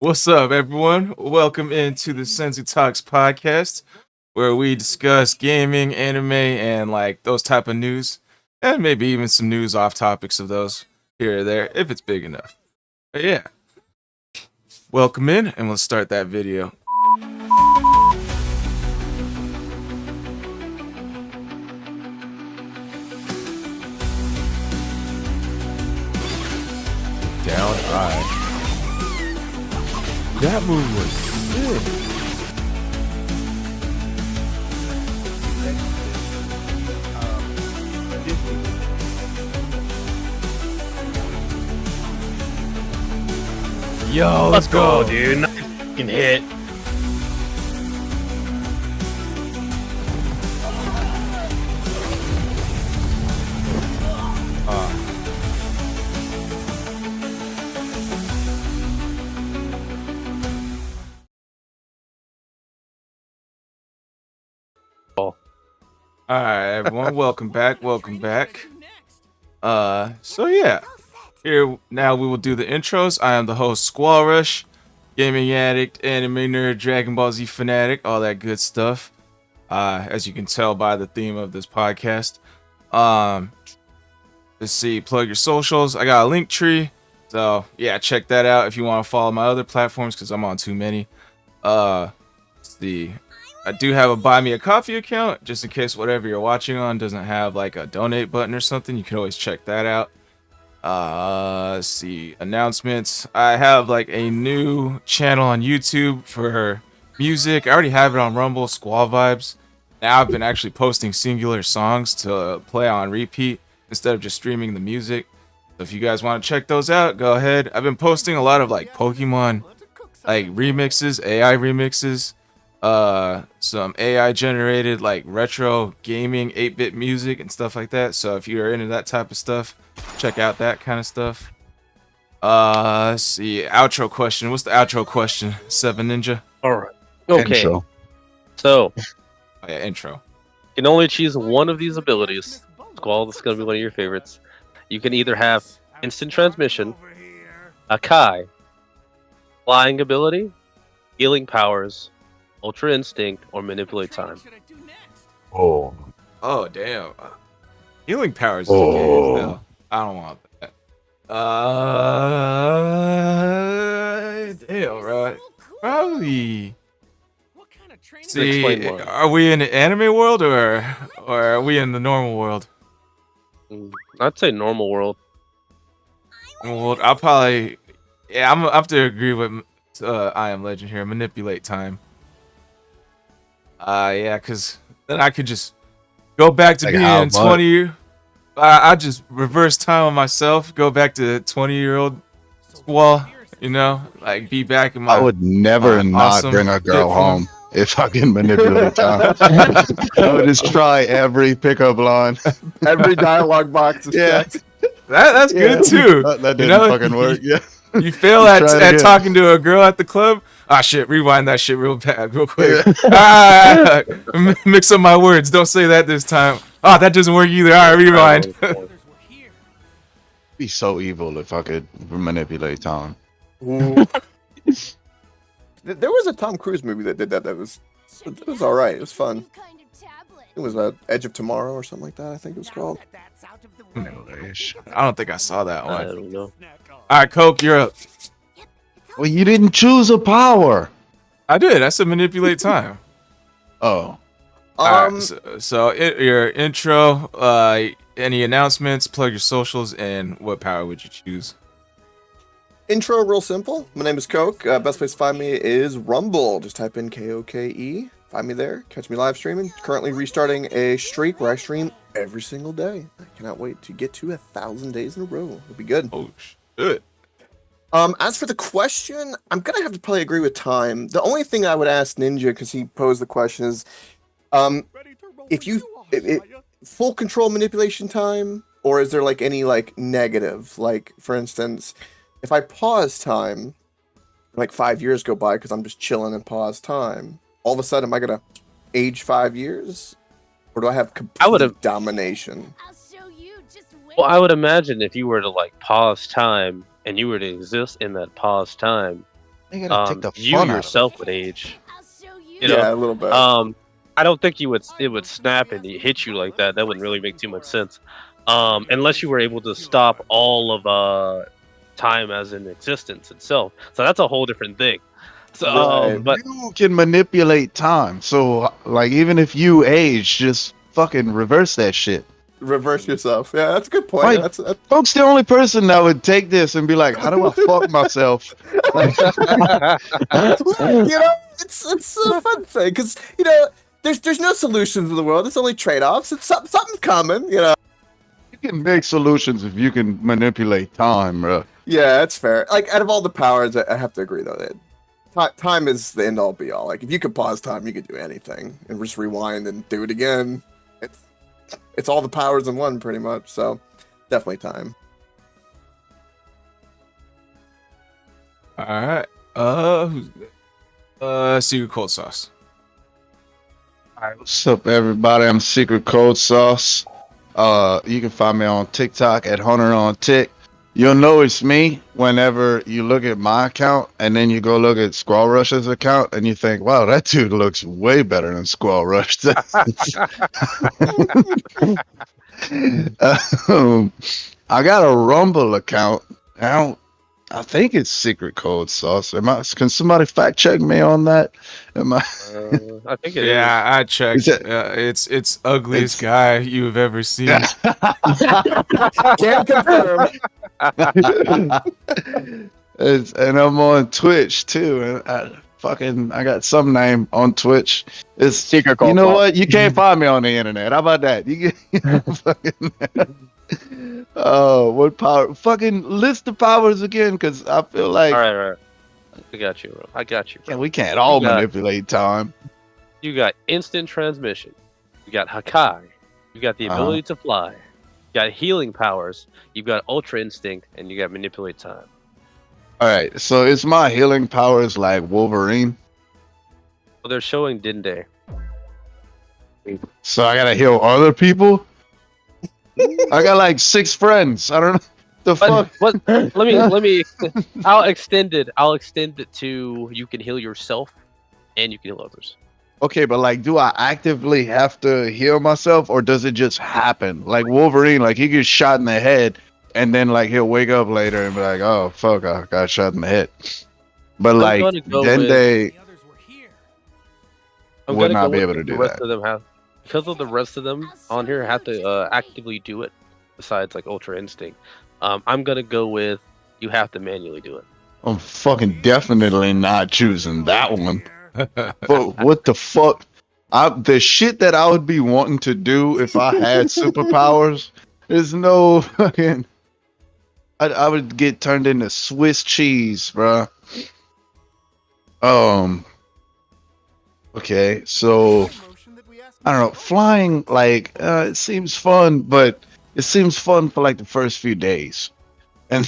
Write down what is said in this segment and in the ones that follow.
What's up, everyone? Welcome into the Senzu Talks podcast, where we discuss gaming, anime, and like those type of news, and maybe even some news off topics of those here or there, if it's big enough. But yeah, welcome in, and we'll start that video. Down high. That move was sick. Yo, let's go, dude. Nice fucking hit. All right, everyone, welcome back. So yeah, here now we will do the intros. I am the host, Squall Rush, gaming addict, anime nerd, Dragon Ball Z fanatic, all that good stuff. As you can tell by the theme of this podcast. Let's see, plug your socials. I got a link tree, so yeah, check that out if you want to follow my other platforms because I'm on too many. Let's see. I do have a buy me a coffee account just in case whatever you're watching on doesn't have like a donate button or something. You can always check that out. Let's see, announcements. I have like a new channel on YouTube for music. I already have it on Rumble, Squall Vibes. Now I've been actually posting singular songs to play on repeat instead of just streaming the music. So if you guys want to check those out, go ahead. I've been posting a lot of like Pokemon like remixes, AI remixes. Some AI generated like retro gaming 8-bit music and stuff like that. So if you're into that type of stuff, check out that kind of stuff. Let's see, outro question. What's the outro question? Seven Ninja. All right. Okay. Intro. So, Oh yeah, intro. you can only choose one of these abilities. Squall, this is gonna be one of your favorites. You can either have instant transmission, a Kai, flying ability, healing powers, ultra instinct, or manipulate time. Oh. Oh damn. Healing powers is okay as hell. I don't want that. Damn, right. Probably. See, Explain more. are we in the anime world or are we in the normal world? I'd say normal world. Well, I'll probably, yeah, I have to agree with I Am Legend here. Manipulate time. Yeah, because then I could just go back to Like being how much? 20. I just reverse time on myself, go back to 20-year-old Squall, you know, like be back in my. I would never not awesome bring a girl fit form. home if I can manipulate time. I would just try every pickup line. Every dialogue box is Yeah. checked. That's Yeah. good too. That didn't know, fucking work. Yeah. You fail at Try it again. talking to a girl at the club. Ah, shit, rewind that shit real quick. Mix up my words. Don't say that this time. Ah, that doesn't work either. All right, rewind. Be so evil if I could manipulate time. There was a Tom Cruise movie that did that. It was all right. It was fun. It was Edge of Tomorrow or something like that. I think it was called. I don't think I saw that I one. don't know. All right, Coke, you're up. Well, you didn't choose a power. I did. I said manipulate time. Oh. All right, so your intro, any announcements, plug your socials, and what power would you choose? Intro, real simple. My name is Coke. Best place to find me is Rumble. Just type in KOKE. Find me there. Catch me live streaming. Currently restarting a streak where I stream every single day. I cannot wait to get to 1,000 days in a row. It'll be good. Oh, shit. As for the question, I'm gonna have to probably agree with Time. The only thing I would ask Ninja, because he posed the question, is, if you full control manipulation time, or is there like any like negative? Like for instance, if I pause time, like 5 years go by because I'm just chilling and pause time, all of a sudden am I gonna age 5 years, or do I have complete domination? Well, I would imagine if you were to like pause time and you were to exist in that pause time, You gotta take the you fun out of yourself would age. You Yeah, know, a little bit. I don't think it would snap and hit you like that. That wouldn't really make too much sense, unless you were able to stop all of time as in existence itself. So that's a whole different thing. So, Right. but You can manipulate time. So, like, even if you age, just fucking reverse that shit. Reverse yourself. Yeah, that's a good point. Like- That's Folks, the only person that would take this and be like, how do I fuck myself? Like, you know, it's a fun thing because you know there's no solutions in the world. It's only trade-offs. It's something's coming. You know. you can make solutions if you can manipulate time, bro. Yeah, that's fair. Like out of all the powers, I have to agree though that time is the end all be all. Like if you could pause time, you could do anything and just rewind and do it again. It's all the powers in one, pretty much. So definitely time. All right. Secret cold sauce. Alright, what's up, everybody? I'm Secret Code Sauce. You can find me on TikTok at Hunter on Tick. You'll know it's me whenever you look at my account and then you go look at Squall Rush's account and you think, wow, that dude looks way better than Squall Rush does. I got a Rumble account. I think it's Secret Code Sauce. Can somebody fact check me on that? I think it is. Yeah, I checked. Is It's ugliest guy you've ever seen. Can't confirm. And I'm on Twitch too. And I got some name on Twitch. It's Secret You Code know Sauce. what? You can't find me on the internet. How about that? You get fucking. Oh, what power? Fucking list the powers again, because I feel like All right. I got you, bro. I got you. Bro. we can't all You got- manipulate time. You got instant transmission. You got Hakai. You got the ability to fly. You got healing powers. You got Ultra Instinct, and you got manipulate time. All right, so is my healing powers like Wolverine? Well, they're showing Dinde. So I gotta heal other people? I got like 6 friends. I don't know the fuck. What? Let me. I'll extend it to you can heal yourself, and you can heal others. Okay, but like, do I actively have to heal myself, or does it just happen? Like Wolverine, like he gets shot in the head, and then like he'll wake up later and be like, "Oh fuck, I got shot in the head." But I'm like, gonna go then with- they I'm would gonna not go be with able to the do rest that. of them because of the rest of them on here have to actively do it. Besides like Ultra Instinct, I'm gonna go with you have to manually do it. I'm fucking definitely not choosing that one. But what the fuck? The shit that I would be wanting to do if I had superpowers is no fucking. I would get turned into Swiss cheese, bruh. Okay, so I don't know. Flying, like, it seems fun, but it seems fun for like the first few days, and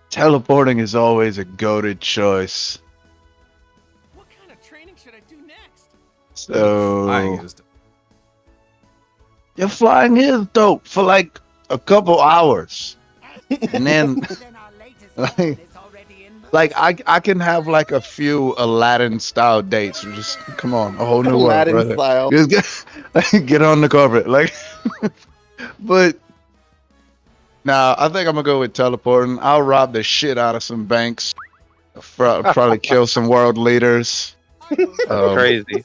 teleporting is always a goated choice. What kind of training should I do next? Flying So is- your flying is dope for like a couple hours, and then like I can have like a few Aladdin style dates. Just come on, a whole new world, Aladdin brother. style. Just get on the carpet, like. But nah, I think I'm gonna go with teleporting. I'll rob the shit out of some banks. Probably kill some world leaders. Crazy.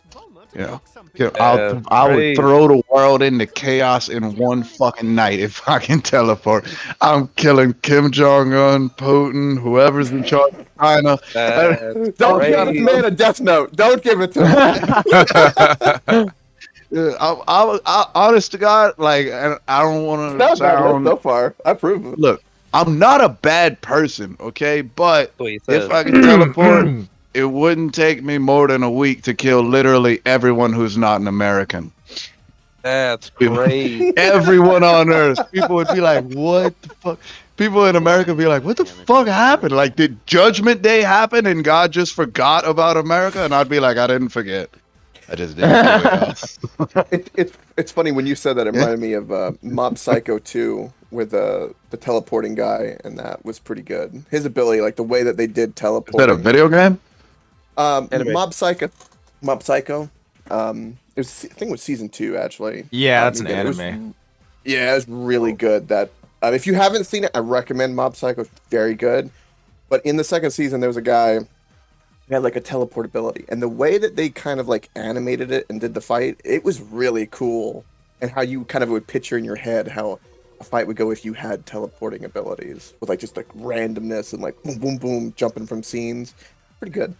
Yeah. Yeah, I would crazy. throw the world into chaos in one fucking night if I can teleport. I'm killing Kim Jong Un, Putin, whoever's in charge of China. Don't give the man a death note. Don't give it to him. I honest to God, like, and I don't want Not to bad sound. so far. I approve of it. Look, I'm not a bad person, okay? But What he says. if I could teleport, it wouldn't take me more than a week to kill literally everyone who's not an American. That's great. Everyone on Earth. People would be like, what the fuck? People in America would be like, what the fuck happened? Like, did Judgment Day happen and God just forgot about America? And I'd be like, I didn't forget. I just didn't do it. It's funny when you said that. It reminded me of Mob Psycho 2 with the teleporting guy, and that was pretty good. His ability, like the way that they did Is teleporting. that a video game? Anime. Mob Psycho. It was, I think it was season 2 actually. Yeah, that's an It was- anime. yeah, it's really good. That if you haven't seen it, I recommend Mob Psycho. It's very good. But in the second season, there was a guy who had like a teleport ability, and the way that they kind of like animated it and did the fight, it was really cool. And how you kind of would picture in your head how a fight would go if you had teleporting abilities with like just like randomness and like boom, boom, boom, jumping from scenes. Pretty good.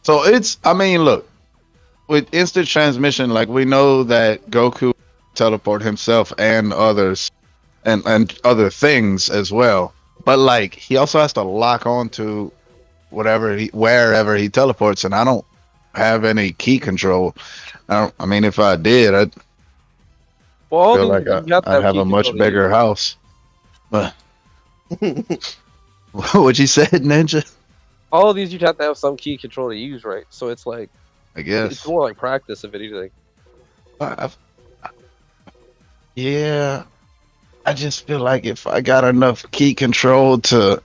So I mean, look, with instant transmission, like we know that Goku teleport himself and others and other things as well. But like he also has to lock on to wherever he teleports, and I don't have any key control. I mean, if I did, I'd Well, feel like I'd have a much bigger house. But what you said, Ninja? All of these, you'd have to have some key control to use, right? So it's like I it's guess. more like practice, if anything. Yeah, I just feel like if I got enough key control to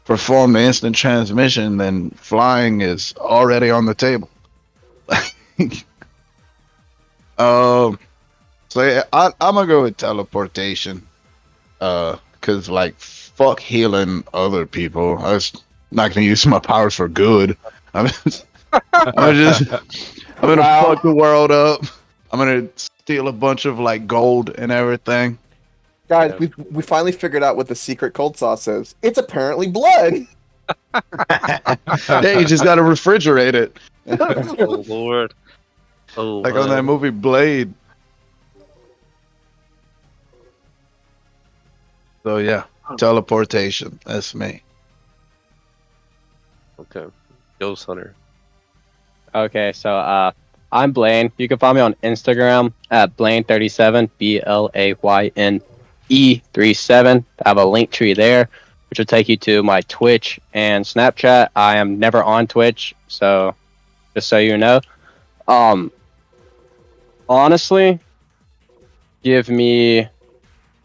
perform the instant transmission, then flying is already on the table. So yeah, I'm gonna go with teleportation. Cause like fuck healing other people. I was not gonna use my powers for good. I'm gonna fuck the world up. I'm gonna steal a bunch of like gold and everything. Guys, we finally figured out what the secret cold sauce is. It's apparently blood. Yeah, you just gotta refrigerate it. Oh Lord. Oh, Like on that movie Blade. So yeah, teleportation. That's me. Okay. Ghost Hunter. Okay, so I'm Blaine. You can find me on Instagram at Blaine37, BLAYNE37. I have a link tree there, which will take you to my Twitch and Snapchat. I am never on Twitch, so just so you know. Honestly, give me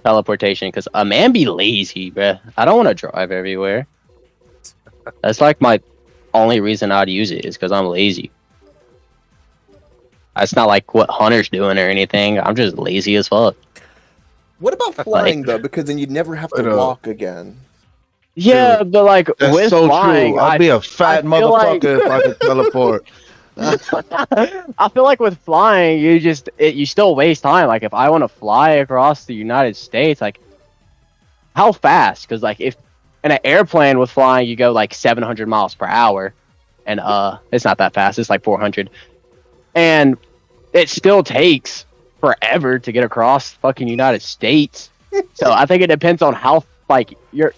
teleportation, because a man be lazy, bruh. I don't want to drive everywhere. That's like my only reason I'd use it is because I'm lazy. It's not like what Hunter's doing or anything. I'm just lazy as fuck. What about flying though? Because then you'd never have to But, walk again. Yeah, but like That's with so flying, true. I'd be a fat I feel like- motherfucker if I could teleport. I feel like with flying, you still waste time. Like if I want to fly across the United States, like how fast? Because like if in an airplane with flying, you go like 700 miles per hour, and it's not that fast. It's like 400, and it still takes forever to get across fucking United States. So I think it depends on how like you're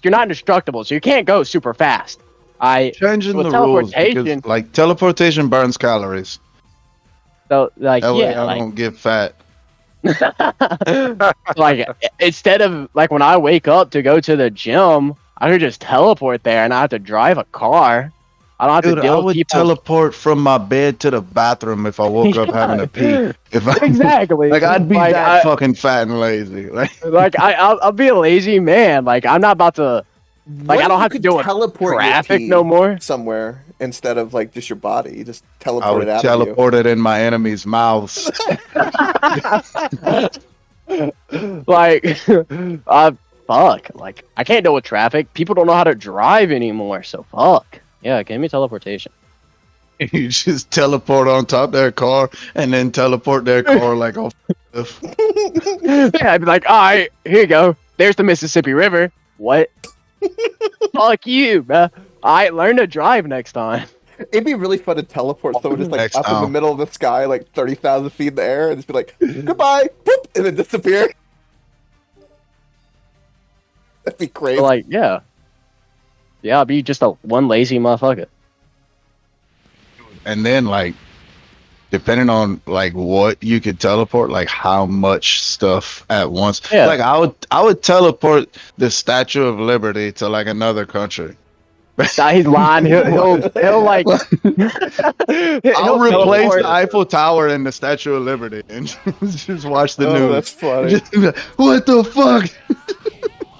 not indestructible, so you can't go super fast. Changing with the rules teleportation- because like teleportation burns calories. So like That way yeah, I like don't get fat. like instead of like when I wake up to go to the gym, I could just teleport there and I have to drive a car. I don't have Dude, to I deal with would people. teleport from my bed to the bathroom if I woke up having to pee. If I, Exactly. like I'd be Like, that fucking fat and lazy. Like I'll be a lazy man. Like I'm not about to. Like What I if don't you have to could deal with teleport your traffic pee no more. somewhere instead of like just your body. You just I teleport would it out teleport it in my enemy's mouths. Like fuck. Like I can't deal with traffic. People don't know how to drive anymore. So fuck. Yeah, give me teleportation. You just teleport on top of their car and then teleport their car like off the cliff. Yeah, I'd be like, all right, here you go. There's the Mississippi River. What? Fuck you, man. I learn to drive next time. of you. It'd be really fun to teleport someone just like Next up in the time. middle of the sky, like 30,000 feet in the air, and just be like, goodbye, boop, and then disappear. That'd be crazy. But like, yeah. Yeah, I'll be just a one lazy motherfucker. And then like depending on like what you could teleport, like how much stuff at once. Yeah. Like I would teleport the Statue of Liberty to like another country. Nah, he's lying. He'll like. I'll he'll replace teleport. the Eiffel Tower and the Statue of Liberty and just watch the Oh, news. that's funny. Just be like, what the fuck?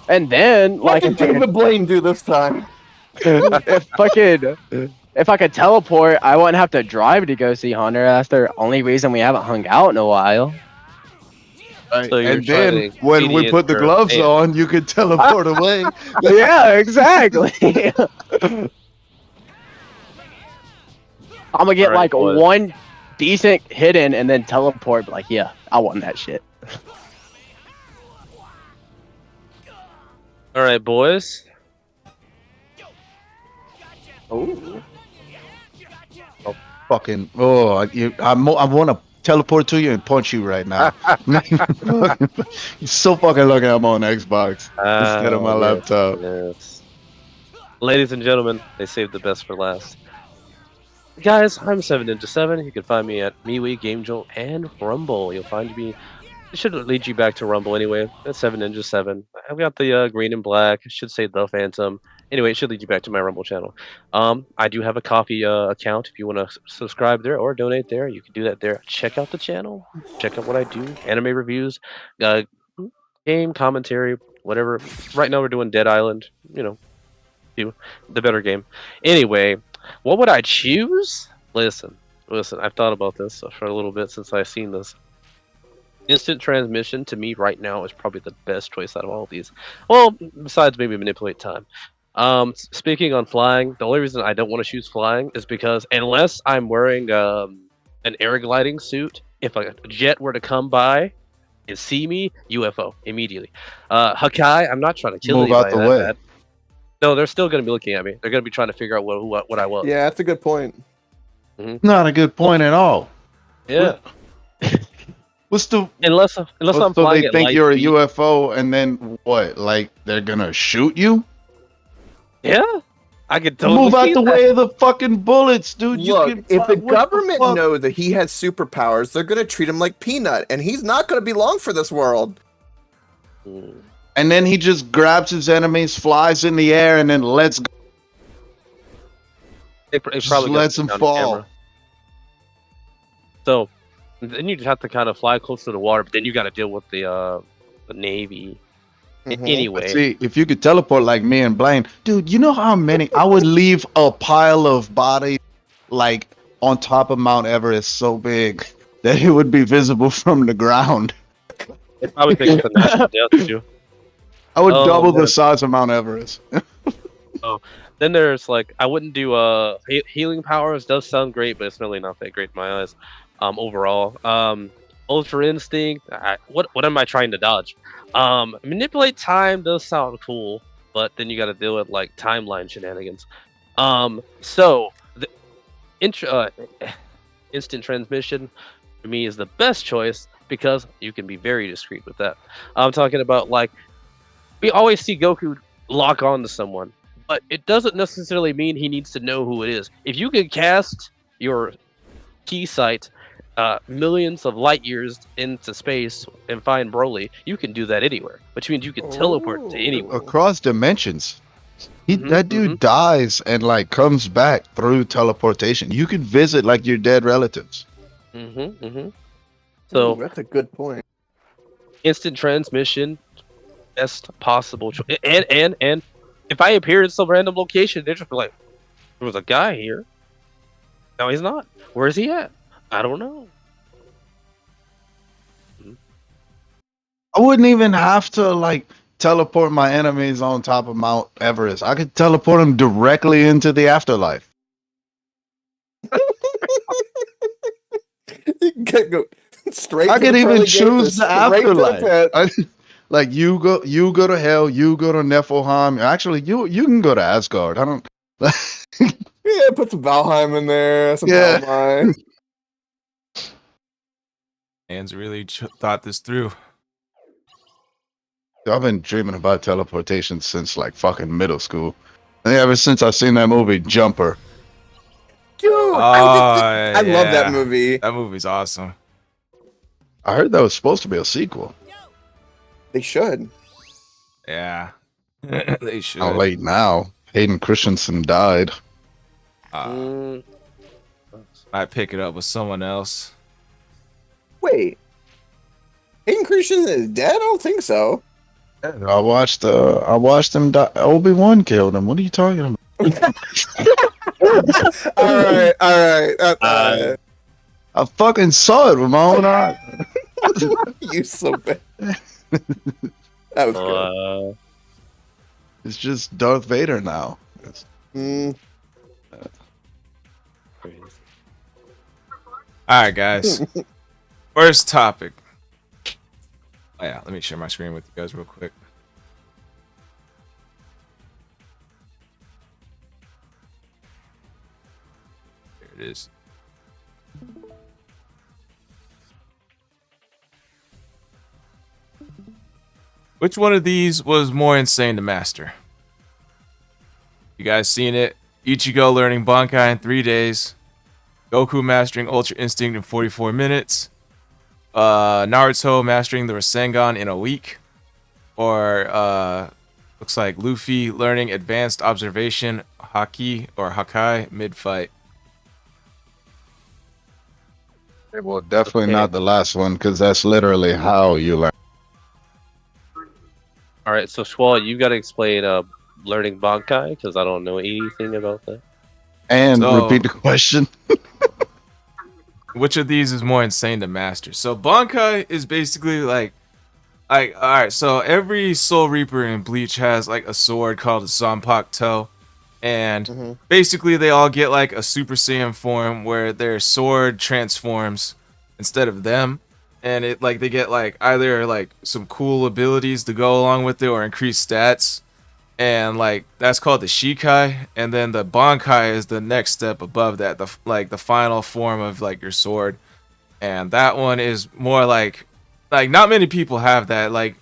And then, What like, did David Blaine do this time? if I could teleport, I wouldn't have to drive to go see Hunter. That's the only reason we haven't hung out in a while. Right, So you're and then trying to when we put the expedient gloves your- on, you could teleport away. Yeah, exactly. I'm gonna get Alright, like boys. one decent hidden and then teleport. But like, yeah, I want that shit. All right, boys. Fucking I want to teleport to you and punch you right now. You're so fucking lucky I'm on Xbox instead of my yes, laptop. Yes. Ladies and gentlemen, they saved the best for last. Guys, I'm 7Ninja7. You can find me at MeWe, GameJolt, and Rumble. You'll find me. It should lead you back to Rumble anyway. That's 7Ninja7. I've got the green and black. It should say The Phantom. Anyway, it should lead you back to my Rumble channel. I do have a coffee account. If you want to subscribe there or donate there, you can do that there. Check out the channel. Check out what I do. Anime reviews, game commentary, whatever. Right now we're doing Dead Island. You know, the better game. Anyway, what would I choose? Listen. I've thought about this for a little bit since I've seen this. Instant transmission to me right now is probably the best choice out of all of these. Well, besides maybe manipulate time. Speaking on flying, the only reason I don't want to choose flying is because unless I'm wearing an air gliding suit, if a jet were to come by and see me, UFO immediately. Hakai, I'm not trying to kill Move out anybody the that way. bad. No, they're still going to be looking at me. They're going to be trying to figure out what I was. Yeah, that's a good point. Not a good point at all. Yeah. What's the Unless I'm so flying they at think light you're a speed. UFO and then what? Like they're gonna shoot you? Yeah, I could totally Move out see the that. way of the fucking bullets, dude. Look, can if the what government fuck? knows that he has superpowers, they're gonna treat him like Peanut, and he's not gonna be long for this world. And then he just grabs his enemies, flies in the air, and then lets go. It Just probably lets goes him down fall. camera. So then you just have to kind of fly close to the water, but then you got to deal with the Navy. Mhm. Anyway, See, if you could teleport like me and Blaine, dude, you know how many I would leave a pile of bodies like on top of Mount Everest so big that it would be visible from the ground. it probably takes the national death too. I would Oh, double man. the size of Mount Everest. Then there's like I wouldn't do healing powers. Does sound great, but it's really not that great in my eyes. Overall, Ultra Instinct. What am I trying to dodge? Manipulate time does sound cool, but then you got to deal with like timeline shenanigans. So the instant transmission for me is the best choice because you can be very discreet with that. I'm talking about like we always see Goku lock on to someone, but it doesn't necessarily mean he needs to know who it is. If you can cast your key sight millions of light years into space and find Broly, you can do that anywhere, which means you can teleport to anywhere. Across dimensions. Mhm, That dude dies and like comes back through teleportation. You can visit like your dead relatives. So Ooh, that's a good point. instant transmission, best possible choice. And if I appear in some random location, they're just like, there was a guy here. No, he's not. Where's he at? I don't know. I wouldn't even have to like teleport my enemies on top of Mount Everest. I could teleport them directly into the afterlife. You can go straight. I to could the even pearly choose gates, the straight to afterlife. pit. Like you go to hell, you go to Niflheim. Actually, you can go to Asgard. I don't. Yeah, put some Valheim in there. Some Yeah. Valheim. Anne's really thought this through. I've been dreaming about teleportation since like fucking middle school. And ever since I seen that movie Jumper. Dude, I love yeah. that movie. That movie's awesome. I heard that was supposed to be a sequel. They should. Yeah. They should. How late now? Hayden Christensen died. Mm, Might pick it up with someone else. Wait. Hayden Christensen is dead? I don't think so. I watched him die. Obi-Wan killed him. What are you talking about? All right. I fucking saw it with my own eyes. You so bad. That was good. It's just Darth Vader now. Mm, crazy. All right, guys. First topic. Oh, yeah, let me share my screen with you guys real quick. There it is. Which one of these was more insane to master? You guys seen it? Ichigo learning Bankai in 3 days. Goku mastering Ultra Instinct in 44 minutes. Naruto mastering the Rasengan in a week. Or looks like Luffy learning Advanced Observation Haki or Hakai mid-fight. Well, definitely Okay. not the last one, because that's literally how you learn. All right, so Schwal, you got to explain learning Bankai because I don't know anything about that. And So- repeat the question. Which of these is more insane to master? So Bankai is basically like alright, so every Soul Reaper in Bleach has like a sword called a Zanpakuto. And mhm. basically they all get like a Super Saiyan form where their sword transforms instead of them. And it like they get like either like some cool abilities to go along with it or increased stats. And like that's called the Shikai, and then the Bankai is the next step above that, the final form of like your sword. And that one is more like not many people have that. Like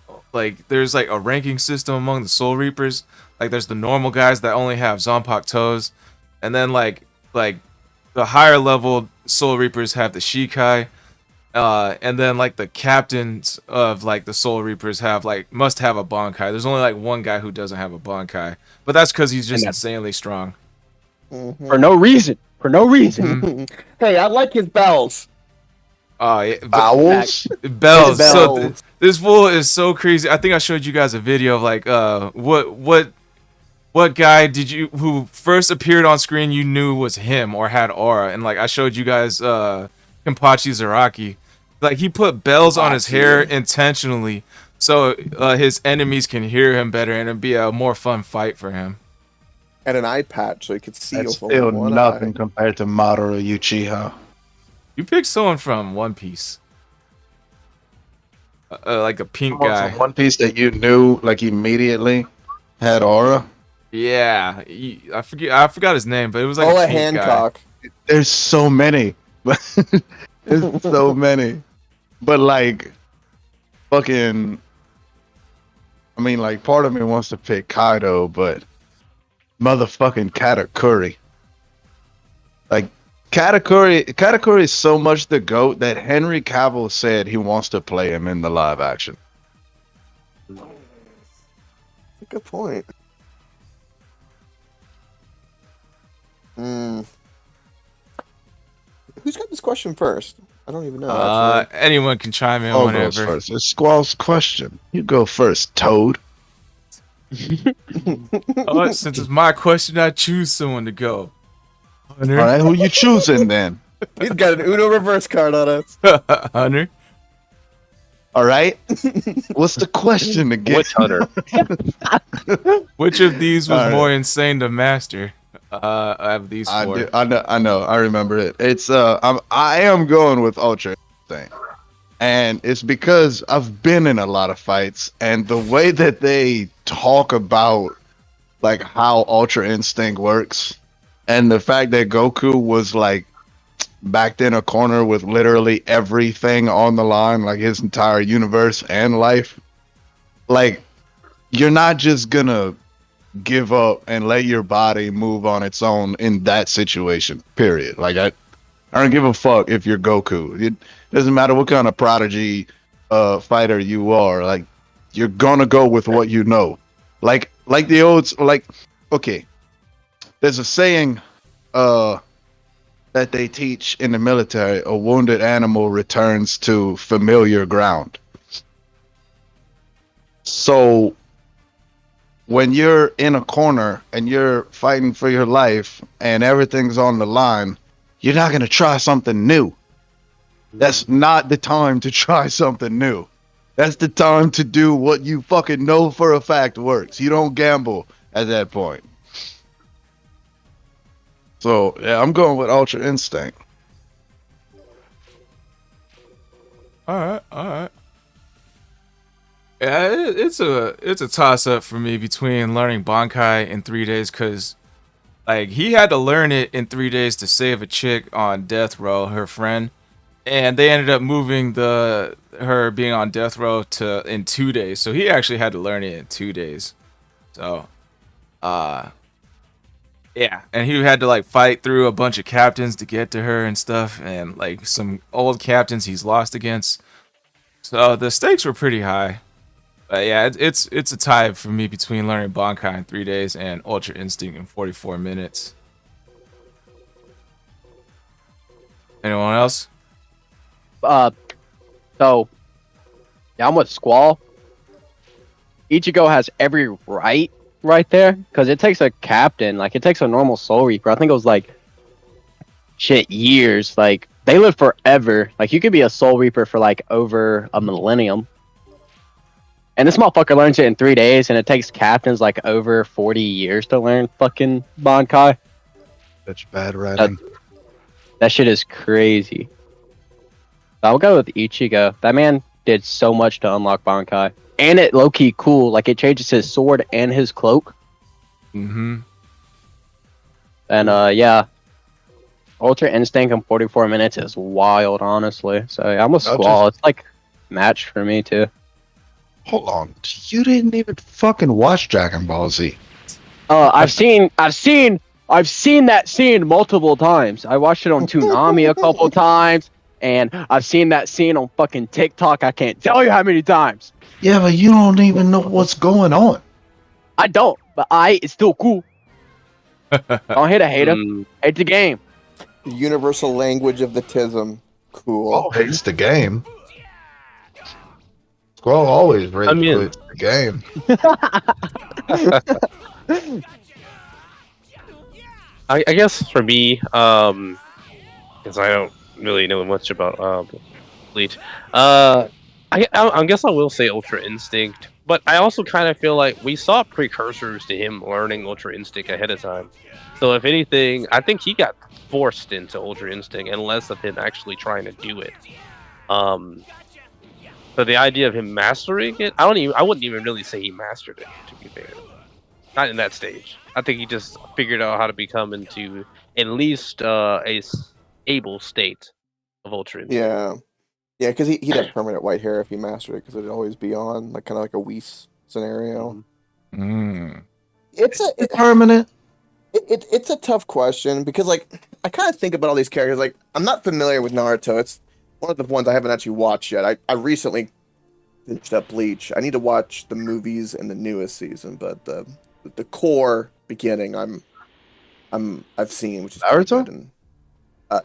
there's like a ranking system among the Soul Reapers. Like there's the normal guys that only have Zanpakutos, and then like the higher level Soul Reapers have the Shikai. And then like the captains of like the Soul Reapers must have a Bankai. There's only like one guy who doesn't have a Bankai, but that's because he's just And insanely strong. Mhm. For no reason. For no reason. Hey, I like his bells. Oh, yeah, Owls? bells. His So bells. this fool is so crazy. I think I showed you guys a video of like what guy did you who first appeared on screen you knew was him or had aura, and like I showed you guys Kenpachi Zaraki. Like he put bells on his hair intentionally so his enemies can hear him better and it'd be a more fun fight for him. And an eye patch so he could see That's with still one nothing eye. compared to Madara Uchiha. You picked someone from One Piece, like a pink Someone guy. from One Piece that you knew like immediately had aura. Yeah, I forgot his name, but it was like Ola a pink Hancock. There's so many. There's so many. But like fucking I mean like part of me wants to pick Kaido, but motherfucking Katakuri. Like Katakuri is so much the GOAT that Henry Cavill said he wants to play him in the live action. Good point. Hmm. Who's got this question first? I don't even know. guy. Actually. Anyone can chime in All goes whenever. first. It's Squall's question. You go first, Toad. Oh, since it's my question, I choose someone to go. Hunter. All right, who you choosing then? He's got an Uno reverse card on it. Hunter. All right. What's the question again? Witch Hunter. Which of these was All right. more insane to master? I have these four. I know. I remember it. It's I am going with Ultra thing, and it's because I've been in a lot of fights, and the way that they talk about like how Ultra Instinct works, and the fact that Goku was like backed in a corner with literally everything on the line, like his entire universe and life. Like, you're not just gonna give up and let your body move on its own in that situation, period. Like, I don't give a fuck if you're Goku. It doesn't matter what kind of prodigy fighter you are. Like, you're gonna go with what you know. Like the old, like, okay, there's a saying that they teach in the military: a wounded animal returns to familiar ground. So when you're in a corner and you're fighting for your life and everything's on the line, you're not going to try something new. That's not the time to try something new. That's the time to do what you fucking know for a fact works. You don't gamble at that point. So, yeah, I'm going with Ultra Instinct. All right. Yeah, it's a toss up for me between learning Bankai in 3 days, because like he had to learn it in 3 days to save a chick on death row, her friend, and they ended up moving her being on death row to in 2 days. So he actually had to learn it in 2 days. So, yeah, and he had to like fight through a bunch of captains to get to her and stuff, and like some old captains he's lost against. So the stakes were pretty high. But yeah, it's a tie for me between learning Bankai in 3 days and Ultra Instinct in 44 minutes. Anyone else? So yeah, I'm with Squall. Ichigo has every right there, because it takes a captain, like it takes a normal Soul Reaper. I think it was like years. Like they live forever. Like you could be a Soul Reaper for like over a millennium. And this motherfucker learns it in 3 days, and it takes captains like over 40 years to learn fucking Bankai. That's bad writing. That shit is crazy. I'll go with Ichigo. That man did so much to unlock Bankai. And it low-key cool. Like, it changes his sword and his cloak. Mm-hmm. And, yeah. Ultra Instinct in 44 minutes is wild, honestly. So, yeah, I'm a Squall. It's, like, match for me, too. Hold on. You didn't even fucking watch Dragon Ball Z. I've seen that scene multiple times. I watched it on Toonami a couple times, and I've seen that scene on fucking TikTok. I can't tell you how many times. Yeah, but you don't even know what's going on. I don't, but it's still cool. Don't hate a hater. Hate the game. The universal language of the tism. Cool. Oh, hates the game. Squall always rates the game. I guess for me, because I don't really know much about Bleach, I guess I will say Ultra Instinct, but I also kind of feel like we saw precursors to him learning Ultra Instinct ahead of time. So if anything, I think he got forced into Ultra Instinct and less of him actually trying to do it. So the idea of him mastering it, I wouldn't even really say he mastered it, to be fair. Not in that stage. I think he just figured out how to become into at least a stable state of Ultra Instinct. Yeah, because he'd have permanent white hair if he mastered it, because it'd always be on, like kind of like a Whis scenario. It's permanent. It's a tough question, because like I kind of think about all these characters. Like, I'm not familiar with Naruto. It's one of the ones I haven't actually watched yet. I recently finished up Bleach. I need to watch the movies and the newest season, but the core beginning I've seen, which is Naruto.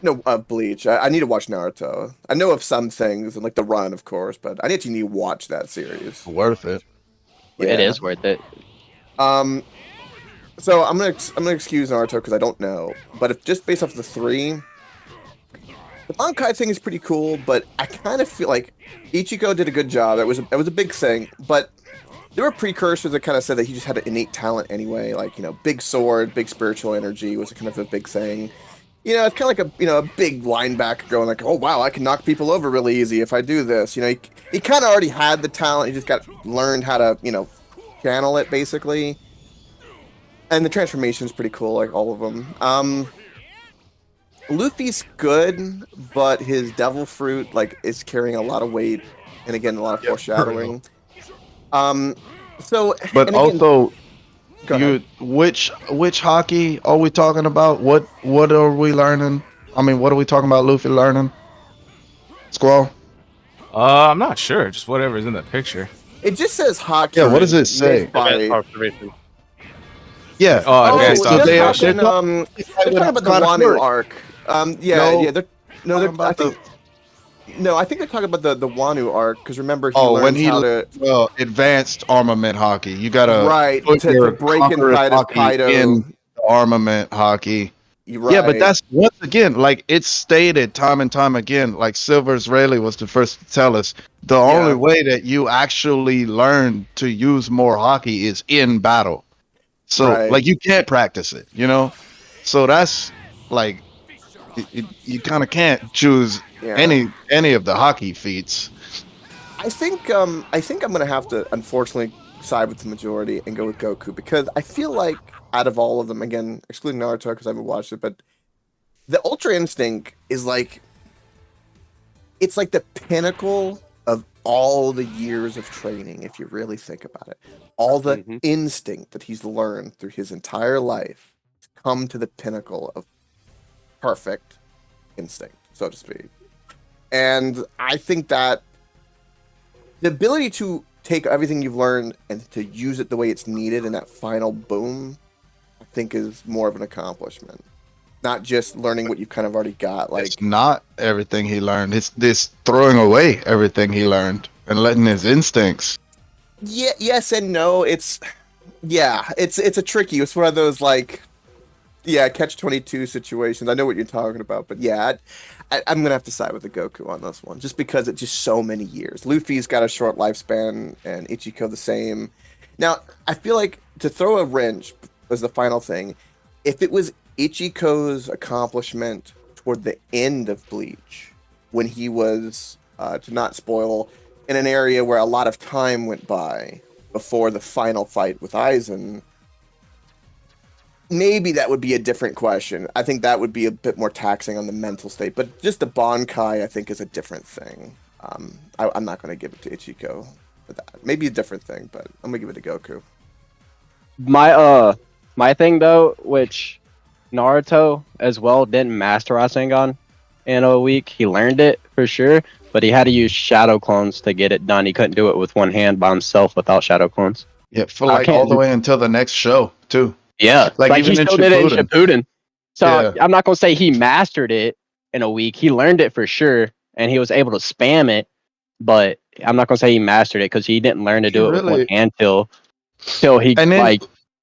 No, Bleach. I need to watch Naruto. I know of some things, and like the run, of course, but I actually need to watch that series. Worth it. Yeah. It is worth it. So I'm gonna excuse Naruto because I don't know, but if just based off the three, the Bankai thing is pretty cool, but I kind of feel like Ichigo did a good job. That was a big thing, but there were precursors that kind of said that he just had an innate talent anyway. Like, you know, big sword, big spiritual energy was kind of a big thing. You know, it's kind of like a big linebacker going like, oh wow, I can knock people over really easy if I do this. You know, he kind of already had the talent. He just learned how to, channel it basically. And the transformation is pretty cool, like all of them. Luffy's good, but his devil fruit is carrying a lot of weight, and again a lot of foreshadowing. But also, which hockey are we talking about? What are we learning? I mean, what are we talking about? Luffy learning? Squall? I'm not sure. Just whatever's in the picture. It just says hockey. Yeah, what does it say? Yeah. Oh, advanced so arc. they are. they're talking, they're talking about the Wanu arc. No, I think they're talking about the Wanu arc because remember he when learns he how to advanced armament hockey, you gotta right put to your break conqueror's inside of hockey Kaido. in armament hockey. Right. Yeah, but that's once again, like it's stated time and time again. Like Silver Israeli was the first to tell us the only way that you actually learn to use more hockey is in battle. So like you can't practice it, you know. So that's like you kind of can't choose any of the hockey feats. I think I'm gonna have to unfortunately side with the majority and go with Goku because I feel like out of all of them, again excluding Naruto because I haven't watched it, but the Ultra Instinct is like it's like the pinnacle of all the years of training if you really think about it. All the instinct that he's learned through his entire life come to the pinnacle of perfect instinct, so to speak. And I think that the ability to take everything you've learned and to use it the way it's needed in that final boom, I think is more of an accomplishment. Not just learning what you've kind of already got. Like it's not everything he learned. It's this throwing away everything he learned and letting his instincts. Yeah, yes and no. It's a tricky. It's one of those like catch-22 situations. I know what you're talking about, but I'm gonna have to side with the Goku on this one, just because it's just so many years. Luffy's got a short lifespan, and Ichiko the same. Now, I feel like to throw a wrench was the final thing. If it was Ichiko's accomplishment toward the end of Bleach, when he was, to not spoil, in an area where a lot of time went by before the final fight with Aizen, maybe that would be a different question. I think that would be a bit more taxing on the mental state. But just the Bankai, I think, is a different thing. I'm not going to give it to Ichiko for that. Maybe a different thing, but I'm going to give it to Goku. My thing, though, which Naruto as well didn't master Rasengan in a week. He learned it for sure, but he had to use shadow clones to get it done. He couldn't do it with one hand by himself without shadow clones. Yeah, for like all the way until the next show, too. Yeah, like even he still did it in Shippuden. So I'm not gonna say he mastered it in a week. He learned it for sure, and he was able to spam it. But I'm not gonna say he mastered it because he didn't learn to do it with one hand till he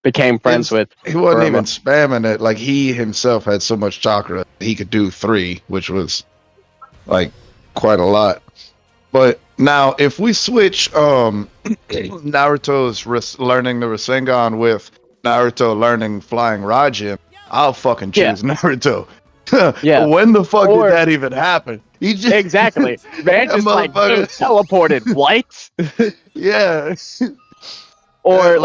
became friends with. He wasn't even spamming it. Like he himself had so much chakra he could do 3, which was like quite a lot. But now if we switch Naruto's learning the Rasengan with Naruto learning flying Raijin, I'll fucking choose Naruto. When the fuck did that even happen? He just exactly. Man just like teleported. What? Yeah. Or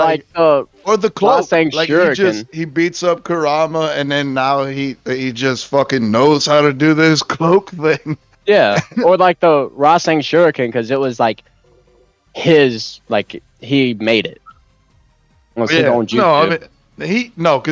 or the cloak. Like Shuriken. he beats up Kurama and then now he just fucking knows how to do this cloak thing. Yeah. Or like the Rasengan Shuriken, because it was like his, like he made it. Because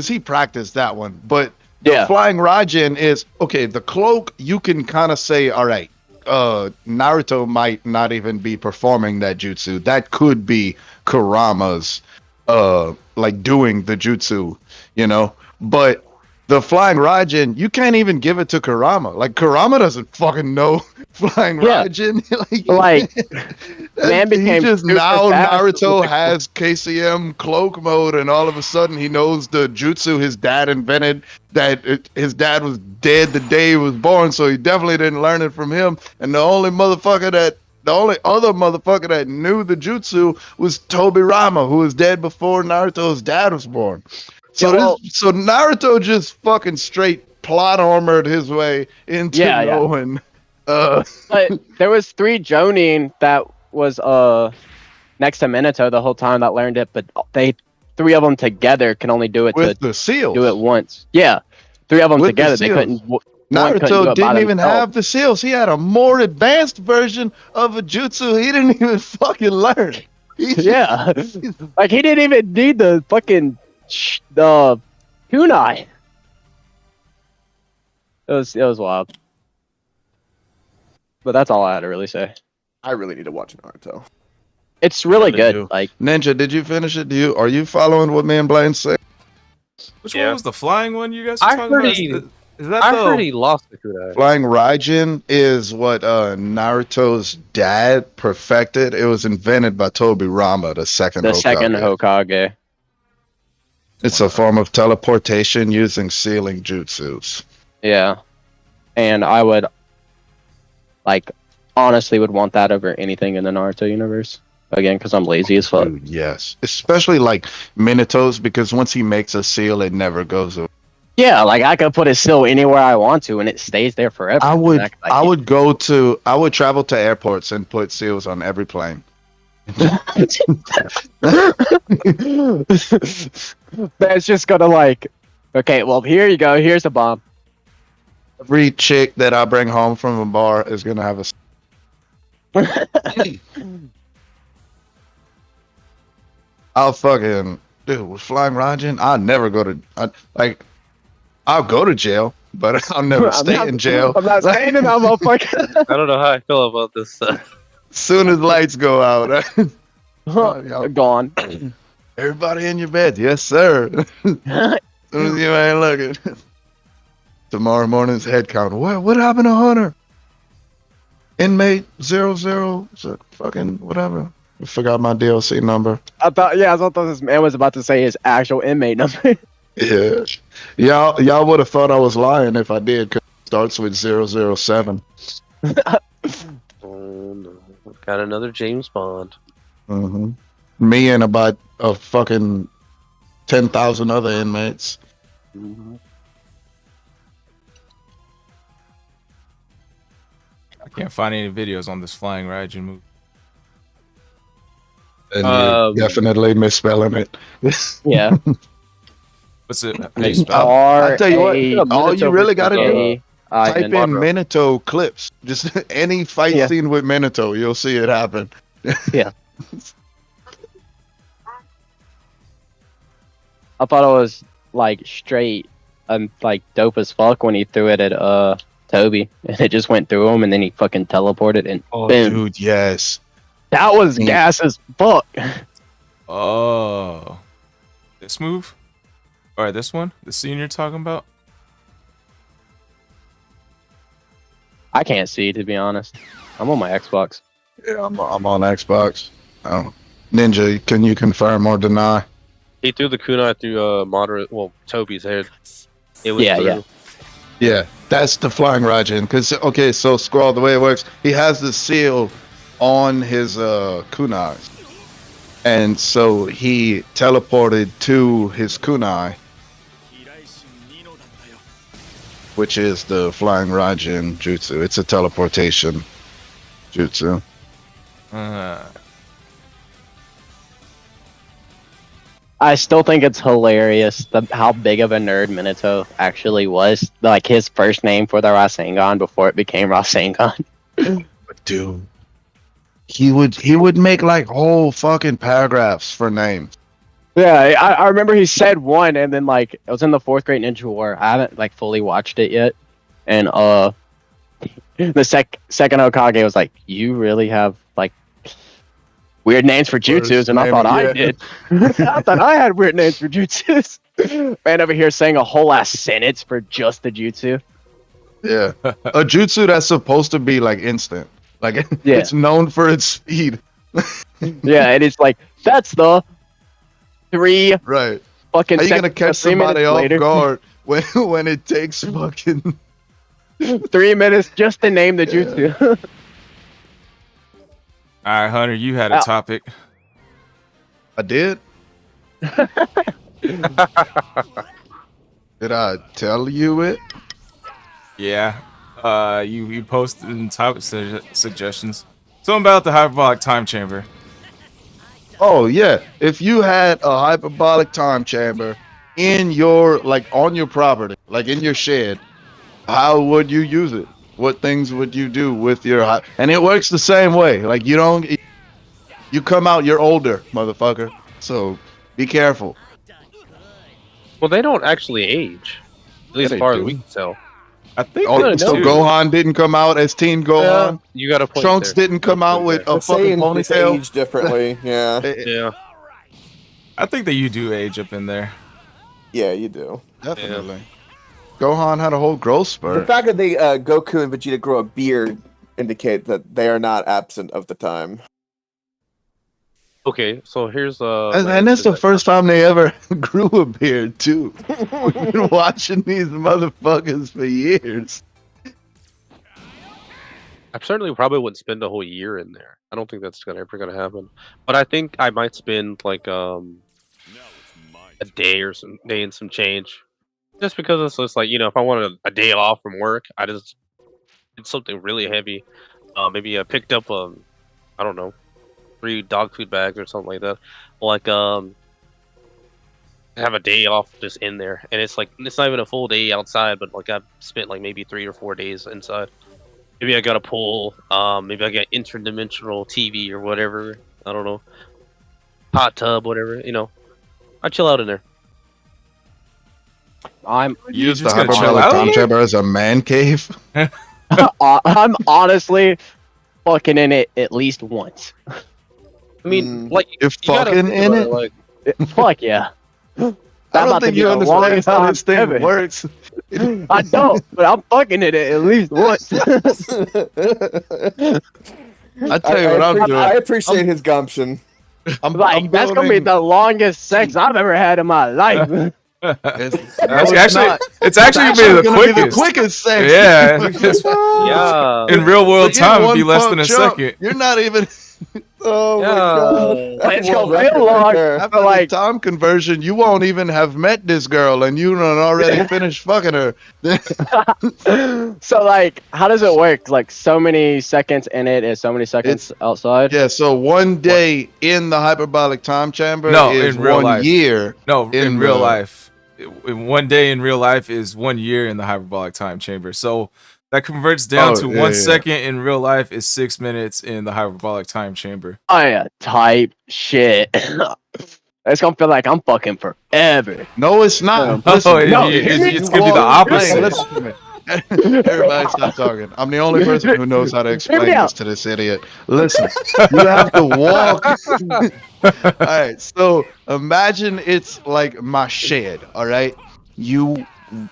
he practiced that one. But the flying Raijin is okay. The cloak, you can kind of say, all right, Naruto might not even be performing that jutsu. That could be Kurama's, like doing the jutsu, you know. But the flying Raijin, you can't even give it to Kurama. Like Kurama doesn't fucking know flying Raijin. Man became just now Naruto has KCM cloak mode, and all of a sudden he knows the jutsu his dad invented. His dad was dead the day he was born, so he definitely didn't learn it from him. And the only other motherfucker that knew the jutsu was Tobirama, who was dead before Naruto's dad was born. So Naruto just fucking straight plot armored his way into knowing. But there was 3 Jonin that was next to Minato the whole time that learned it, but 3 of them together can only do it with the seals. Do it once. Yeah, 3 of them together they couldn't. Naruto didn't even have the seals. He had a more advanced version of a jutsu he didn't even fucking learn. Like he didn't even need the fucking kunai. It was wild. But that's all I had to really say. I really need to watch Naruto. It's really good. Like Ninja, did you finish it? Are you following what me and Blaine say? Which Yeah. one was the flying one you guys were I talking heard about? he- Is that I the heard he lost the kunai. Flying Raijin is what Naruto's dad perfected. It was invented by Tobirama, the second The Hokage. second Hokage. It's a form of teleportation using sealing jutsus. Yeah. And I would, like, honestly would want that over anything in the Naruto universe. Again, because I'm lazy as fuck. Dude, yes. Especially like Minato's, because once he makes a seal, it never goes away. Yeah, like I could put a seal anywhere I want to, and it stays there forever. I would Like, I would travel to airports and put seals on every plane. That's just gonna like, okay, well here you go. Here's a bomb. Every chick that I bring home from a bar is gonna have a. I'll fucking dude with Flying Raijin. I'll never go to I'll go to jail, but I'll never stay in jail. I'm not staying in that motherfucker. I don't know how I feel about this. As soon as lights go out, Gone. everybody in your bed. Yes, sir. As soon as you ain't looking. Tomorrow morning's head count. What happened to Hunter? Inmate 00, fucking whatever. I forgot my DLC number. I thought this man was about to say his actual inmate number. Yeah. Y'all would have thought I was lying if I did, 'cause it starts with 007. Oh no! Got another James Bond. Mm-hmm. Me and about a fucking 10,000 other inmates. I can't find any videos on this Flying Raijin movie. And Um, you're definitely misspelling it. Yeah. What's it? How you spell it? I'll tell you what, all you really gotta do, type in Type Minato clips. Just any fight Yeah. scene with Minato, you'll see it happen. I thought it was like straight like dope as fuck when he threw it at Toby and it just went through him and then he fucking teleported and Oh, boom. dude, yes. That was gas as fuck. Oh, this move, or this one, the scene you're talking about. I can't see, to be honest. I'm on my Xbox. Yeah, I'm on Xbox. Oh. Ninja, can you confirm or deny? He threw the kunai through Toby's head. It was Yeah, through. yeah. Yeah, that's the Flying Raijin. Because, okay, so Squall, the way it works, he has the seal on his kunai. And so he teleported to his kunai, which is the Flying Raijin jutsu. It's a teleportation jutsu. I still think it's hilarious how big of a nerd Minato actually was. Like his first name for the Rasengan before it became Rasengan. But dude, he would make like whole fucking paragraphs for names. Yeah, I remember he said one, and then like it was in the 4th grade Ninja War. I haven't like fully watched it yet, and the second Hokage was like, "You really have like weird names for jutsus," and I thought I did. I thought I had weird names for jutsus. Man over here saying a whole ass sentence for just the jutsu. Yeah, a jutsu that's supposed to be like instant. Like Yeah. it's known for its speed. Yeah, and it's like that's the 3 Right. fucking. How you gonna seconds, catch 3 minutes somebody off later, guard when it takes fucking 3 minutes just to name the jutsu. All right, Hunter, you had a Ow. topic. I did? Did I tell you it? Yeah. You posted in topic suggestions. Something about the hyperbolic time chamber. Oh yeah. If you had a hyperbolic time chamber in your on your property, like in your shed, how would you use it? What things would you do with your and it works the same way. Like you come out, you're older, motherfucker. So be careful. Well, they don't actually age. At least they as far as do. we can tell. I think Oh, they so do. Gohan didn't come out as Teen Gohan. You got a point Trunks there. didn't come out with a They're fucking saying it's ponytail. aged differently. Yeah. Yeah. I think that you do age up in there. Yeah, you do. Definitely. Gohan had a whole growth The spurt. fact that they Goku and Vegeta grow a beard indicate that they are not absent of the time. Okay, so here's And that's the first time they ever grew a beard, too. We've been watching these motherfuckers for years. I certainly probably wouldn't spend a whole year in there. I don't think that's ever gonna happen. But I think I might spend like a day or some day and some change, just because it's just like if I wanted a day off from work, I just did something really heavy. Maybe I picked up I don't know, 3 dog food bags or something like that. Like have a day off just in there, and it's like it's not even a full day outside, but like I've spent like maybe 3 or 4 days inside. Maybe I got a pool. Maybe I got interdimensional TV or whatever. I don't know. Hot tub, whatever. I chill out in there. I'm You use the just gonna chill hyperbolic out time here? chamber as a man cave? I'm honestly fucking in it at least once. I mean, Mm. like You're you gotta fucking think in about it? Like, Fuck yeah. I don't think you understand how this thing ever. works. I don't, but I'm fucking in it at least once. I tell you what I'm doing. I appreciate his gumption. I'm That's gonna be building- the longest sex I've ever had in my life. It's, That's no, actually, not. it's actually gonna be the quickest. quickest sex. Yeah, because yeah. in real world To get time, it'd one be less than a pump chump, second. You're not even Oh my Yeah. god. It's That's a gonna world record feel long. right there. after like- the time conversion. You won't even have met this girl, and you done already finished fucking her. So like, how does it work? Like, so many seconds in it and so many seconds outside. Yeah. So one day in the hyperbolic time chamber No, is in real 1 life. year. No, in in real the- life, in 1 day in real life is 1 year in the hyperbolic time chamber. So that converts down Oh, to yeah, 1 yeah. second in real life is 6 minutes in the hyperbolic time chamber. Oh yeah, type shit. It's gonna feel like I'm fucking forever. No, it's not. No, Listen, no, it's gonna be the Well, opposite. hey, listen to me. Everybody stop talking. I'm the only person who knows how to explain me out. this to this idiot. Listen, you have to walk. All right, so imagine it's like my shed, all right? You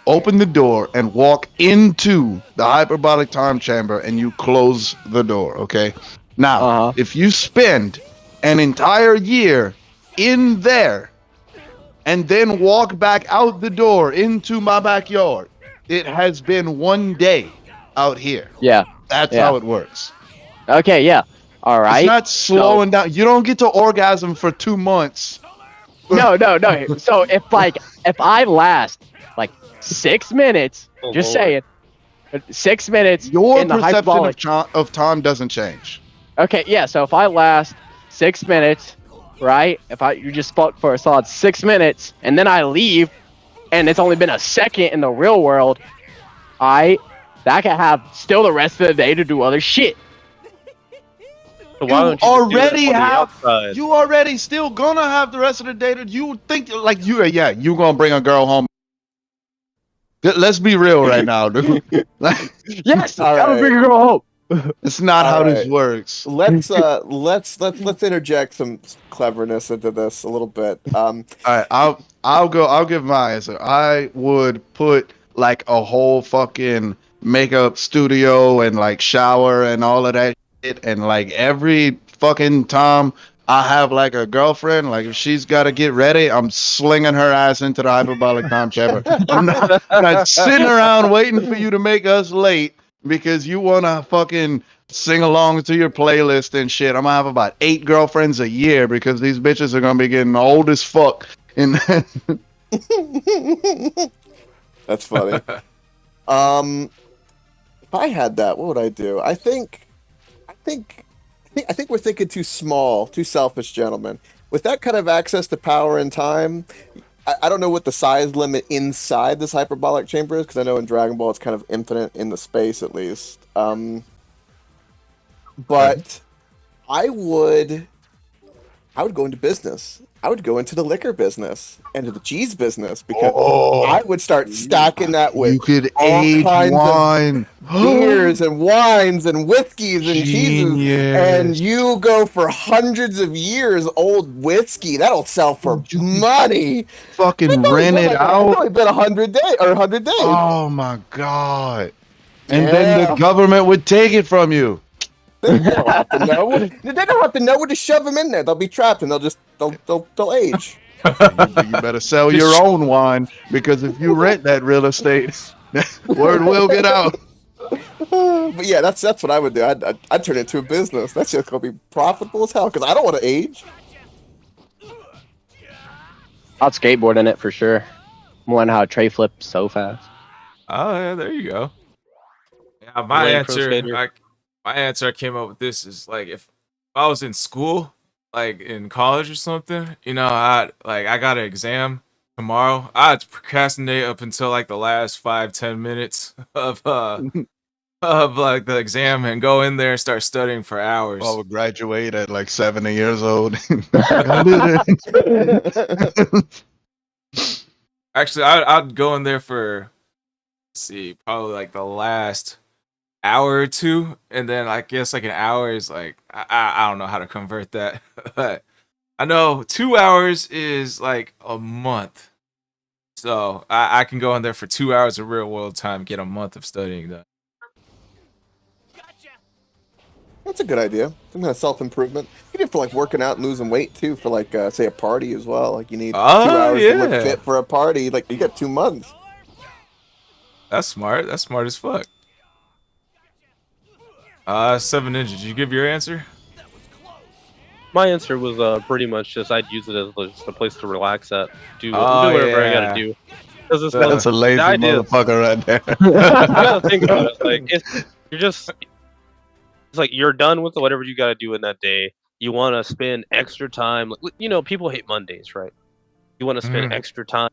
open the door and walk into the hyperbolic time chamber and you close the door, okay? Now, Uh-huh. if you spend an entire year in there and then walk back out the door into my backyard, it has been 1 day out here. Yeah. That's Yeah. how it works. Okay. Yeah. All right. It's not slowing down. You don't get to orgasm for 2 months. No. So if I last like 6 minutes, Oh, just Lord. saying, 6 minutes Your in the perception hyperbolic. of time doesn't change. Okay. Yeah. So if I last 6 minutes, right? You just fuck for a solid 6 minutes, and then I leave, and it's only been a second in the real world, that can have still the rest of the day to do other shit. So why You don't you just do it already on the have- outside? You already still gonna have the rest of the day. You think like you gonna bring a girl home. Let's be real right now, dude. Like, Yes. All Gotta right. bring a girl home. it's not how this Alright. works. Let's interject some cleverness into this a little bit. All right, I'll give my answer. I would put like a whole fucking makeup studio and like shower and all of that shit, and like every fucking time I have like a girlfriend, like if she's got to get ready, I'm slinging her ass into the hyperbolic time chamber. I'm not sitting around waiting for you to make us late because you want to fucking sing along to your playlist and shit. I'm gonna have about 8 girlfriends a year because these bitches are gonna be getting old as fuck. And That's funny. If I had that, what would I do? I think we're thinking too small, too selfish, gentlemen. With that kind of access to power and time, I don't know what the size limit inside this hyperbolic chamber is, because I know in Dragon Ball it's kind of infinite in the space at least. But I would go into business. I would go into the liquor business and to the cheese business because I would start stacking that with you could all age kinds of wine. beers and wines and whiskeys and cheeses, and you go for hundreds of years old whiskey. That'll sell for money. Fucking rent it It's out. only been 100 days or 100 days. Oh my god! And then the government would take it from you. They don't have to know. They don't have to know where to shove them in there. They'll be trapped and they'll age. You better sell your own wine, because if you rent that real estate, word will get out. But yeah, that's what I would do. I'd turn it into a business. That's just gonna be profitable as hell because I don't want to age. I'd skateboard in it for sure. I'm learning how to tray flip so fast. Oh yeah, there you go. Yeah, my answer I came up with this is like if I was in school, like in college or something, you know, I got an exam tomorrow. I'd procrastinate up until like the last 5-10 minutes of like the exam and go in there and start studying for hours. I would graduate at like 70 years old. Actually, I'd go in there for, let's see, probably like the last hour or two, and then I guess like an hour is like I don't know how to convert that, but I know 2 hours is like a month, so I can go in there for 2 hours of real world time, get a month of studying done. That's a good idea. Some kind of self-improvement. You do it for like working out and losing weight too, for like say a party as well. Like you need 2 hours to look fit for a party. Like you got 2 months. That's smart. That's smart as fuck. 7 Ninja, did you give your answer? My answer was pretty much just I'd use it as just a place to relax at. Do whatever I gotta do. That's a lazy motherfucker right there. You gotta think about it. Like it's like you're done with whatever you gotta do in that day. You want to spend extra time. You know, people hate Mondays, right? You want to spend extra time,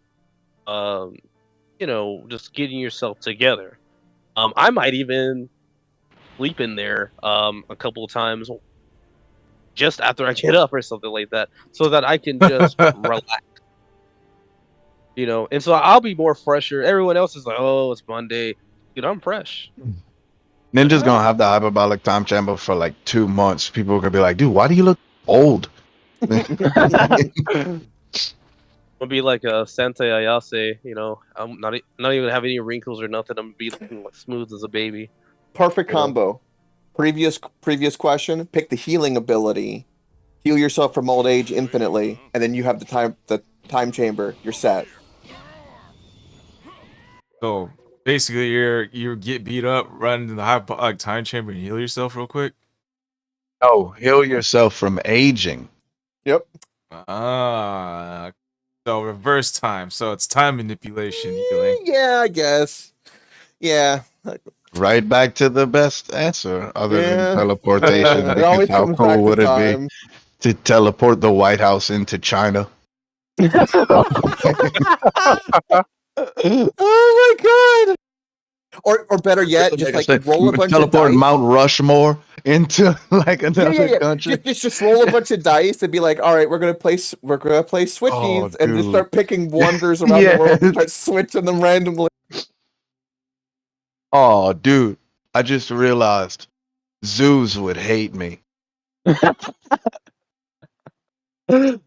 you know, just getting yourself together. I might even sleep in there a couple of times just after I get up or something like that, so that I can just relax. You know, and so I'll be more fresher. Everyone else is like, "Oh, it's Monday." You know, I'm fresh. Ninja's gonna have the hyperbolic time chamber for like 2 months. People are gonna be like, "Dude, why do you look old?" I'll be like a Santa Ayase. You know, I'm not even have any wrinkles or nothing. I'm gonna be looking like smooth as a baby. Perfect combo. Previous question. Pick the healing ability. Heal yourself from old age infinitely, and then you have the time chamber. You're set. So basically, you get beat up, run into the hyperbolic time chamber, and heal yourself real quick. Oh, heal yourself from aging. Yep. So reverse time. So it's time manipulation healing. Yeah, I guess. Yeah. Right back to the best answer, other than teleportation. It always How comes cool back would to it time. be to teleport the White House into China? Oh my god! Or better yet, just like roll a bunch of teleport dice. Mount Rushmore into like another country. Just roll a bunch of dice and be like, all right, we're gonna play switchies and just start picking wonders around the world and start switching them randomly. Oh, dude, I just realized zoos would hate me. I'd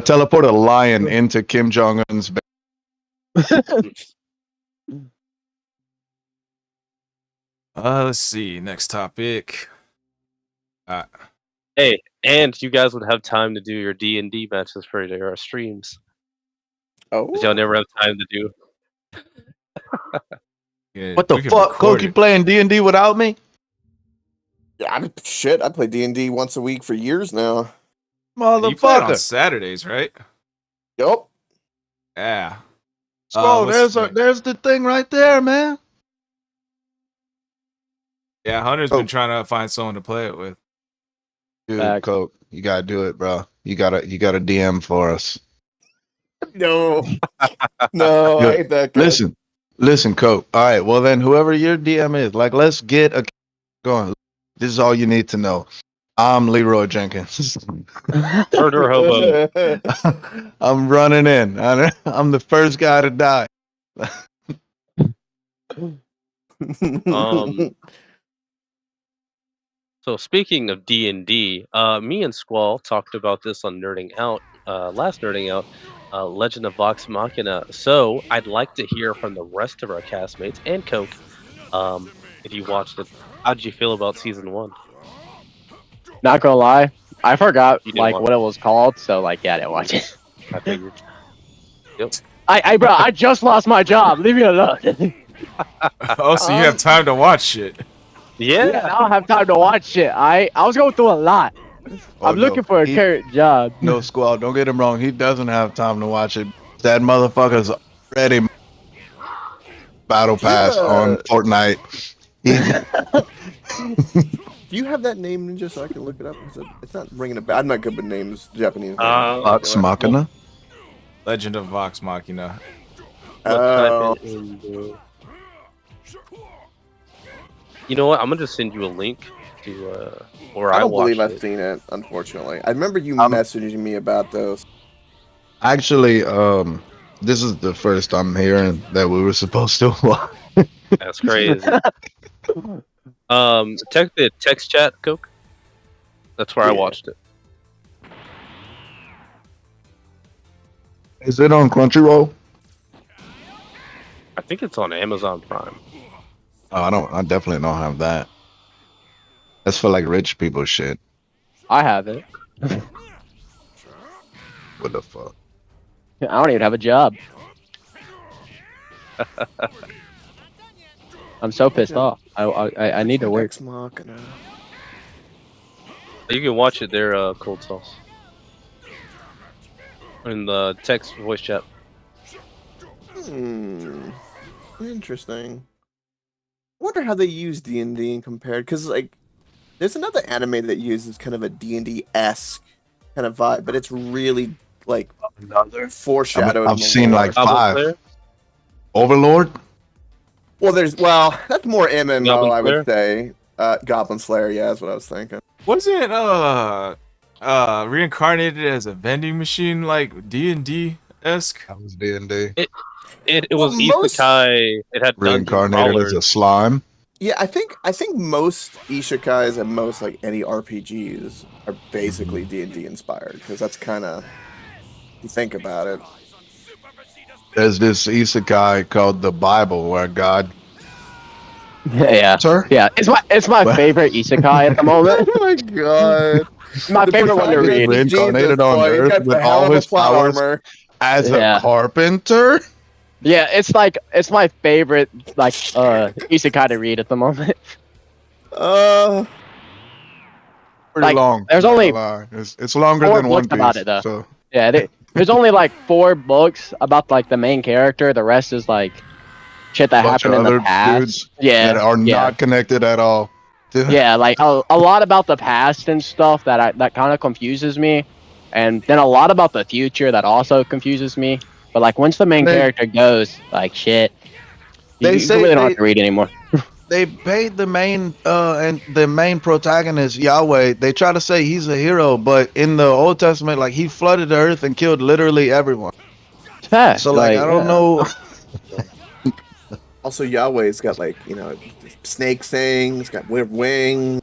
teleport a lion into Kim Jong-un's bed. Let's see. Next topic. Hey, and you guys would have time to do your D&D matches for your streams. Oh, y'all never have time to do. Yeah, What the fuck, Coke? You playing D&D without me? yeah, I play D&D once a week for years now. You play it on Motherfucker. Saturdays, right? Yup. Yeah. Scroll, what's there's the thing right there, man. Yeah, Hunter's been trying to find someone to play it with. Dude, Coke, you gotta do it, bro. You gotta DM for us. No. No, I hate that guy. Listen, Coke. All right, well then, whoever your DM is, like, let's get a going. This is all you need to know. I'm Leroy Jenkins. Murder hobo. I'm running in. I'm the first guy to die. So speaking of D&D, me and Squall talked about this on Nerding Out, last Nerding Out, Legend of Vox Machina. So I'd like to hear from the rest of our castmates and Coke, if you watched it. How did you feel about season 1? Not gonna lie, I forgot You didn't watch what it was called, so like yeah, I didn't watch it. I figured. Yep. Bro, I just lost my job. Leave me alone. Oh, so you have time to watch shit. Yeah, Yeah. I don't have time to watch it. I was going through a lot. Oh, I'm looking for a current job. No, Squall, don't get him wrong. He doesn't have time to watch it. That motherfucker's already battle pass on Fortnite. Do you have that name, Ninja, so I can look it up? It's not ringing a bell. I'm not good with names, Japanese. Vox Machina. Legend of Vox Machina. You know what? I'm gonna just send you a link to where I I don't watched believe I've it. seen it, unfortunately. I remember you messaging me about those. Actually, this is the first I'm hearing that we were supposed to watch. That's crazy. Check the text chat, Coke. That's where I Yeah. watched it. Is it on Crunchyroll? I think it's on Amazon Prime. Oh, I definitely don't have that. That's for like rich people shit. I have it. What the fuck? I don't even have a job. I'm so pissed off. I need to work. Ex Machina. You can watch it there, Cold Sauce. In the text voice chat. Interesting. I wonder how they use D&D and compared, because like, there's another anime that uses kind of a D&D-esque kind of vibe, but it's really like foreshadowed. I've in the seen lore. like 5. Overlord? Well, that's more MMO, Goblin I would say. Goblin Slayer, yeah, that's what I was thinking. Wasn't reincarnated as a vending machine like D&D esque? That was D&D. It was Well, most- isekai. It had dungeon Reincarnated crawlers. as a slime. Yeah, I think most isekais and most like any RPGs are basically D&D inspired, because that's kind of, you think about it. There's this isekai called the Bible where God. Yeah. Sir? Yeah, it's my favorite isekai at the moment. Oh my god. My favorite one to read. Reincarnated on boy, he Earth got with the hell all of a his plot powers armor. as Yeah. a carpenter. Yeah, it's my favorite like isekai to read at the moment. Pretty Like, long. there's not only gonna lie. It's longer 4 than One books Piece. about it, though. So Yeah, there's only like 4 books about like the main character. The rest is like shit that bunch of happened in other the past. dudes Yeah, that are yeah. not connected at all. Yeah, like a lot about the past and stuff that kind of confuses me, and then a lot about the future that also confuses me. But like once the main character goes, like shit, They you say really don't they- have to read anymore. They paid the main and the main protagonist Yahweh. They try to say he's a hero, but in the Old Testament, like he flooded the earth and killed literally everyone. Yeah, So like I don't know. Also, Yahweh's got like, snake things, got weird wings.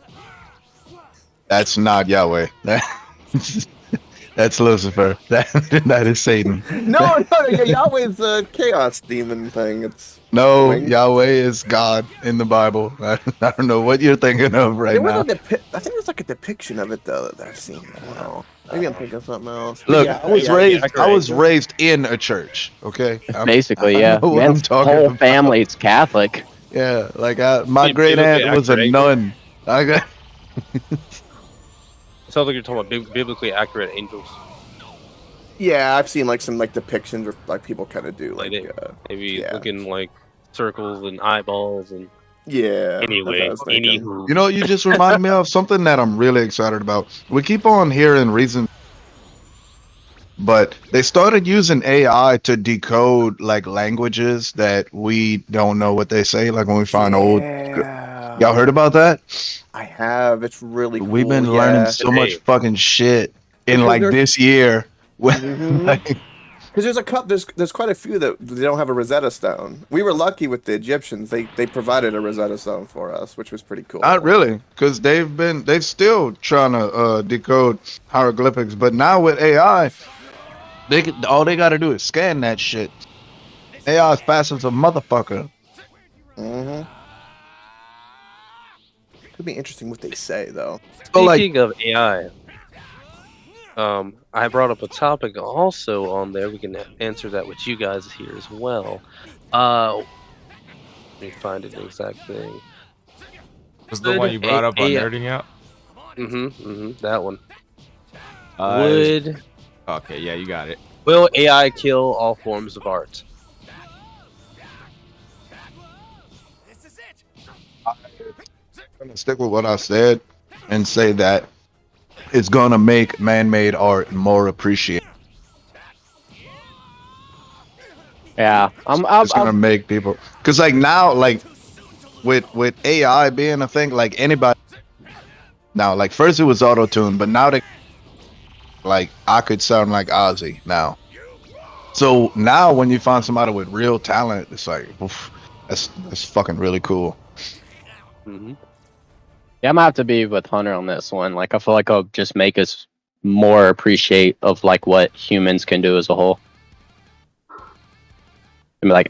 That's not Yahweh. That's Lucifer. That is Satan. No, Yahweh's a chaos demon thing. It's No, Wings? Yahweh is God in the Bible. I don't know what you're thinking of right there was now. I think there's like a depiction of it though that I've seen. I don't know. Maybe I'm thinking of something else. Look, Yeah, I was yeah, raised. yeah. I was raised in a church. Okay, basically, I yeah. know what I'm Man's talking whole about. family's Catholic. Yeah, like my Be great aunt biblically was a accurate. nun. I got. Sounds like you're talking about biblically accurate angels. Yeah, I've seen like some like depictions where like people kind of do Like like it. Maybe yeah. looking like circles and eyeballs and. yeah. that's what I Anyway, was thinking. anywho. You know, you just reminded me of something that I'm really excited about. We keep on hearing reason, but they started using AI to decode like languages that we don't know what they say. Like when we find old. Yeah. Y'all heard about that? I have. It's really cool. We've been learning yeah. so much Hey. fucking shit in Because like they're- this year. Mhm. Like, Because there's quite a few that they don't have a Rosetta Stone. We were lucky with the Egyptians; they provided a Rosetta Stone for us, which was pretty cool. Not really, because they've still trying to decode hieroglyphics, but now with AI, all they got to do is scan that shit. AI is fast as a motherfucker. Mm-hmm. Could be interesting what they say though. Speaking of AI, I brought up a topic also on there. We can answer that with you guys here as well. Let me find an exact thing. Was the one you brought up on AI Nerding Out? That one. Okay, yeah, you got it. Will AI kill all forms of art? This is it. I'm gonna stick with what I said and say that it's gonna make man-made art more appreciated. Yeah, It's gonna make people, cause like now, like with AI being a thing, like anybody now, like first it was auto tune, but now like I could sound like Ozzy now. So now when you find somebody with real talent, it's like oof, that's fucking really cool. Mm-hmm. Yeah, I'm gonna have to be with Hunter on this one. Like, I feel like it'll just make us more appreciate of like what humans can do as a whole. And be like,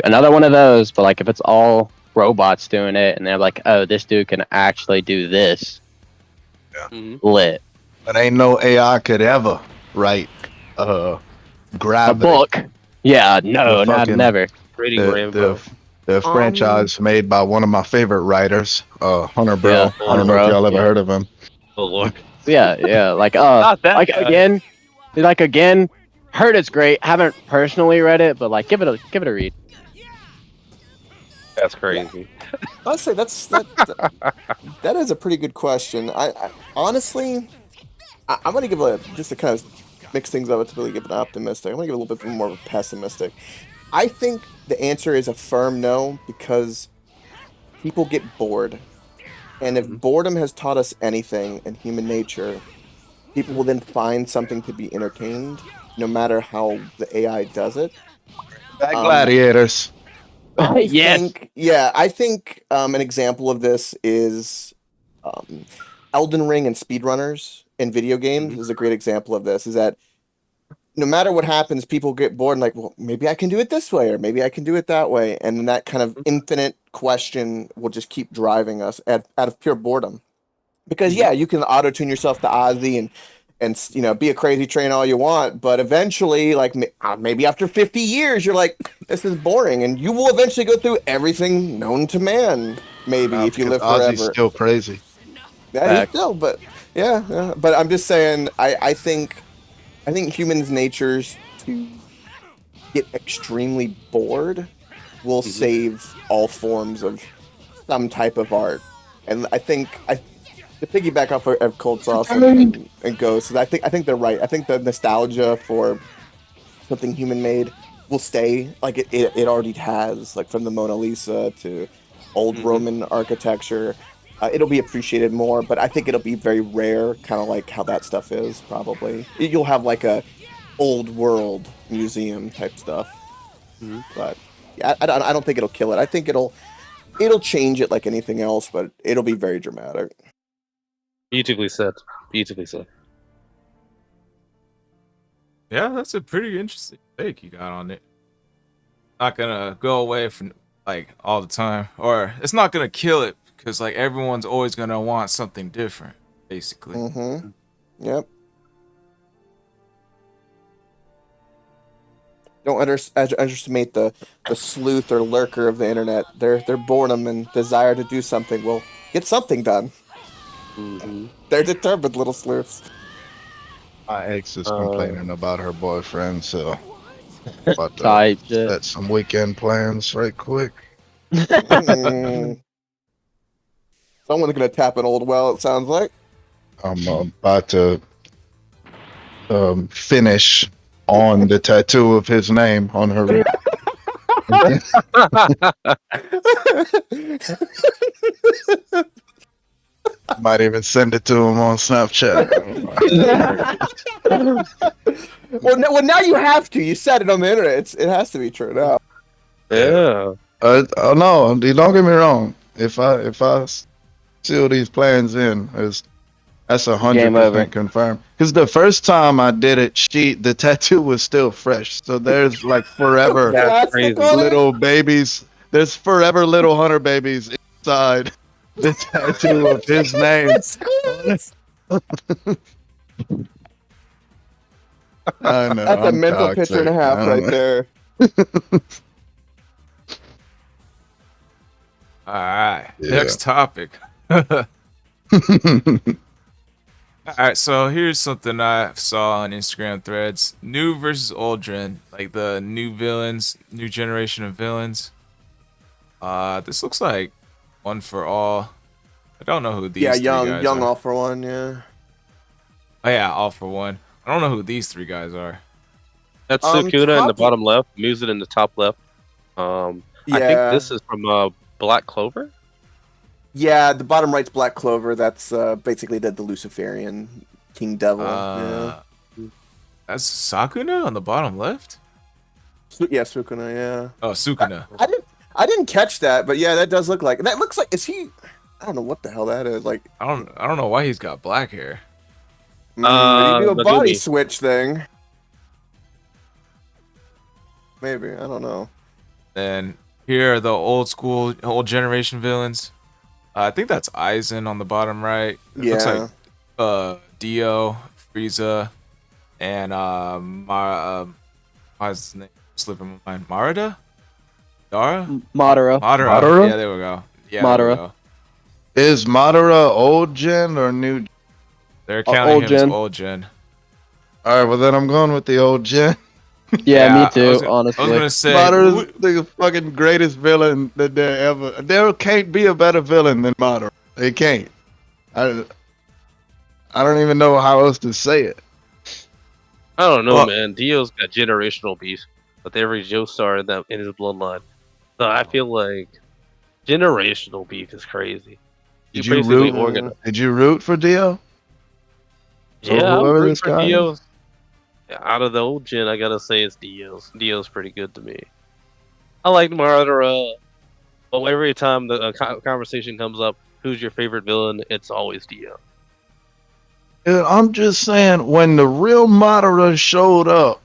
another one of those. But like, if it's all robots doing it, and they're like, oh, this dude can actually do this, lit. But ain't no AI could ever write A Gravity. book. Yeah, no, The not fucking- never. Reading The, Rainbow. the franchise made by one of my favorite writers, Hunter Bro. Yeah, I don't know if y'all ever heard of him. Oh Lord. Yeah, like Not that like guy. again, heard it's great. Haven't personally read it, but like give it a read. That's crazy. Honestly, that is a pretty good question. I honestly, I'm gonna give just to kind of mix things up to really give an optimistic. I'm gonna give a little bit more of a pessimistic. I think the answer is a firm no because people get bored, and if boredom has taught us anything in human nature, people will then find something to be entertained, no matter how the AI does it. Back Gladiators. Yes. I think an example of this is Elden Ring and speedrunners in video games is a great example of this. Is that no matter what happens, people get bored and like, well, maybe I can do it this way, or maybe I can do it that way, and then that kind of infinite question will just keep driving us out of pure boredom. Because yeah, you can auto tune yourself to Ozzy and be a crazy train all you want, but eventually, like maybe after 50 years, you're like, this is boring, and you will eventually go through everything known to man. Maybe if you live forever. Ozzy's still crazy. Yeah, he's still, but yeah. But I'm just saying, I think humans' natures to get extremely bored will save all forms of some type of art, and I think to piggyback off of Cold Sauce and Ghost, I think they're right. I think the nostalgia for something human made will stay like it already has, like from the Mona Lisa to old Roman architecture. It'll be appreciated more, but I think it'll be very rare, kind of like how that stuff is. Probably you'll have like a old world museum type stuff, but yeah, I don't think it'll kill it. I think it'll change it like anything else, but it'll be very dramatic. Beautifully said. Beautifully said. Yeah, that's a pretty interesting take you got on it. Not gonna go away from like all the time, or it's not gonna kill it because like everyone's always gonna want something different, basically. Yep. Don't underestimate the sleuth or lurker of the internet. Their boredom and desire to do something will get something done. They're determined, little sleuths. My ex is complaining about her boyfriend, so about Type to shit. set some weekend plans right quick. Someone's gonna tap an old well. It sounds like. I'm about to finish on the tattoo of his name on her wrist. Might even send it to him on Snapchat. Well, now you have to. You said it on the internet. It has to be true now. Yeah. Oh no, don't get me wrong. If I seal these plans in, that's Game over. 100% confirmed. Because the first time I did it, the tattoo was still fresh. So there's like forever That's crazy. little babies. There's forever little Hunter babies inside the tattoo of his name. I know. That's a I'm mental toxic. picture and a half I right don't there. All right. Yeah. Next topic. know. All right, so here's something I saw on Instagram threads: new versus old gen, like the new villains, new generation of villains. This looks like one for all. I don't know who these Yeah, three young guys are. all for one. Yeah. Oh yeah, all for one. I don't know who these three guys are. That's Sukuna in the top- bottom left, Musen in the top left. I think Yeah. this is from Black Clover. Yeah, the bottom right's Black Clover. That's basically the Luciferian King Devil. That's Sakuna on the bottom left. Yeah, Sukuna. Yeah. Oh, Sukuna. I didn't catch that, but yeah, that does look like. That looks like. Is he? I don't know what the hell that is. Like, I don't know why he's got black hair. maybe do a Megumi. body switch thing. Maybe, I don't know. And here are the old generation villains. I think that's Aizen on the bottom right. It looks Yeah. like Dio, Frieza, and why's his name slipping my mind? Marida? Dara? Madara. Madara. Madara? Yeah, there we go. Yeah, Madara. there we go. Is Madara old gen or new? They're counting old him gen. as old gen. All right, well then I'm going with the old gen. Yeah, me I too. was gonna- Honestly. I was gonna say Madara's the fucking greatest villain that there ever. There can't be a better villain than Madara. It can't. I don't even know how else to say it. I don't know, Well- man. Dio's got generational beef with every Joestar in his bloodline. So I feel like generational beef is crazy. Did You you basically root? organize. Did you root for Dio? Yeah, I'm whoever rooting this for guy is? Dio's. Out of the old gen, I gotta say it's Dio's. Dio's pretty good to me. I like Madara. Well, every time the conversation comes up, who's your favorite villain? It's always Dio. Dude, I'm just saying, when the real Madara showed up,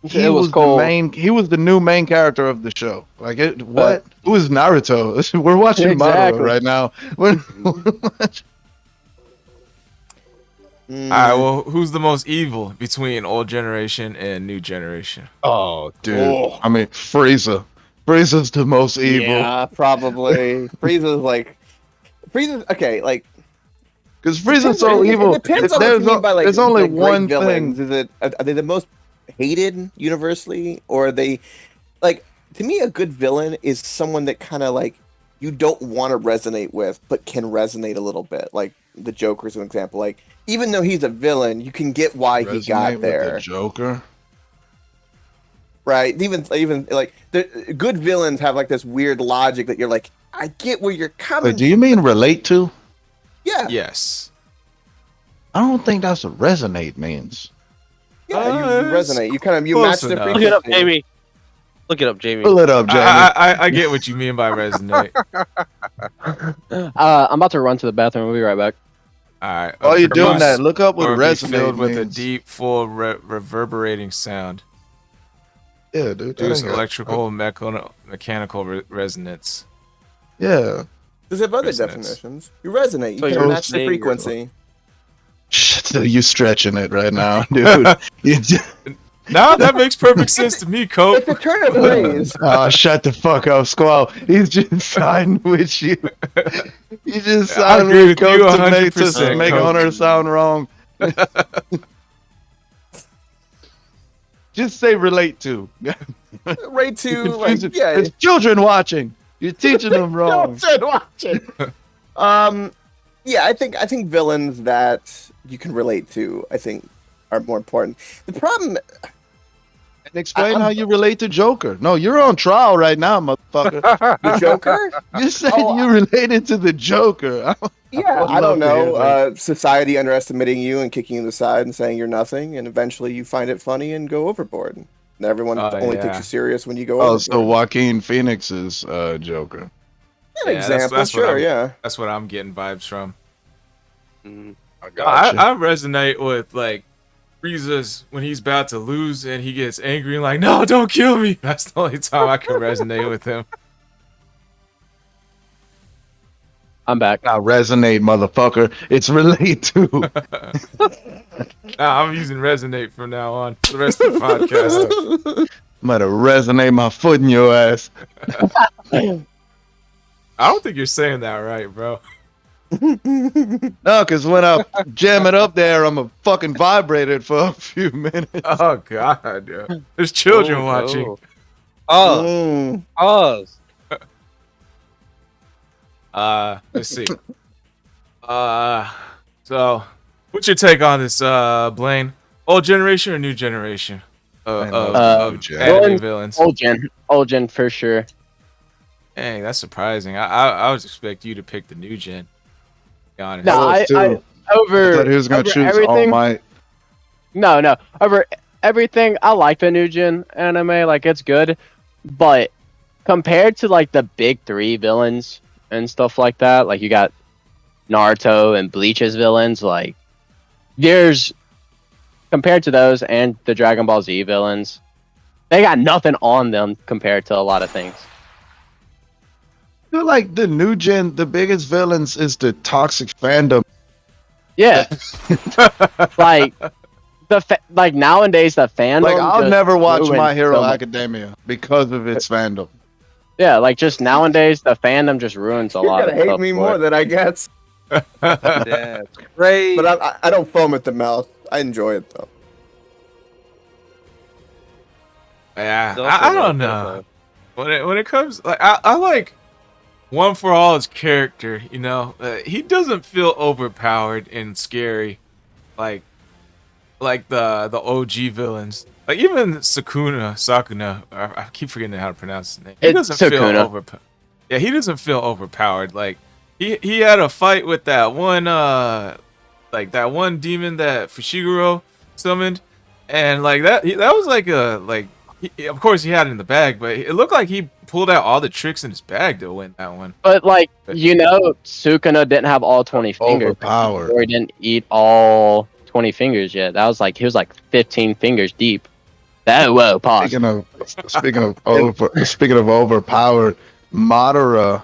he It was the cold. main. He was the new main character of the show. Like it. What? Who is Naruto? We're watching Exactly. Madara right now. We're Mm. All right, well, who's the most evil between old generation and new generation? Oh, dude. Oh. I mean, Frieza. Frieza's the most evil. Yeah, probably. Frieza's like. Frieza's okay. Like, Because Frieza's so it evil. depends on what There's you mean by like. there's only like, great one villains. thing. Are they the most hated universally, or are they like? To me, a good villain is someone that kind of like you don't want to resonate with, but can resonate a little bit. Like the Joker's an example. Like even though he's a villain, you can get why he Resonate got with there. the Joker. Right? Even like the good villains have like this weird logic that you're like, I get where you're coming. Wait, do you mean relate to? Yeah, Yes. I don't think that's what resonate means. yeah, you it's resonate. You kind of you close match the enough. Look it up, frequency. Jamie. Look it up, Jamie. Pull it up, Jamie. I get what you mean by resonate. I'm about to run to the bathroom. We'll be right back. All right. While you're doing produce that, look up what or be resonate filled with a means. deep, full, reverberating sound. Yeah, dude. that Produce ain't got- electrical, mechanical resonance. Yeah. Does it have other Resonance. definitions? You resonate. You So can you're match the saying you're- frequency. So you stretching it right now, dude. You just- Now that makes perfect sense to me, Cope. It's a turn of phrase. Oh, shut the fuck up, Squall. He's just siding with you. He just I siding agree with with you Coach to make, 100%, make Coach. Hunter sound wrong. Just say relate to. Right to You're like confusing- yeah. There's children watching. You're teaching them wrong. Children watching. Yeah, I think villains that you can relate to, I think, are more important. The problem, Explain how you relate to Joker. No, you're on trial right now, motherfucker. The Joker? You said Oh, you related to the Joker. Yeah, I'd I don't love to hear, know. Society underestimating you and kicking you aside and saying you're nothing, and eventually you find it funny and go overboard. And everyone Oh, only takes yeah. you serious when you go Oh, overboard. so Joaquin Phoenix's Joker. An Yeah, example, that's what sure, I'm- yeah. That's what I'm getting vibes from. Mm. I I, gotcha. I resonate with like Frieza's when he's about to lose and he gets angry and like, no, don't kill me. That's the only time I can resonate with him. I'm back. Not resonate, motherfucker. It's relate to. Nah, I'm using resonate from now on for the rest of the podcast. I'm gonna resonate my foot in your ass. I don't think you're saying that right, bro. No, because when I jam it up there, I'm a fucking vibrated for a few minutes. Oh god, yeah. There's children Oh, watching. no. Oh, Mm. pause. Let's see. So what's your take on this, Blaine? Old generation or new generation of Gen. anime villains? Old gen for sure. Dang, that's surprising. I was expect you to pick the new gen. To be honest. No, was too. I over. But who's gonna over choose All everything. Might? No, over everything. I like the new gen anime. Like it's good, but compared to like the big three villains and stuff like that, like you got Naruto and Bleach's villains. Like there's compared to those and the Dragon Ball Z villains, they got nothing on them compared to a lot of things. I feel like the new gen, the biggest villains is the toxic fandom. Yeah, like like nowadays the fandom. Like I'll just never watch ruined My Hero so much. Academia because of its fandom. Yeah, like just nowadays the fandom just ruins a You're lot. gonna of hate stuff me for more it. than I guess. That's great. But I don't foam at the mouth. I enjoy it though. Yeah, It's also I not don't know. When it comes, like I like One for All his character. You know, he doesn't feel overpowered and scary, like the OG villains. Like even Sakuna. I keep forgetting how to pronounce his name. He It's doesn't feel Sukuna. overpowered. Yeah, he doesn't feel overpowered. Like he had a fight with that one like that one demon that Fushiguro summoned, and like that was like a like. Of course, he had it in the bag, but it looked like he pulled out all the tricks in his bag to win that one. But like Sukuna didn't have all 20 fingers. Overpowered. Or he didn't eat all 20 fingers yet. That was like he was like 15 fingers deep. That whoa, pause. Speaking of overpowered, Madara,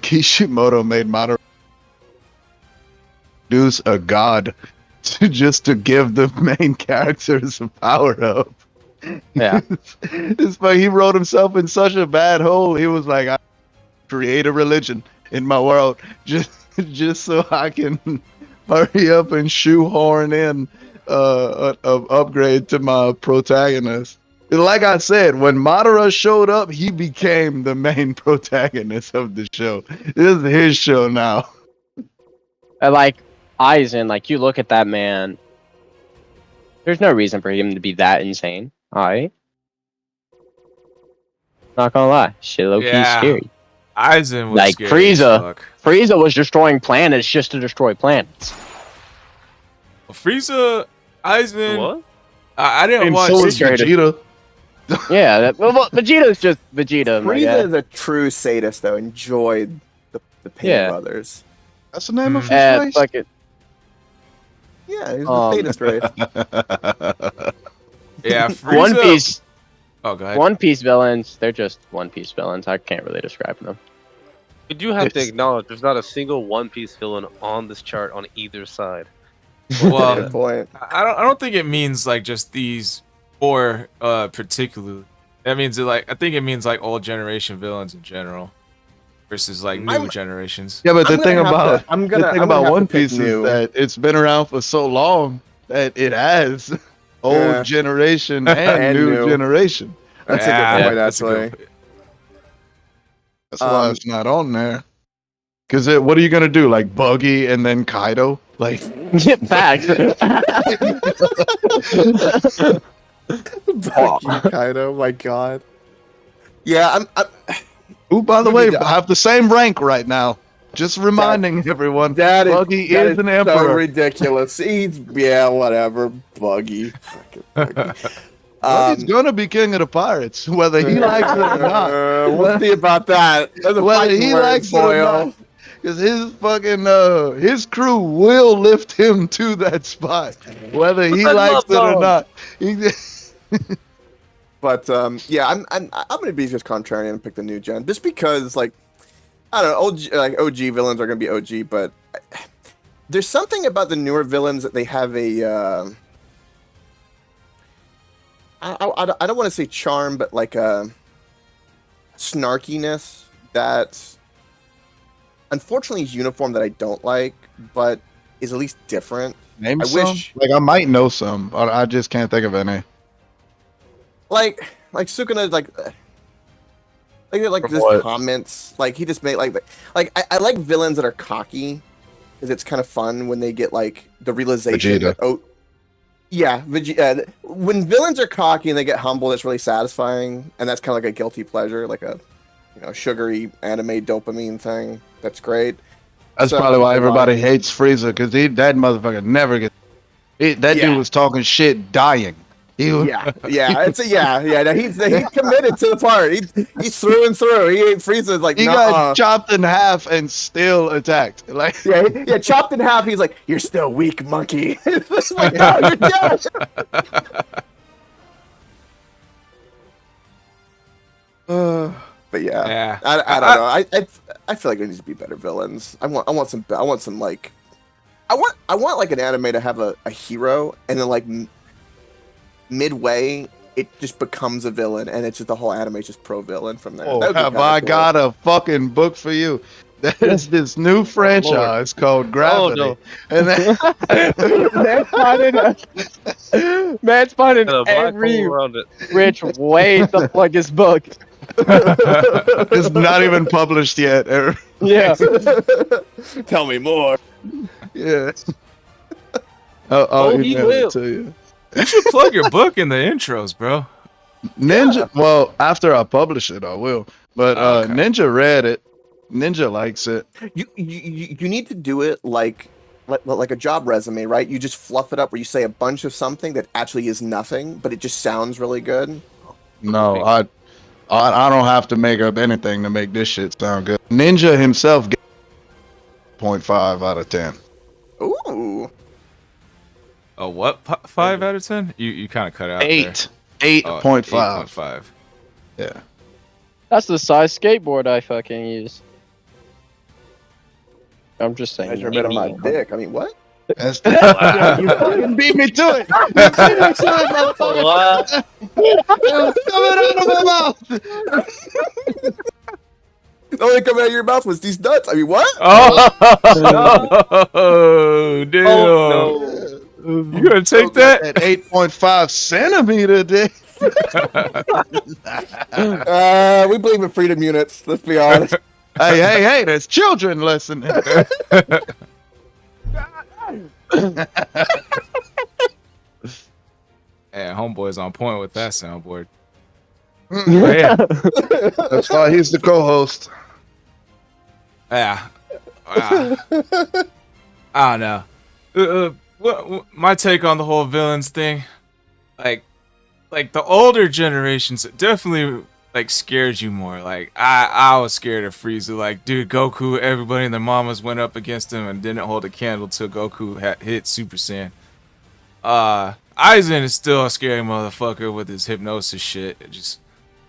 Kishimoto made Madara produce a god to give the main characters a power up. Yeah. It's like he wrote himself in such a bad hole. He was like, I create a religion in my world just so I can hurry up and shoehorn in an upgrade to my protagonist. Like I said, when Madara showed up, he became the main protagonist of the show. This is his show now. And like Aizen, like you look at that man, there's no reason for him to be that insane. Alright. Not gonna lie. Shit low key Yeah. scary. Aizen was Like scary as Frieza. fuck. Frieza was destroying planets just to destroy planets. Frieza, Aizen. What? I didn't And watch. so So is is Vegeta. Yeah, well, Vegeta's just Vegeta. my Frieza guy. is a true sadist though. Enjoyed the pain Yeah. of others. That's the name of his race? Fuck it. Yeah, he's Um, a sadist race. Yeah, Frieza. One Piece. Oh, go ahead. One Piece villains. They're just One Piece villains. I can't really describe them. We do have to It's- acknowledge there's not a single One Piece villain on this chart on either side. Well, Good point. I don't think it means like just these four particularly. That means I think it means like old generation villains in general versus like new I'm- generations. Yeah, but the I'm thing gonna have about to- I'm gonna- the thing I'm gonna about have One to pick Piece new. is that it's been around for so long that it has old Yeah. generation and, And new new. generation. That's Yeah, a good point, that's a good actually. point. That's why it's not on there. Cause what are you gonna do? Like Buggy and then Kaido? Like Facts. Baki, Kaido, my god. Yeah, I'm Who, by the You way, need to- have the same rank right now. Just reminding everyone, that is Buggy that is an so emperor. ridiculous. Yeah, whatever. Buggy. Fucking Buggy. Buggy's gonna be king of the pirates, whether he likes it or not. We'll see about that. There's a Whether fighting he words, likes it or boyo. not. Because his fucking his crew will lift him to that spot, whether he I likes it love or them. not. He- But yeah, I'm gonna be just contrarian and pick the new gen, just because like I don't know, OG villains are gonna be OG, but there's something about the newer villains that they have a I don't want to say charm, but like a snarkiness that unfortunately is uniform that I don't like, but is at least different. Name I some? wish- Like I might know some, but I just can't think of any. Like Sukuna, like From his what? comments, like he just made I like villains that are cocky, because it's kind of fun when they get like the realization Vegeta. that when villains are cocky and they get humble, it's really satisfying, and that's kind of like a guilty pleasure, like a sugary anime dopamine thing. That's great. That's So, probably why like- everybody hates Frieza, because that motherfucker never gets. That Yeah. dude was talking shit, dying. He was, Yeah, no, he's committed to the part. He's through and through. He ain't Frieza's like he nuh-uh. got chopped in half and still attacked. Like Yeah, chopped in half. He's like, "You're still weak, monkey." It's like, no, you're dead. But yeah, Yeah. I don't know. I feel like there needs to be better villains. I want some like, I want like an anime to have a hero, and then like midway it just becomes a villain, and it's just the whole anime is just pro villain from there. oh, That would be have kinda I cool. got a fucking book for you? There's this new franchise called Gravity. no. And then, Man's finding And a black every hole around it. rich way to plug his book. it's not even published yet. Yeah. Tell me more. Yeah. I'll Oh, he email will. it to you. You should plug your book in the intros, bro. Ninja. Well, after I publish it, I will. But Okay. Ninja read it. Ninja likes it. You need to do it like a job resume, right? You just fluff it up where you say a bunch of something that actually is nothing, but it just sounds really good. No, I don't have to make up anything to make this shit sound good. Ninja himself gave 0.5 out of 10. Ooh. A what? 5 out of 10? You kind of cut out there. 8.5. 8.5. Yeah. That's the size skateboard I fucking use. I'm just saying. Measurement of my dick. I mean, what? That's you fucking beat me to it. You beat me to it, motherfucker. What? It was coming out of my mouth. The only thing coming out of your mouth was these nuts. I mean, what? Oh, damn. Oh You gonna take that? At 8.5 centimeter dick. We believe in freedom units. Let's be honest. Hey, there's children listening. Yeah, homeboy's on point with that soundboard. Yeah. That's why he's the co-host. Yeah. I don't know. What my take on the whole villains thing, like the older generations definitely like scares you more. Like I was scared of Frieza. Like, dude, Goku, everybody and their mamas went up against him and didn't hold a candle till Goku hit Super Saiyan. Aizen is still a scary motherfucker with his hypnosis shit. It just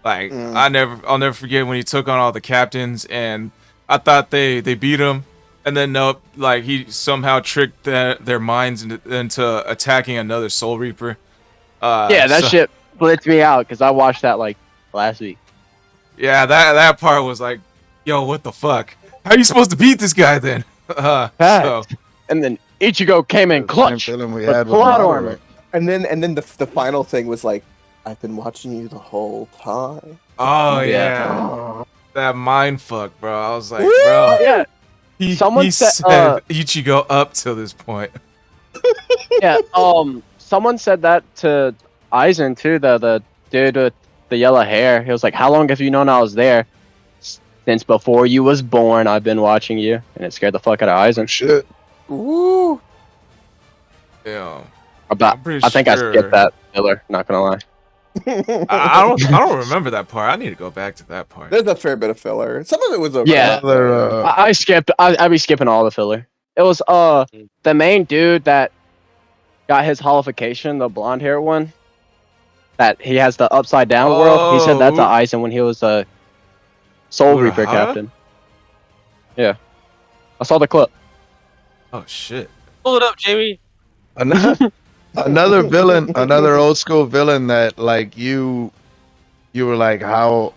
like I'll never forget when he took on all the captains, and I thought they beat him, and then nope, like he somehow tricked their minds into attacking another Soul Reaper. Yeah, that shit blitzed me out because I watched that like last week. Yeah, that part was like, yo, what the fuck? How are you supposed to beat this guy then? So And then Ichigo came in clutch. Same feeling we with had with plot Naruto. armor. And then the final thing was like, I've been watching you the whole time. oh yeah, that mind fuck, bro. I was like, bro, Yeah, he Someone said, set Ichigo up till this point. yeah. Someone said that to Aizen too, the dude with the yellow hair. He was like, "How long have you known I was there?" Since before you was born, I've been watching you, and it scared the fuck out of Aizen. Shit. Ooh. Yeah. About, I'm pretty I think I sure- skipped that filler. Not gonna lie. I don't remember that part. I need to go back to that part. There's a fair bit of filler. Some of it was okay. Yeah. I skipped. I be skipping all the filler. It was the main dude that got his holification, the blonde hair one. That he has the upside down world. He said that's a Aizen when he was a Soul Reaper Urahara? captain. Yeah, I saw the clip. Oh shit. Pull it up, Jamie. Another villain, another old school villain that like you were like, how,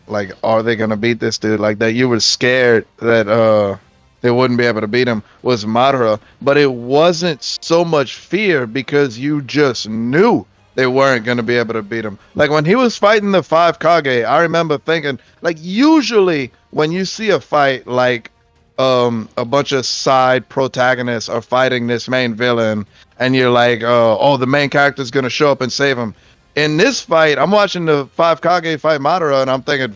like, are they gonna beat this dude? Like that you were scared that they wouldn't be able to beat him was Madara, but it wasn't so much fear because you just knew they weren't gonna be able to beat him. Like when he was fighting the 5 Kage, I remember thinking, like, usually when you see a fight like a bunch of side protagonists are fighting this main villain and you're like, oh, the main character's gonna show up and save him. In this fight, I'm watching the 5 Kage fight Madara and I'm thinking,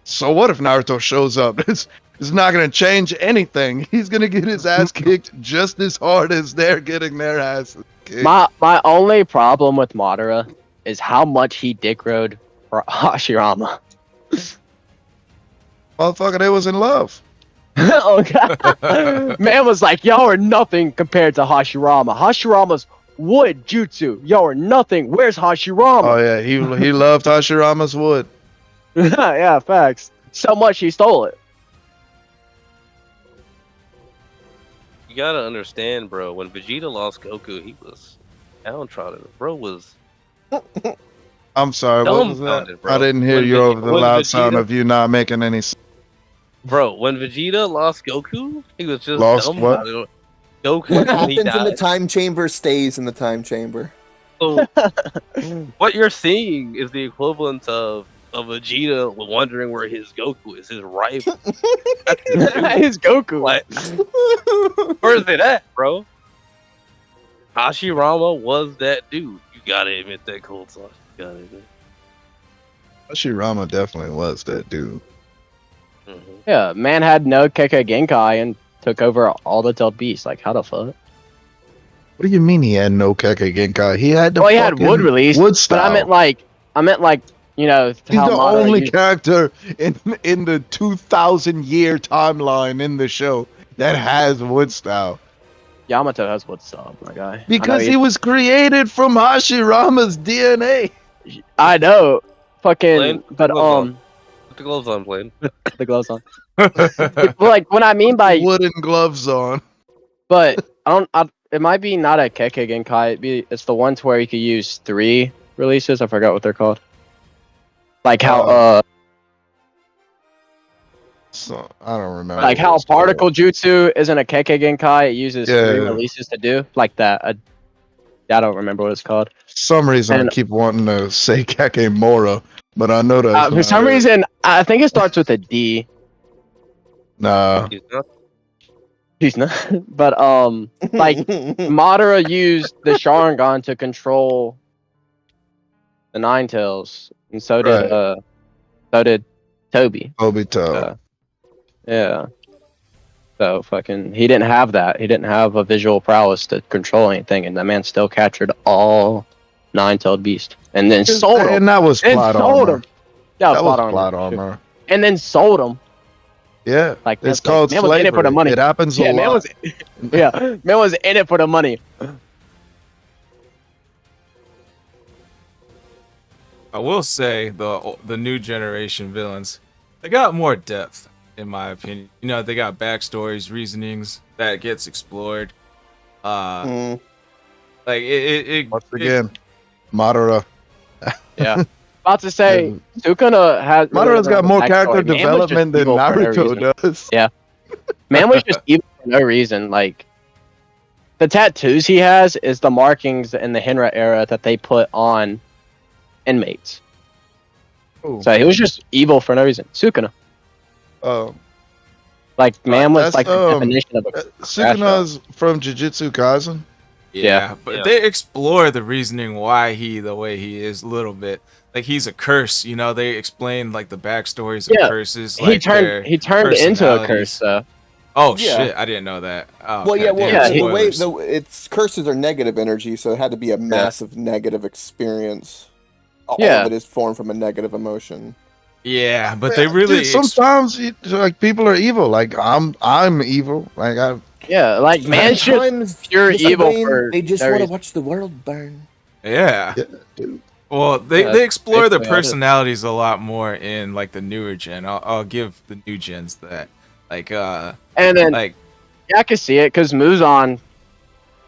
so what if Naruto shows up? It's not gonna change anything. He's gonna get his ass kicked just as hard as they're getting their asses kicked. My only problem with Madara is how much he dick rode for Hashirama. Motherfucker, they was in love. Oh god. Man was like, y'all are nothing compared to Hashirama. Hashirama's wood jutsu. Y'all are nothing. Where's Hashirama? Oh yeah, he loved Hashirama's wood. Yeah, facts. So much he stole it. You gotta understand, bro. When Vegeta lost Goku, he was downtrodden. Bro was I'm sorry, what was that? dumbfounded, bro. I didn't hear When you over the when loud sound Vegeta- of you not making any sense. Bro, when Vegeta lost Goku, he was just Lost what? dumbfounded. Goku, What when he happens in the died. time chamber stays in the time chamber. So, what you're seeing is the equivalent of Vegeta wondering where his Goku is, his rival. His Goku. Like, where's it at, bro? Hashirama was that dude. You gotta admit that, Cold Sauce. You gotta admit. Hashirama definitely was that dude. Mhm. Yeah, man had no Keke Genkai and took over all the tailed beasts. Like, how the fuck? What do you mean he had no Keke Genkai? He had the Well, he had fucking wood release, wood but style. I meant like, you know, He's how the Madara only used- character in the 2,000 year timeline in the show that has wood style. Yamato has wood style, my guy. Because he was created from Hashirama's DNA. I know, fucking, Blaine, but Put the gloves on, Blaine. the gloves on. Well, like what I mean by, Wooden gloves on. but it might be not a Keke Genkai. It's the ones where you could use 3 releases. I forgot what they're called. Like how So I don't remember. like how particle jutsu isn't a Keke Genkai. It uses 3 Yeah. releases to do like that. I don't remember what it's called. For some reason And- I keep wanting to say Kakemora, but I know that For some reason, I think it starts with a D. Nah. He's not. He's not. But like Madara used the Sharingan to control the Nine Tails, and so did Toby. Obito. Yeah. So fucking, he didn't have that. He didn't have a visual prowess to control anything, and that man still captured all 9-tailed beasts, and then sold them. And that was And plot sold armor. them. Yeah, That plot was armor. plot armor. And then sold them. Yeah. Like It's that's called man was in it for the slavery. money. It happens a Yeah, man lot. was. Yeah, man was in it for the money. I will say the new generation villains, they got more depth in my opinion. You know, they got backstories, reasonings that gets explored. Mm. Like it Once again, Madara. Yeah. About to say, Sukuna has. Madara's got more backstory. character Man was just development than evil for no reason. Naruto does. Yeah. Man was just evil for no reason. Like, the tattoos he has is the markings in the Henra era that they put on inmates. Ooh. So he was just evil for no reason. Sukuna. Like, man was that's, like the definition of a. Sukuna's from Jujutsu Kaisen. Yeah, but Yeah. they explore the reasoning why the way he is a little bit. Like he's a curse, you know. They explain like the backstories of Yeah, curses, he like turned their he turned into a curse personalities. though. Oh Yeah. shit, I didn't know that. Oh, Well, okay, yeah, well, damn, Yeah, the way spoilers. it's curses are negative energy, so it had to be a massive negative experience. All Yeah. of it is formed from a negative emotion. Yeah, but Yeah, they really dude, sometimes like people are evil. Like I'm evil. Like I Yeah, like man should Sometimes pure this evil brain, for they just no want to reason. watch the world burn. yeah. yeah, dude. Well, they Yeah, they explore their basically all it is. personalities a lot more in like the newer gen. I'll give the new gens that. Like And then like yeah, I can see it because Muzan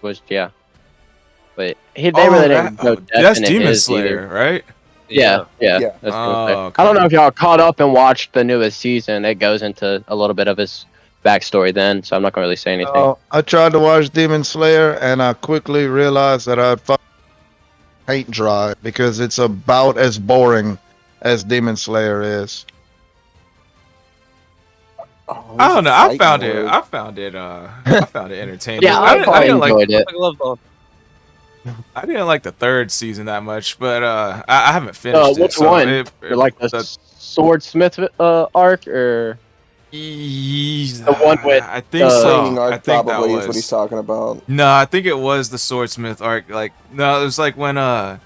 was but they oh, really didn't go depth that's into Demon his Slayer, either. right? Yeah. Yeah. That's Demon Oh, Slayer. okay. I don't know if y'all caught up and watched the newest season. It goes into a little bit of his backstory then, so I'm not gonna really say anything. I tried to watch Demon Slayer and I quickly realized that I'd paint dry because it's about as boring as Demon Slayer is. Oh, I don't know. I found mode. I found it entertaining. Yeah, I I didn't enjoyed like it. I love those. I didn't like the third season that much, but I haven't finished it. Which so one? it- Or like the swordsmith arc, or the one with I think the so. Training arc I think that probably was is what he's talking about. No, I think it was the swordsmith arc. Like no, it was like when the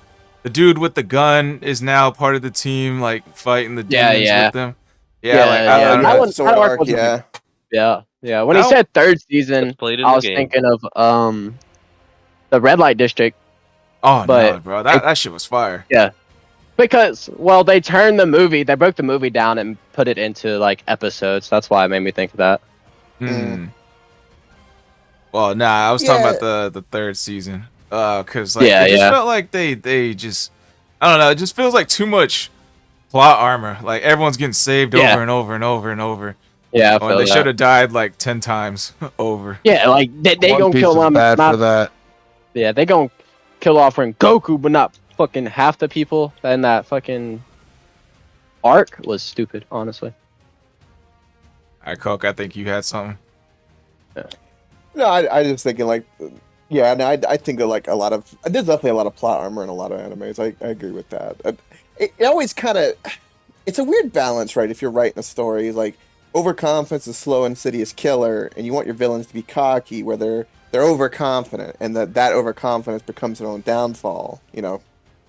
dude with the gun is now part of the team, like fighting the Yeah, demons yeah. with them. Yeah, like Yeah, I don't that know. one- Sword arc arc, wasn't yeah. yeah. When he That- said third season, Played in I the was game. thinking of the red light district. Oh no, but- bro, that shit was fire. Because, well, they broke the movie down and put it into like episodes. That's why it made me think of that. Hmm. Well, nah, I was talking Yeah. about the third season. Cause like Yeah, it just yeah. felt like they just I don't know, it just feels like too much plot armor. Like everyone's getting saved Yeah. over and over and over and over. Yeah, I When feel they that. should have died like 10 times over. Yeah, like they One gonna Piece kill is him. bad for that. Yeah, they gonna kill off from Goku, but not fucking half the people in that fucking arc was stupid, honestly. Alright, Coke, I think you had something. No, I just thinking like, yeah, no, I think of like a lot of there's definitely a lot of plot armor in a lot of animes. I agree with that. It always kind of it's a weird balance, right? If you're writing a story, like overconfidence is slow and insidious killer, and you want your villains to be cocky, where they're overconfident, and that overconfidence becomes their own downfall. You know,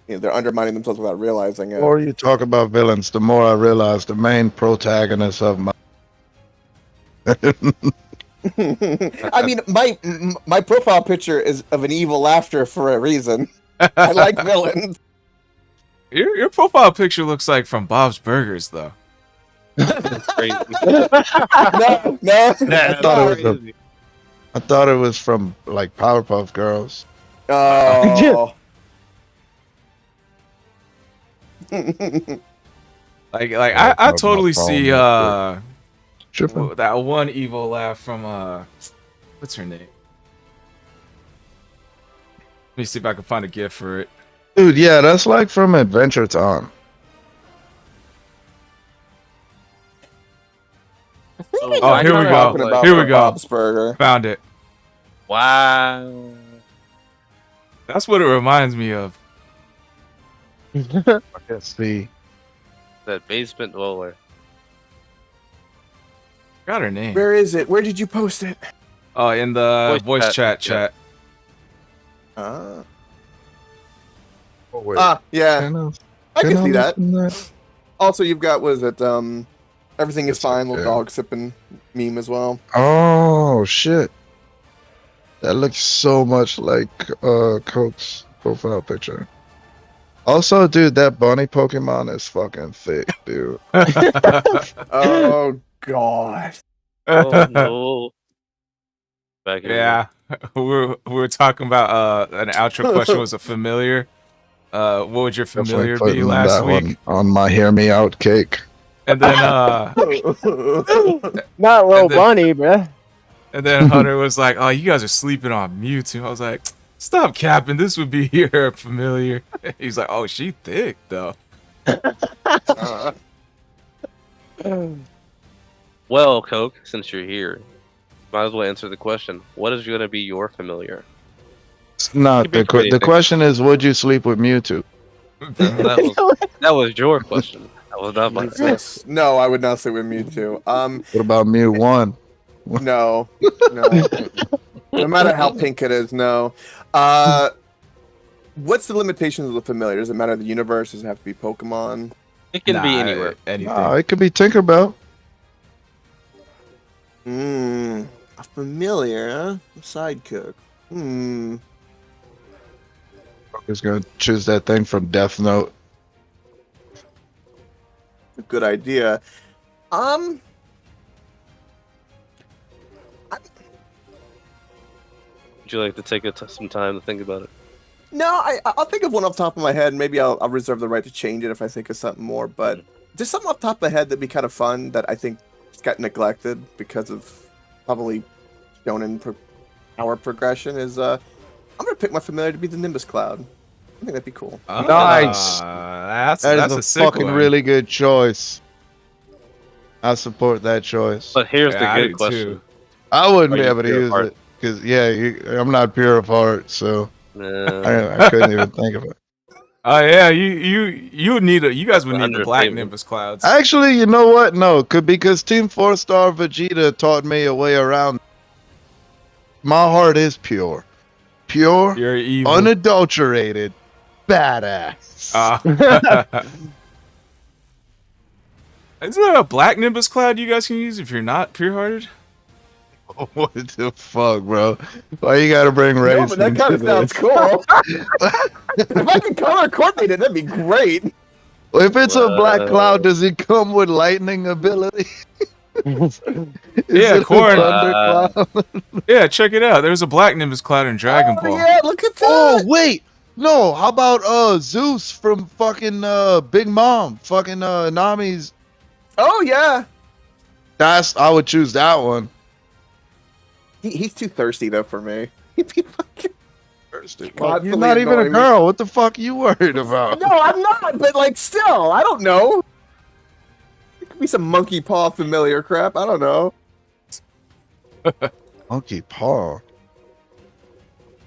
they're undermining themselves without realizing The it. more you talk about villains, the more I realize the main protagonist of my I mean, my profile picture is of an evil laughter for a reason. I like villains. Your profile picture looks like from Bob's Burgers though. It's crazy. No, I thought it was from like Powerpuff Girls. Oh. Like Yeah, I talk totally about see phone, Tripping. that one evil laugh from what's her name? Let me see if I can find a gif for it. Dude, yeah, that's like from Adventure Time. Oh, I here we know go. Talking about Here we go. Bob's Burger. Found it. Wow. That's what it reminds me of. Let's see. That basement dweller. Got her name. Where is it? Where did you post it? Oh, in the Voice voice chat, chat. Ah, Oh, wait. yeah, I can see that. that. Also, you've got was it everything is It's fine, little okay. dog sipping meme as well. Oh shit. That looks so much like Coke's profile picture. Also, dude, that bunny Pokemon is fucking thick, dude. Oh god. Oh no. Back in Yeah, we were talking about an outro question was a familiar. What would your Definitely familiar be putting last that week? one on my hear me out cake. And then Not And little then- bunny, bruh. and then Hunter was like, "Oh, you guys are sleeping on Mewtwo." I was like, "Stop capping. This would be your familiar." He's like, "Oh, she thick though." Well, Coke, since you're here, might as well answer the question. What is going to be your familiar? That's not Keep it the creative. question is, would you sleep with Mewtwo? That was your question. That was not mine. Jesus. No, I would not sleep with Mewtwo. What about Mew 1? No, no. No matter how pink it is, no. What's the limitations of the familiar? Does it matter the universe? Does it have to be Pokemon? It can be anywhere. Anything. Nah, it could be Tinkerbell. A familiar, huh? A sidekick. Who's gonna choose that thing from Death Note? A good idea. Would you like to take some time to think about it? No, I'll think of one off the top of my head. Maybe I'll reserve the right to change it if I think of something more. But just something off the top of my head that'd be kind of fun that I think just got neglected because of probably shonen power progression is I'm gonna pick my familiar to be the Nimbus Cloud. I think that'd be cool. Nice. That's That's a a sick fucking one. really good choice. I support that choice. But here's Yeah, I the do good question. too. I wouldn't Are be you able to pure of use heart? it because I'm not pure of heart, so No. I couldn't even think of it. Oh yeah, you would need you guys would need the black Understatement. Nimbus clouds. Actually, you know what? No, because Team 4-Star Vegeta taught me a way around. My heart is pure. Pure, You're evil. unadulterated, badass. Isn't there a black Nimbus cloud you guys can use if you're not pure-hearted? What the fuck, bro? Why you gotta bring race No, but that into kind of sounds this? cool. If I could color coordinate it, that'd be great. If it's a black cloud, does it come with lightning ability? Is Yeah, it a Corn. thundercloud? Yeah, check it out. There's a black Nimbus cloud in Dragon Oh, Ball. yeah, look at that. Oh wait, no. How about Zeus from fucking Big Mom, fucking Nami's? Oh, yeah. I would choose that one. He's too thirsty, though, for me. He'd be fucking You're constantly not even a annoying me. girl. What the fuck are you worried about? No, I'm not, but, like, still, I don't know. It could be some monkey paw familiar crap. I don't know. Monkey paw.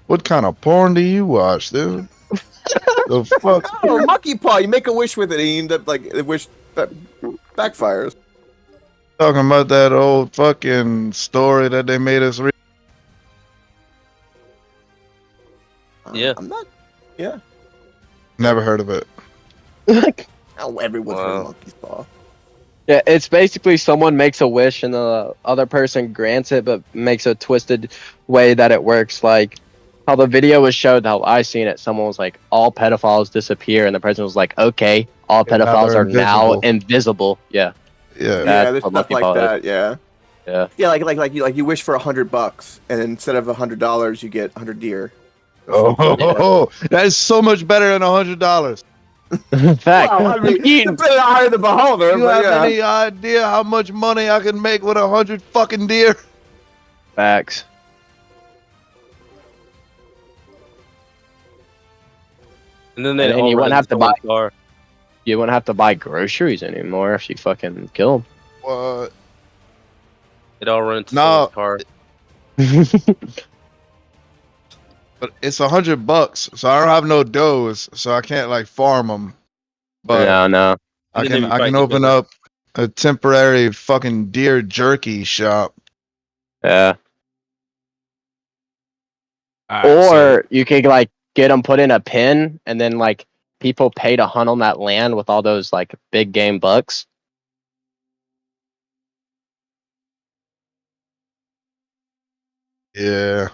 What kind of porn do you watch, dude? The fuck? Oh, monkey paw. You make a wish with it, and that, like, the wish that backfires. Talking about that old fucking story that they made us read. Yeah. I'm not. Yeah. Never heard of it. Oh, everyone's heard Wow. of monkey's paw. Yeah, it's basically someone makes a wish and the other person grants it, but makes a twisted way that it works. Like how the video was showed, how I seen it, someone was like, "All pedophiles disappear," and the person was like, "Okay, all Yeah, now pedophiles they're are now invisible." invisible." Yeah, Yeah. That's Yeah, there's what stuff monkey like paw is. that. Yeah. yeah. Yeah, like you wish for $100, and instead of $100, you get 100 deer. Oh, that is so much better than $100. Fact. Well, I mean, You- depending on how the beholder, You but have yeah. any idea how much money I can make with 100 fucking deer? Facts. And then they And then all you wouldn't run have to someone's buy- car. You wouldn't have to buy groceries anymore if you fucking kill What? It all runs to No. someone's car. them. But it's $100, so I don't have no doughs, so I can't like farm them. But no. I And then can you I probably can get open better. up a temporary fucking deer jerky shop. Yeah. Alright, so- Or you could like get them put in a pen, and then like people pay to hunt on that land with all those like big game bucks. Yeah.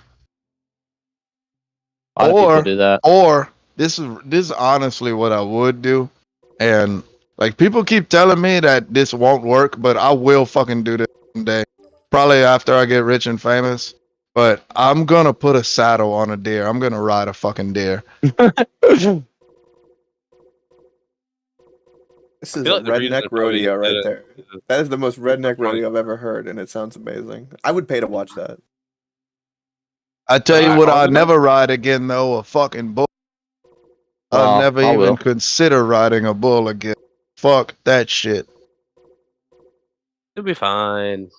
A lot of Or- people do that. Or this is honestly what I would do, and like people keep telling me that this won't work, but I will fucking do this one day. Probably after I get rich and famous. But I'm gonna put a saddle on a deer. I'm gonna ride a fucking deer. This is feel a like the reason redneck they probably rodeo right did it there. is- That is the most redneck Probably- rodeo I've ever heard, and it sounds amazing. I would pay to watch that. I tell you I- what, I'll I'll do never ride again though. A fucking bull. I'll Well, never I even will. consider riding a bull again. Fuck that shit. It'll be fine.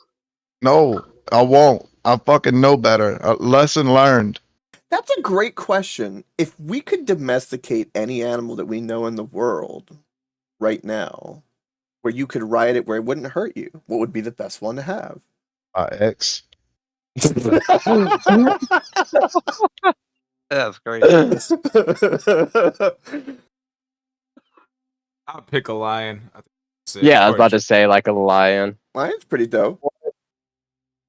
No, I won't. I fucking know better. Lesson learned. That's a great question. If we could domesticate any animal that we know in the world right now, where you could ride it where it wouldn't hurt you, what would be the best one to have? My ex. That's great. I'll pick a lion. I think that's it. Yeah, I was about to Torture. say like a lion. Lion's pretty dope.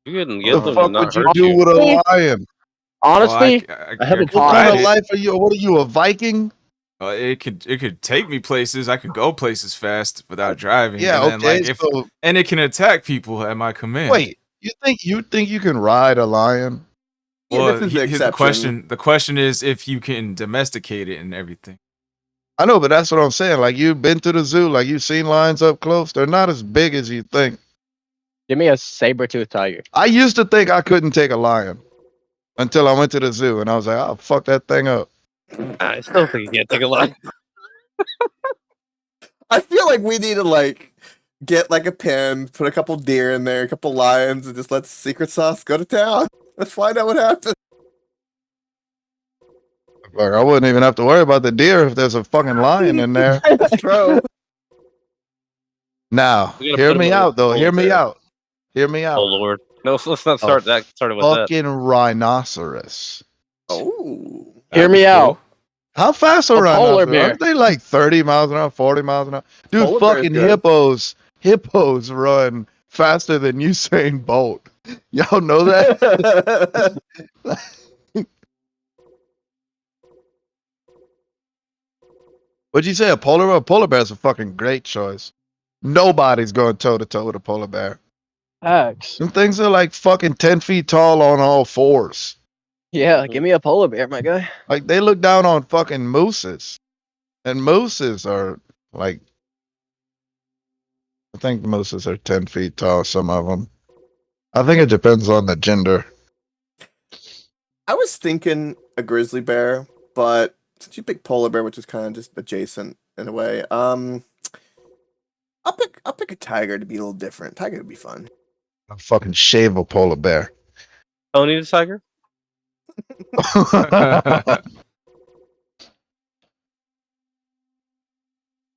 You couldn't What get the them to fuck not would you hurt do you. with a lion? Honestly, I have a could What ride kind of it. life are you? What are you, a Viking? It could take me places. I could go places fast without driving. Yeah, and then, okay. like, So and it can attack people at my command. wait, you think you can ride a lion? Yeah, Well, this is the here's the exception. question. The question is if you can domesticate it and everything. I know, but that's what I'm saying. Like, you've been to the zoo, like you've seen lions up close. They're not as big as you think. give me a saber-toothed tiger. I used to think I couldn't take a lion until I went to the zoo, and I was like, "I'll fuck that thing up." I still think you can't take a lot. I feel like we need to like get like a pen, put a couple deer in there, a couple lions, and just let Secret Sauce go to town. Let's find out what happens. Like, I wouldn't even have to worry about the deer if there's a fucking lion in there. Bro, Now, We gotta hear put him me in a out, though. polar Hear me bear. out. Hear me Oh out. lord. No, so let's not start that. Started with that. Fucking rhinoceros. oh, Hear That'd me be out. How fast are A polar rhinoceros? bear. Aren't they like 30 miles an hour, 40 miles an hour? Dude, Polar bear's fucking good. hippos run faster than Usain Bolt. Y'all know that? What'd you say? A polar bear? A polar bear's a fucking great choice. Nobody's going toe to toe with a polar bear. Facts. Them things are like fucking 10 feet tall on all fours. Yeah, give me a polar bear, my guy. Like, they look down on fucking mooses. And mooses are like, I think mooses are 10 feet tall, some of them. I think it depends on the gender. I was thinking a grizzly bear, but since you picked polar bear, which is kind of just adjacent in a way, I'll pick a tiger to be a little different. Tiger would be fun. I'll fucking shave a polar bear. Tony the tiger?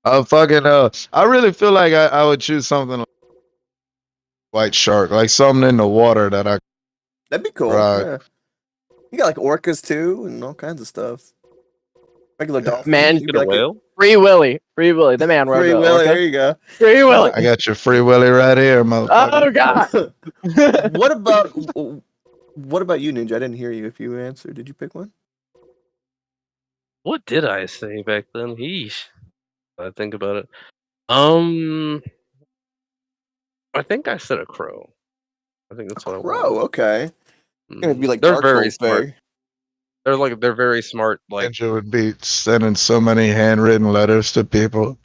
I really feel like I would choose something like white shark, like something in the water that I That'd be cool. Right. Yeah. You got like orcas too, and all kinds of stuff. Regular dolphins. Man, You'd Get be a like whale? Free Willy. Free Willy. The man wrote Free the Willy. orca. There you go. Free Willy. I got your free willy right here, motherfucker. Oh god. What about you, Ninja? I didn't hear you. If you answered, did you pick one? What did I say back then? Yeesh. I think about it. I think I said a crow. I think that's what I Crow. want. Okay. Gonna be like They're Dark very Souls smart. big. They're very smart. Like Ninja would be sending so many handwritten letters to people.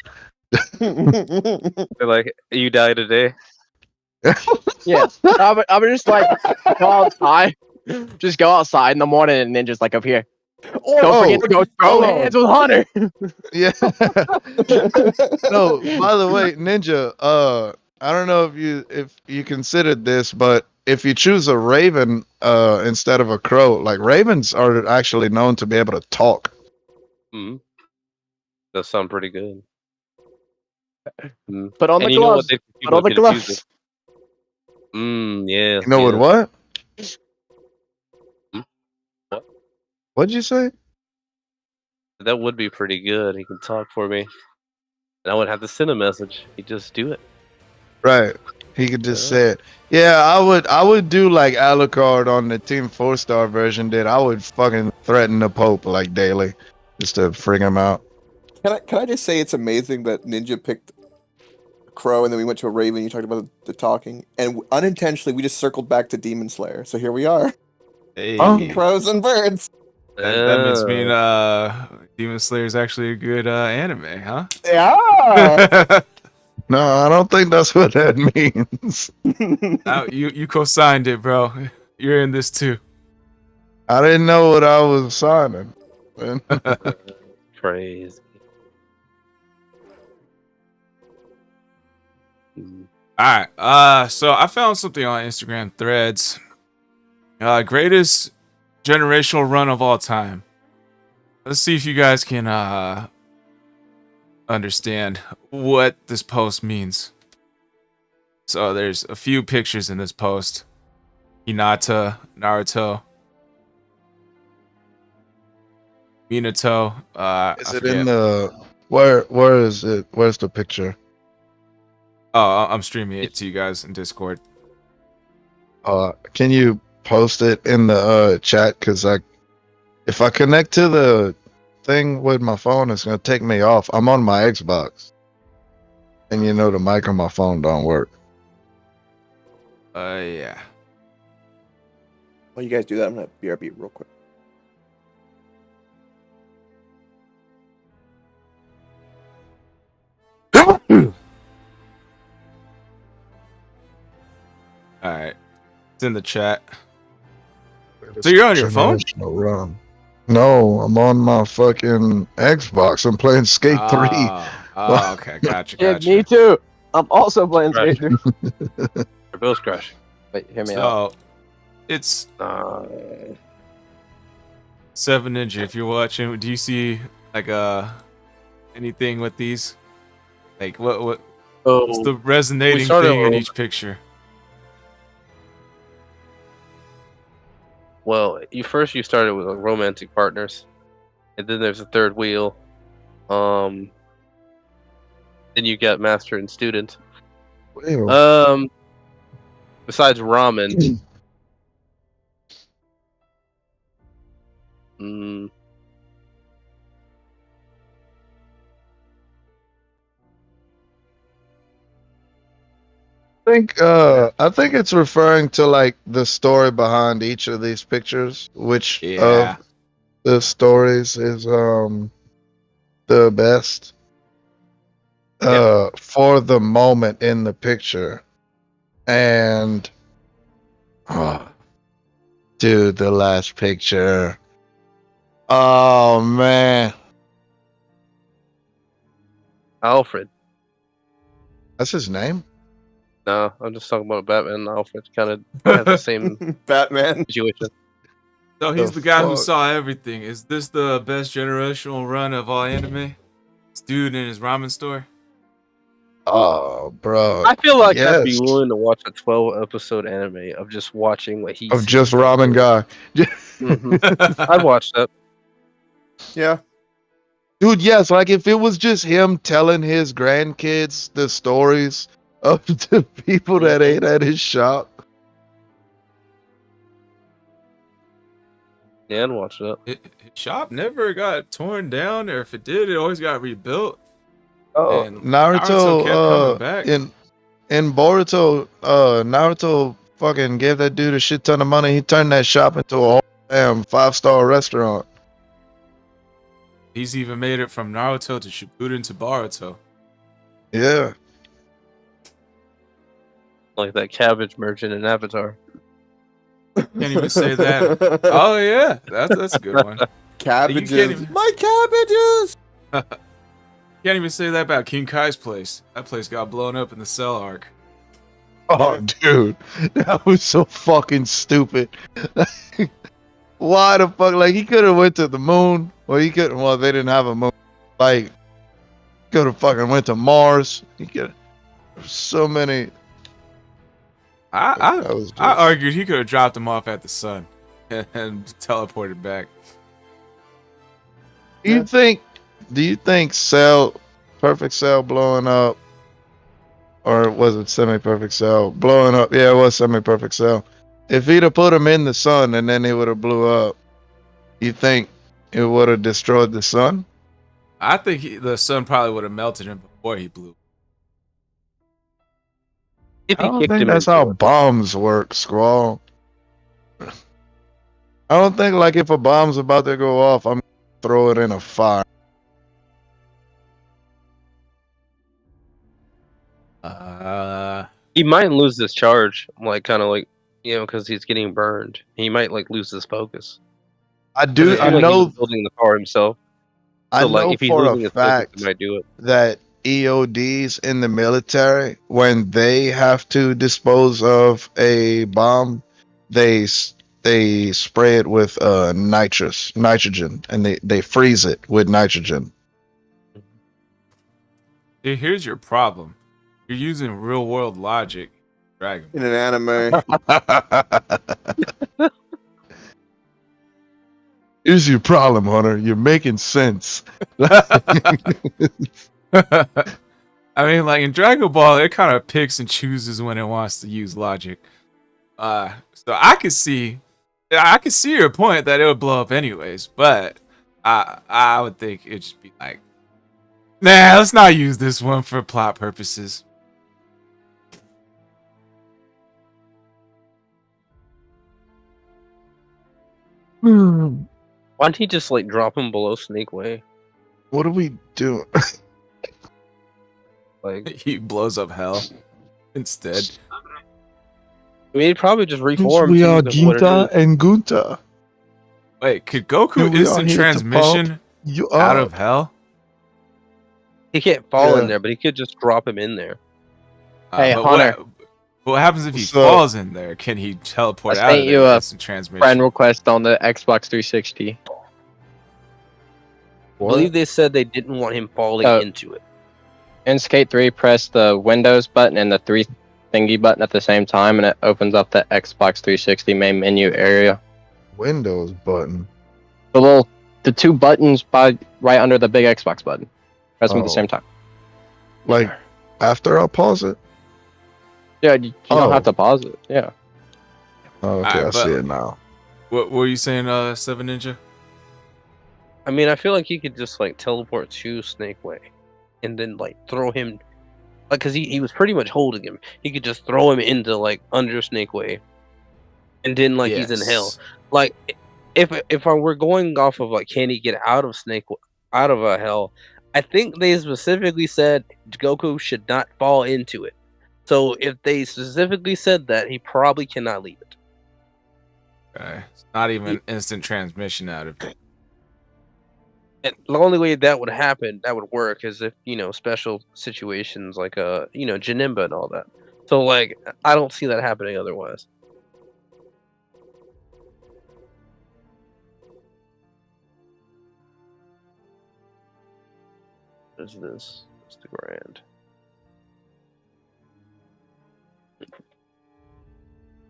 they're like, you die today. Yes. I would just like go outside. Just go outside in the morning and then just like up here. Don't forget to go throw hands with Hunter. Yeah. No, by the way, Ninja, I don't know if you considered this, but if you choose a raven instead of a crow, like ravens are actually known to be able to talk. Mm. That sound pretty good. Mm. Put on And the you know what? gloves. They Put on the people confuse gloves. it. Yeah. You know what? Hmm? What? What'd you say? That would be pretty good. He can talk for me. And I wouldn't have to send a message. He'd just do it. Right. He could just Yeah. say it. Yeah, I would do like Alucard on the Team 4-star version did. I would fucking threaten the Pope like daily just to freak him out. Can I just say it's amazing that Ninja picked a crow and then we went to a raven. You talked about the talking, and unintentionally we just circled back to Demon Slayer. So here we are, Hey, crows and birds. that must mean Demon Slayer is actually a good anime, huh? Yeah. No, I don't think that's what that means. You co-signed it, bro. You're in this too. I didn't know what I was signing. Man. Crazy. Mm. All right. So I found something on Instagram Threads. Greatest generational run of all time. Let's see if you guys can understand what this post means. So there's a few pictures in this post. Hinata, Naruto, Minato. Is it in the where is it? Where's the picture? Oh, I'm streaming it to you guys in Discord. Can you post it in the chat? Cause if I connect to the thing with my phone, it's gonna take me off. I'm on my Xbox, and you know the mic on my phone don't work. Yeah. While you guys do that, I'm gonna BRB real quick. All right. It's in the chat. So you're on your phone? Run. No, I'm on my fucking Xbox. I'm playing Skate 3. Oh, okay. Gotcha. Yeah, me too. I'm also playing Right. Skate 3. They're both crashing. Wait, hear me out. So it's Uh, 7 Ninja. If you're watching, do you see like anything with these? Like what's so the resonating started thing in with- each picture? well, you started with like, romantic partners, and then there's a third wheel. Then you got master and student. Ew. Besides ramen. mm, I think it's referring to like the story behind each of these pictures, which Yeah. of the stories is the best for the moment in the picture. And dude, the last picture. Oh man. Alfred. That's his name? No, I'm just talking about Batman and Alfred. Kind of have the same Batman. situation. So he's The the guy who fuck? saw everything. Is this the best generational run of all anime? This dude in his ramen store? Oh, bro. I feel like I'd be Yes. willing to watch a 12-episode anime of just watching what he Of sees. just ramen guy. Mhm. I'd watch that. Yeah. Dude, yes, like if it was just him telling his grandkids the stories of the people that ate at his shop. Yeah, I'd watch that. His shop never got torn down, or if it did, it always got rebuilt. Oh, And Naruto Naruto, kept coming back. in Boruto, Naruto fucking gave that dude a shit ton of money. He turned that shop into a whole damn 5-star restaurant. He's even made it from Naruto to Shippuden to Boruto. Yeah. Like that cabbage merchant in Avatar. Can't even say that. Oh yeah, that's a good one. Cabbages. You can't even- My cabbages. Can't even say that about King Kai's place. That place got blown up in the Cell arc. Oh, dude, that was so fucking stupid. Why the fuck? Like he could have went to the moon, or he couldn't. Well, they didn't have a moon. Like could have fucking went to Mars. He could. So many. That was I just- argued he could have dropped him off at the sun and teleported back. Do you think Cell, Perfect Cell blowing up, or was it Semi-Perfect Cell blowing up? Yeah, it was Semi-Perfect Cell. If he'd have put him in the sun and then he would have blew up, you think it would have destroyed the sun? I think the sun probably would have melted him before he blew. If I he don't kicked think him that's into how it. bombs work, Squall. I don't think like if a bomb's about to go off, I'm gonna throw it in a fire. He might lose this charge, like kind of like because he's getting burned. He might like lose his focus. I do. It I seemed like he know. was building the power himself. I So like know if he's for losing a his focus, fact he might do it. that EODs in the military, when they have to dispose of a bomb, they they spray it with nitrogen, and they freeze it with nitrogen. See, here's your problem. You're using real world logic, Dragon. In an anime. Here's your problem, Hunter. You're making sense. I mean, like in Dragon Ball, it kind of picks and chooses when it wants to use logic. So I could see your point that it would blow up anyways, but I would think it'd just be like, nah, let's not use this one for plot purposes. Why don't he just like drop him below Snake Way? What are we doing? Like, He blows up hell instead. I mean, he'd probably just reform. We to are what it Ginta is. and Gunta. Wait, could Goku And we are instant here to transmission You out are. of hell? He can't fall Yeah. in there, but he could just drop him in there. Hey, But Hunter. what happens if he So- falls in there? Can he teleport I out of sent there you with a instant transmission? Friend request on the Xbox 360. I believe they said they didn't want him falling Oh. into it. In Skate 3, press the Windows button and the 3 thingy button at the same time, and it opens up the Xbox 360 main menu area. Windows button. The 2 buttons right under the big Xbox button. Press them at the Oh. same time. Like after I pause it. Yeah, you don't Oh. have to pause it. Yeah. Oh, okay, Alright, I but- see it now. What were you saying, Seven Ninja? I mean, I feel like he could just like teleport to Snake Way, and then like throw him, like, cause he was pretty much holding him. He could just throw him into like under Snake Way, and then like he's in hell. Yes. Like, if I were going off of like, can he get out of out of a hell? I think they specifically said Goku should not fall into it. So if they specifically said that, he probably cannot leave it. Okay. It's not even instant transmission out of it. And the only way that would happen, that would work, is if, special situations like Janemba and all that. So like, I don't see that happening otherwise. What is this? It's the grand.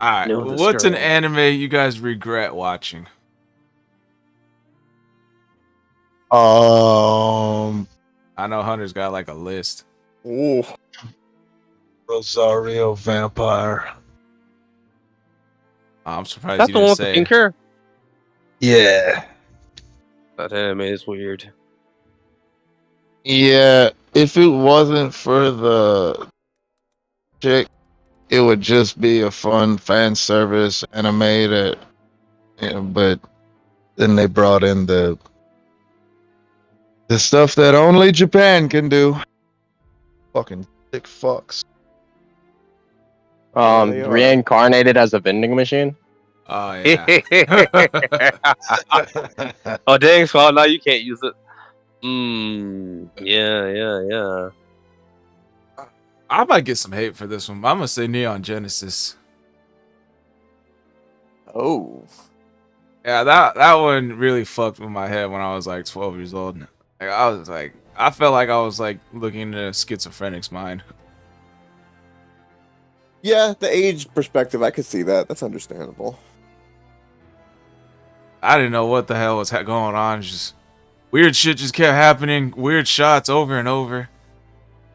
All right. No, the What's an story. anime you guys regret watching? Um, I know Hunter's got like a list. Ooh. Rosario Vampire. I'm surprised That's you the one didn't with the say. pink hair. Yeah. That anime is weird. Yeah, if it wasn't for the chick, it would just be a fun fan service anime that, but then they brought in the stuff that only Japan can do. Fucking sick fucks. they are. Reincarnated as a vending machine. Oh yeah. Oh dang, Squall, now you can't use it. Yeah. I might get some hate for this one, but I'm gonna say Neon Genesis. Oh. Yeah, that one really fucked with my head when I was like 12 years old. Like I felt like I was like looking into a schizophrenic's mind. Yeah, the age perspective, I could see that. That's understandable. I didn't know what the hell was going on. Just weird shit just kept happening. Weird shots over and over.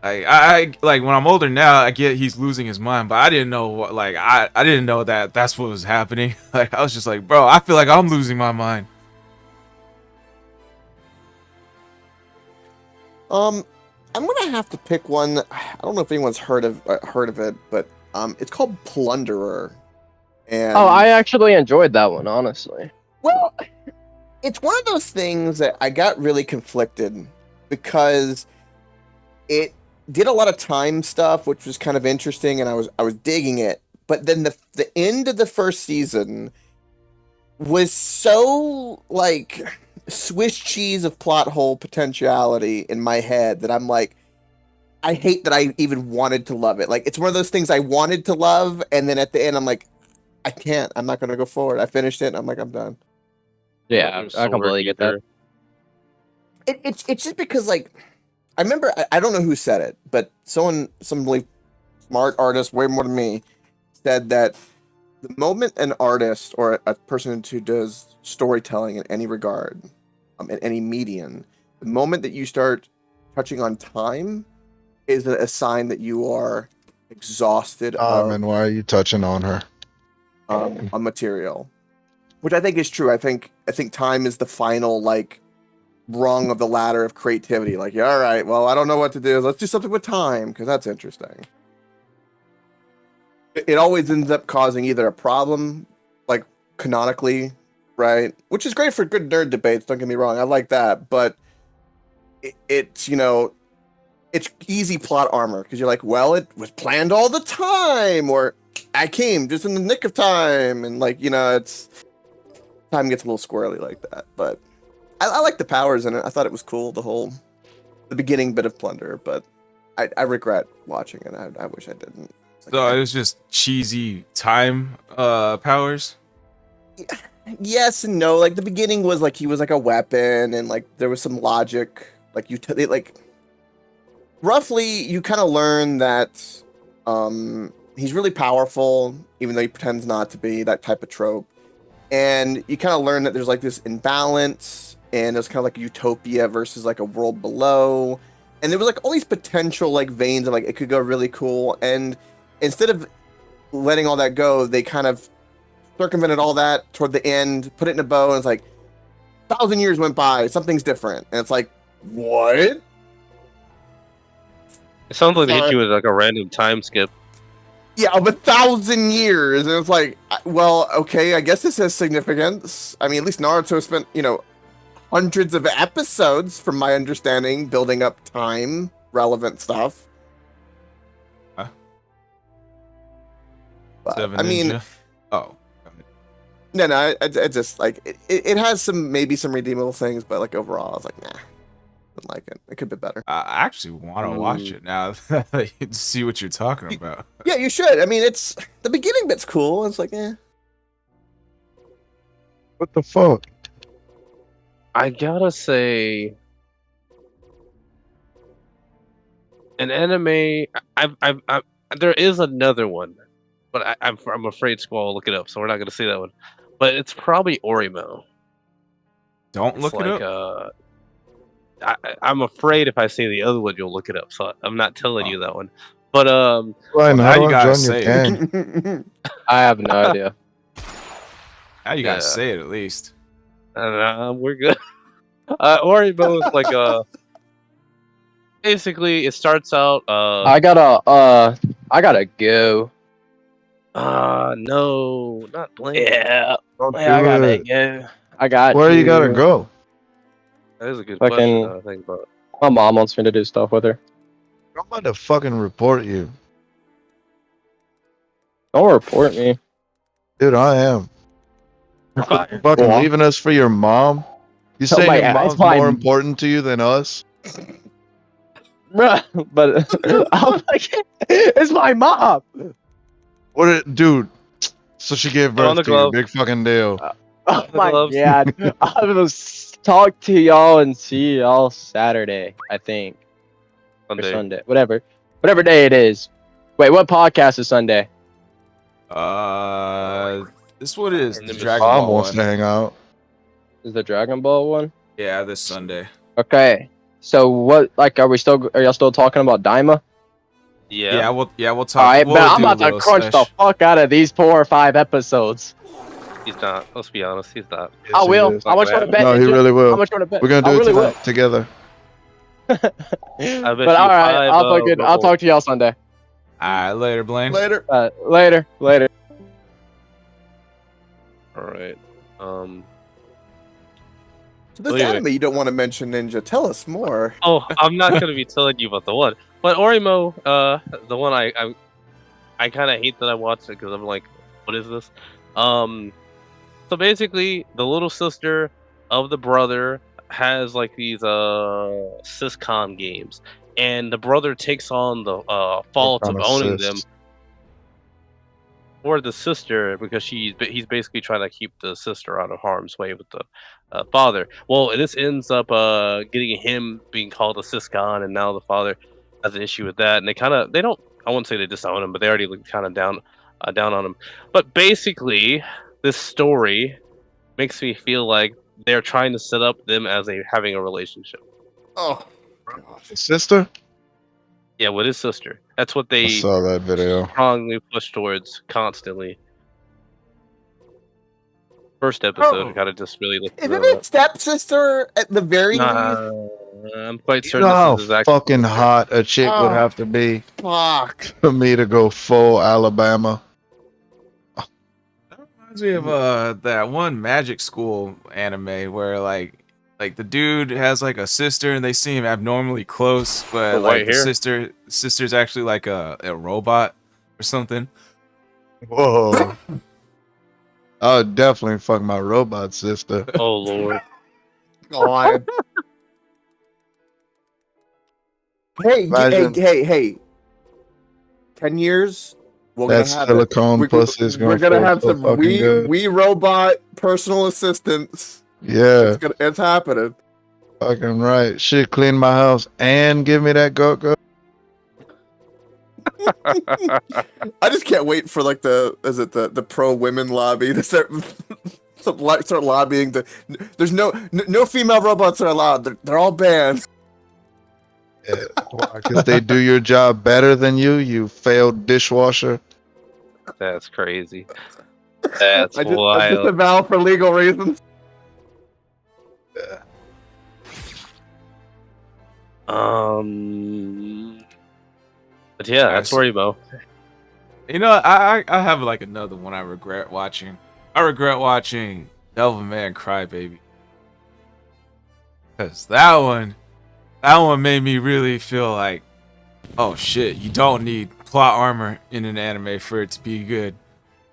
Like I like when I'm older now, I get he's losing his mind, but I didn't know what. Like I didn't know that that's what was happening. Like I was just like, bro, I feel like I'm losing my mind. I'm gonna have to pick one. I don't know if anyone's heard of it, but it's called Plunderer. And Oh, I actually enjoyed that one, honestly. well, it's one of those things that I got really conflicted because it did a lot of time stuff, which was kind of interesting, and I was digging it. But then the end of the first season was so like Swiss cheese of plot hole potentiality in my head that I'm like, I hate that I even wanted to love it. Like it's one of those things I wanted to love, and then at the end I'm like, I can't. I'm not gonna go forward. I finished it. And I'm like, I'm done. Yeah, I completely get that. It's just because like I remember I don't know who said it, but some really smart artist, way more than me, said that the moment an artist or a person who does storytelling in any regard, in any medium, the moment that you start touching on time is a sign that you are exhausted And why are you touching on her? a material, which I think is true. I think time is the final like rung of the ladder of creativity. Like, yeah, all right, well, I don't know what to do. Let's do something with time because that's interesting. It always ends up causing either a problem, like canonically, right? Which is great for good nerd debates. Don't get me wrong, I like that, but it's it's easy plot armor because you're like, well, it was planned all the time, or I came just in the nick of time, and like it's time gets a little squirrely like that. But I like the powers in it. I thought it was cool, the beginning bit of Plunder, but I regret watching it. I wish I didn't. So it was just cheesy time powers. Yes and no. Like the beginning was like he was like a weapon, and like there was some logic. Like roughly you kind of learn that he's really powerful, even though he pretends not to be, that type of trope. And you kind of learn that there's like this imbalance, and there's kind of like a utopia versus like a world below. And there was like all these potential like veins of like it could go really cool. And instead of letting all that go, they kind of circumvented all that toward the end, put it in a bow, and it's like 1,000 years went by, something's different. And it's like, what? It sounds like they hit you with like a random time skip. Yeah, of 1,000 years. And it's like, well, okay, I guess this has significance. I mean, at least Naruto spent, hundreds of episodes, from my understanding, building up time relevant stuff. Huh? But, Seven I mean, Ninja? Oh. no, it just like it has maybe some redeemable things, but like overall, I was like, nah, didn't like it. It could be better. I actually want to watch it now to see what you're talking about. Yeah, you should. I mean, it's the beginning bit's cool. It's like, What the fuck? I gotta say, an anime. There is another one, but I'm afraid Squall will look it up, so we're not gonna see that one. But it's probably Orimo. Don't look it up. I'm afraid if I say the other one, you'll look it up. So I'm not telling you that one. But Well, now you gotta join say your it. gang. I have no idea. Now you gotta say it at least. We're good. Orimo is like basically it starts out. I gotta go. No, not Blaine. Yeah, Don't I do gotta it. go. I got. Where you gotta go? That is a good Fucking- question. I think about. My mom wants me to do stuff with her. I'm about to fucking report you. Don't report me. Dude, I am. Fire. Fucking Well, leaving us for your mom? You So saying my- your it's mom's fine. more important to you than us? Bruh, but I'm like, it's my mom. Dude? So she gave Put on birth the to you. glove. Big fucking deal. Oh The my gloves. god. I will talk to y'all and see y'all Saturday, I think. Or Sunday. Sunday. Whatever day it is. Wait, what podcast is Sunday? This one is And the then Dragon Mom Ball wants to one. hang out. Is the Dragon Ball one? Yeah, this Sunday. Okay. So what are y'all still talking about Daima? Yeah. We'll talk. Alright, we'll but I'm do a about to little crunch the sesh. fuck out of these 4 or 5 episodes. He's not. Let's be honest. He's not. Yes, I he will. is. How much you want to bet? No, he Ninja? really How will. much you want to bet? We're gonna I do it really tonight together. will. bet But you alright, 5, I'll talk to y'all Sunday. Alright, later, Blaine. Later. Later. All right. So this Anyway. anime you don't want to mention, Ninja. Tell us more. Oh, I'm not gonna be telling you about the one, but Orimo, the one I kind of hate that I watched it because I'm like, what is this? So basically, the little sister of the brother has like these syscon games, and the brother takes on the fault of Kinda owning sis. them. or the sister, because he's basically trying to keep the sister out of harm's way with the father. Well, this ends up getting him being called a Siscon, and now the father has an issue with that, and they don't. I wouldn't say they disown him, but they already kind of down on him. But basically, this story makes me feel like they're trying to set up them as having a relationship. Oh, His sister? Yeah, with his sister. That's what I they saw that video. strongly push towards constantly. First episode kind of just really looked is it his stepsister at the very least? I'm quite You certain know how this is actually fucking hot a chick would have to be Fuck. for me to go full Alabama? That reminds me of that one Magic School anime where like the dude has like a sister and they seem abnormally close, but The white like the hair? sister's actually like a robot or something. Whoa. I would definitely fuck my robot sister. Oh lord. God. Hey, Imagine- hey. 10 years. We're That gonna have silicone it. pussy is We're gonna gonna feel have so some fucking good. Wii robot personal assistants. Yeah, It's happening. fucking right. Shit, clean my house and give me that go-go. I just can't wait for like the pro women lobby to start lobbying. There's no female robots are allowed. They're all banned. Because they do your job better than you failed dishwasher. That's crazy. That's I just wild. avow for legal reasons. But yeah, that's Rebo. You know, I have like another one I regret watching. I regret watching Devilman Crybaby. Cause that one made me really feel like, oh shit, you don't need plot armor in an anime for it to be good.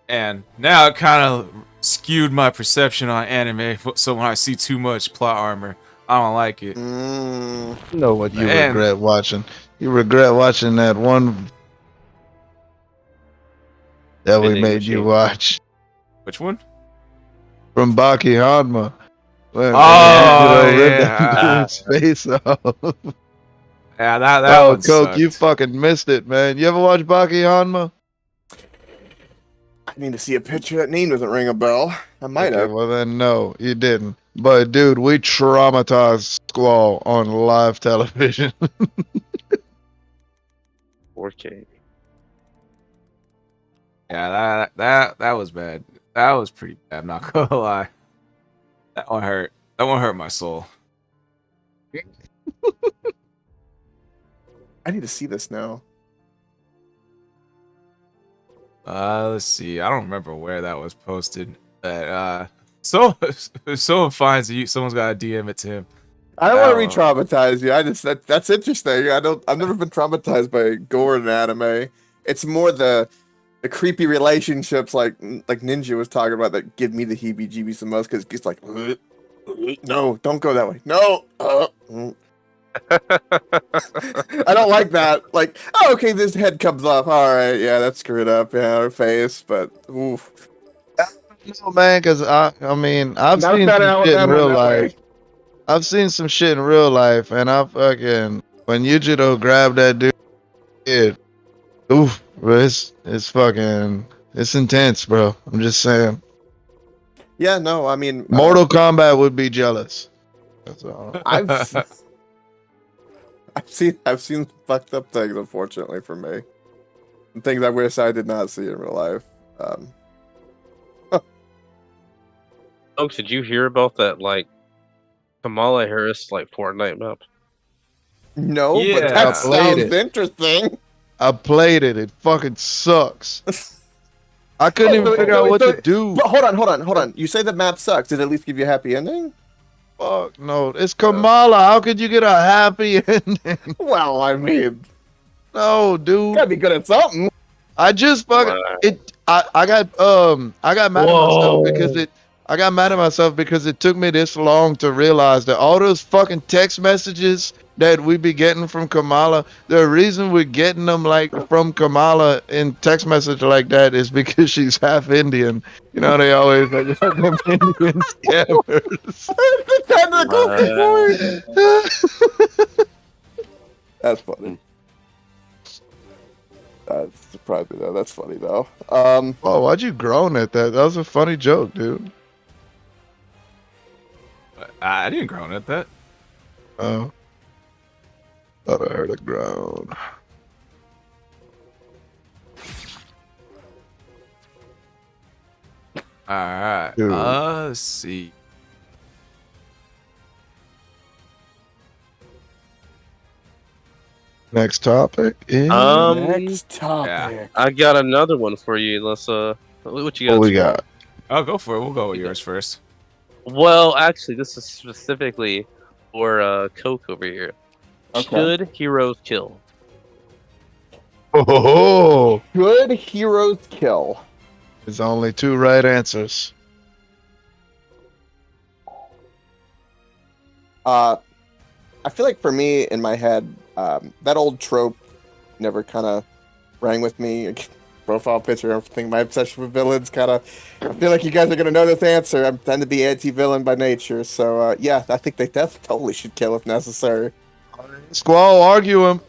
And now it kind of skewed my perception on anime. So when I see too much plot armor, I don't like it. You know what you Man. regret watching? You regret watching that one that we Vending made you machine. watch Which one? from Baki Hanma. When Oh, Angelo ripped yeah. that dude's face off. Yeah, that Oh, one Coke, sucked. you fucking missed it, man. You ever watch Baki Hanma? I need to see a picture. That name doesn't ring a bell. I might Okay, have. well then, no, you didn't. But dude, we traumatized Squall on live television. 4K. Yeah, that was bad. That was pretty bad. I'm not gonna lie. That one hurt. That one hurt my soul. I need to see this now. Let's see. I don't remember where that was posted, but so if someone finds it, someone's got to DM it to him. I don't want to Oh. re-traumatize you. I just that's interesting. I've never been traumatized by gore in anime. It's more the creepy relationships like Ninja was talking about that give me the heebie-jeebies the most because it's like no, don't go that way. No. I don't like that. Like, oh, okay, this head comes off. All right, yeah, that's screwed up. Yeah, her face, but oof. No, man, because I mean, I've Not seen that some shit in Alabama real that way. life. I've seen some shit in real life, and I fucking when Yujiro grabbed that dude, oof, bro, it's fucking it's intense, bro. I'm just saying. Yeah, no, I mean, Mortal Kombat would be jealous. That's all. I've seen fucked up things, unfortunately for me. And things I wish I did not see in real life. Folks, did you hear about that, like, Kamala Harris, like, Fortnite map? No, but Yeah. that I played sounds it. interesting. I played it. It fucking sucks. I couldn't even figure out what to do. But hold on. You say the map sucks. Did it at least give you a happy ending? Fuck no, it's Kamala. How could you get a happy ending? Well, I mean, No, dude. gotta be good at something. I just fucking Wow. it. I got mad at myself because I got mad at myself because it took me this long to realize that all those fucking text messages that we be getting from Kamala, the reason we're getting them like from Kamala in text message like that is because she's half Indian. You know, they always like them Indian scammers. That's funny. That surprised me though. That's funny though. Oh, why'd you groan at that? That was a funny joke, dude. I didn't groan at that. Oh. Thought I heard a groan. All right. Dude. Let's see. Next topic is Next topic. Yeah. I got another one for you. Let's what you got? what we got. I'll go for it. We'll go with yours first. Well, actually, this is specifically for Coke over here. Okay. Should heroes kill? Oh, Good heroes kill. there's only two right answers. I feel like for me in my head, that old trope never kind of rang with me. Profile picture, everything. My obsession with villains kind of. I feel like you guys are gonna know this answer. I tend to be anti-villain by nature, so yeah, I think they totally should kill if necessary. Squall, argue him.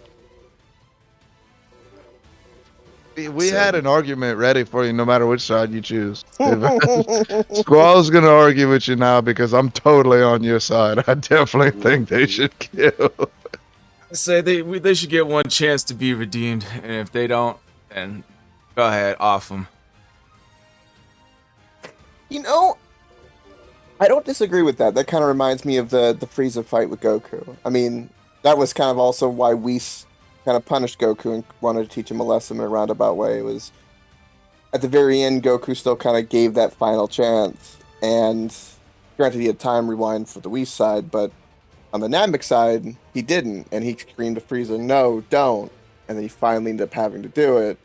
We had an argument ready for you no matter which side you choose. Squall's gonna argue with you now because I'm totally on your side. I definitely think they should kill. I say they should get one chance to be redeemed, and if they don't, then go ahead, off them. You know, I don't disagree with that. That kind of reminds me of the Frieza fight with Goku. I mean, that was kind of also why Whis kind of punished Goku and wanted to teach him a lesson in a roundabout way. It was at the very end, Goku still kind of gave that final chance. And granted, he had time rewind for the Whis side, but on the Namek side, he didn't. And he screamed to Frieza, "No, don't!" And then he finally ended up having to do it.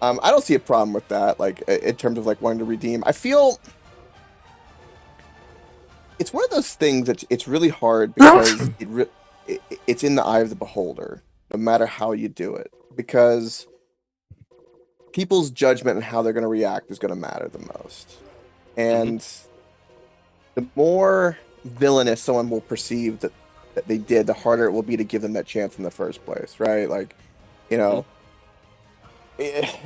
I don't see a problem with that, like, in terms of, like, wanting to redeem. I feel it's one of those things that it's really hard because it's in the eye of the beholder, no matter how you do it. Because people's judgment and how they're going to react is going to matter the most. And the more villainous someone will perceive that they did, the harder it will be to give them that chance in the first place, right? Like, you know...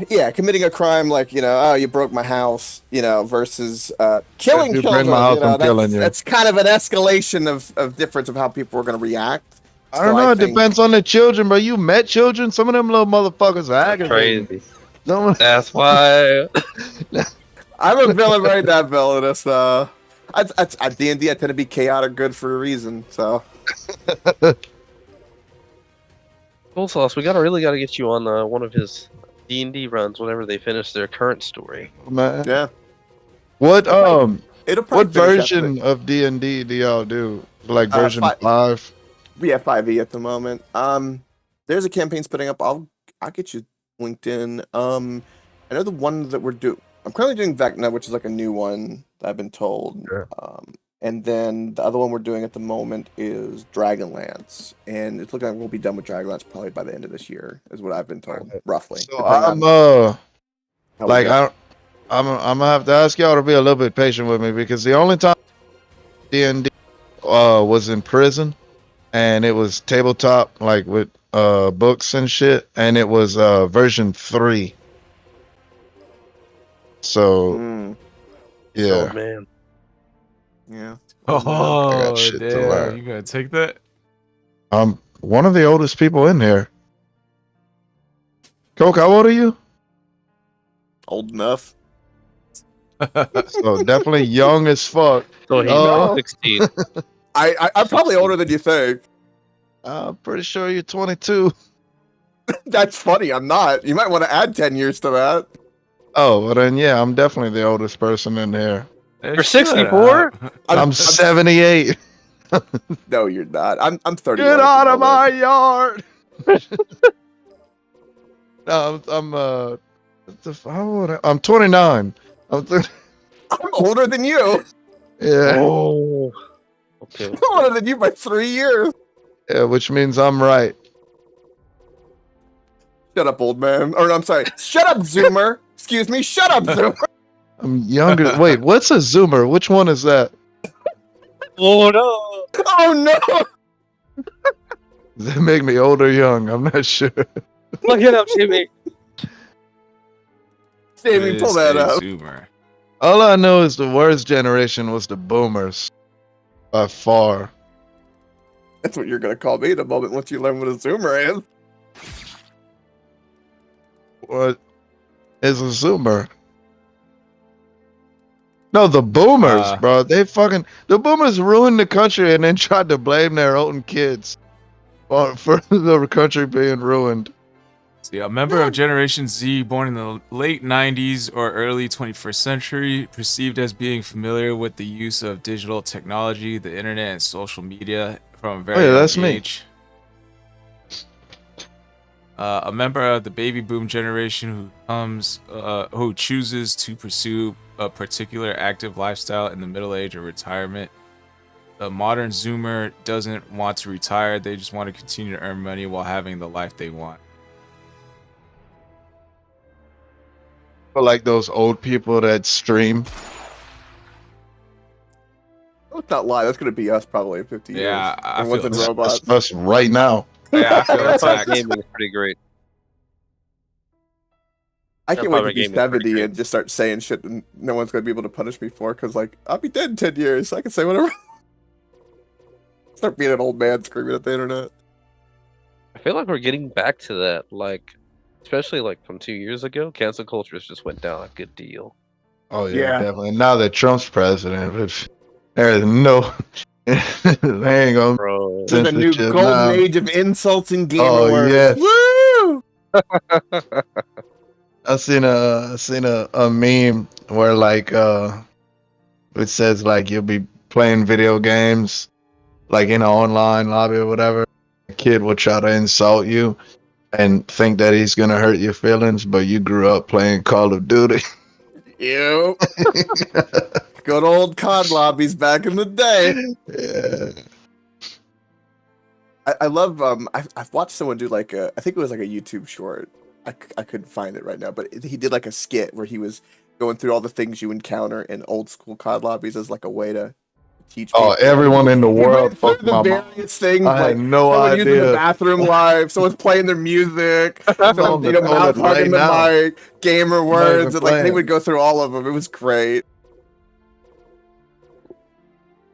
Yeah, committing a crime like, you know, oh, you broke my house, you know, versus killing You children. bring my house, You know, I'm killing you. that's kind of an escalation of difference of how people are going to react. I don't So know. It think- depends on the children, bro. You met children. Some of them little motherfuckers are aggravating. Crazy. Some- That's why. I'm a villain right now, villainous. At D&D, I tend to be chaotic good for a reason. So Cool Sauce, we really gotta get you on one of his D&D runs whenever they finish their current story. Man. yeah, What it'll probably what finish version of D&D do y'all do? Like version fi- 5? We have 5e at the moment. There's a campaign splitting up. I'll get you LinkedIn. I know the one that we're doing. I'm currently doing Vecna, which is like a new one that I've been told. Sure. And then the other one we're doing at the moment is Dragonlance, and it's looking like we'll be done with Dragonlance probably by the end of this year, is what I've been told, roughly. So depending I'm on how we like go. I'm gonna have to ask y'all to be a little bit patient with me because the only time D&D was in prison and it was tabletop like with books and shit, and it was version 3. So Mm, yeah. Oh man. yeah. I Oh, got shit to damn. learn. You gonna take that? I'm one of the oldest people in here. Coke, how old are you? Old enough. So definitely young as fuck. So he's Oh. 16. I'm probably older than you think. I'm pretty sure you're 22. That's funny. I'm not. You might want to add 10 years to that. Oh, well then, yeah, I'm definitely the oldest person in here. You're 64? I'm 78. No, you're not. I'm 31. Get at the out of my moment. yard. No, I'm how old am I? I'm 29. I'm older than you. Yeah, Oh. Okay. I'm older than you by 3 years. yeah, which means I'm right. Shut up, old man. Or I'm sorry. Shut up, Zoomer. Excuse me. Shut up, Zoomer. I'm younger. Wait, what's a Zoomer? Which one is that? Oh no! Oh no. Does that make me old or young? I'm not sure. Look it up, Jimmy. Jamie, pull that up. Zoomer. All I know is the worst generation was the boomers. By far. That's what you're gonna call me in a moment once you learn what a Zoomer is. What is a Zoomer? No, the boomers, bro. They fucking the boomers ruined the country and then tried to blame their own kids for the country being ruined. See, a member of Generation Z born in the late 90s or early 21st century, perceived as being familiar with the use of digital technology, the internet, and social media from a very young that's me. age. A member of the baby boom generation who chooses to pursue a particular active lifestyle in the middle age or retirement. The modern Zoomer doesn't want to retire; they just want to continue to earn money while having the life they want. But like those old people that stream. Let's not lie. That's gonna be us probably in 50 years. Yeah, I Everyone's feel in that. robots. That's us right now. Yeah, I feel That attacked. gaming is pretty great. I can't wait to Public be gaming is pretty 70 great. and just start saying shit and no one's gonna be able to punish me for because like I'll be dead in 10 years. So I can say whatever. Start being an old man screaming at the internet. I feel like we're getting back to that, like, especially like from 2 years ago. Cancel culture just went down a good deal. Oh yeah, Yeah. definitely. Now that Trump's president, there's no they ain't gonna Bro, There's a new censorship golden now. age of insults and gamer Oh, words. yes. Woo! I seen a meme where like it says like you'll be playing video games like in an online lobby or whatever. A kid will try to insult you and think that he's gonna hurt your feelings, but you grew up playing Call of Duty. Ew. Good old COD lobbies back in the day. Yeah. I love I've watched someone do like a I think it was like a YouTube short. I couldn't find it right now, but he did like a skit where he was going through all the things you encounter in old school COD lobbies as like a way to teach Oh, people. everyone in the He world went through fucked the my mom. various things I like had no someone using the idea. bathroom live, someone's playing their music, on someone, the mouth toilet right hugging the now. mic, gamer even words, and like they playing. would go through all of them. It was great.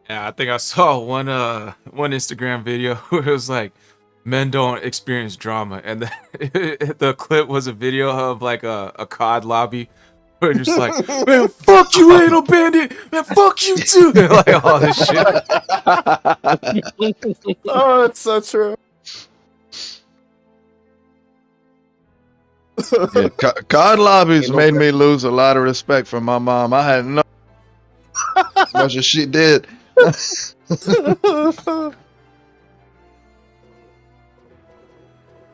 Yeah, I think I saw one Instagram video where it was like men don't experience drama, and the clip was a video of like a COD lobby where it's just like, man, fuck you, anal bandit, man, fuck you too, and like all this shit. Oh, it's so true. Yeah, COD lobbies made me lose a lot of respect for my mom. I had no much as she did.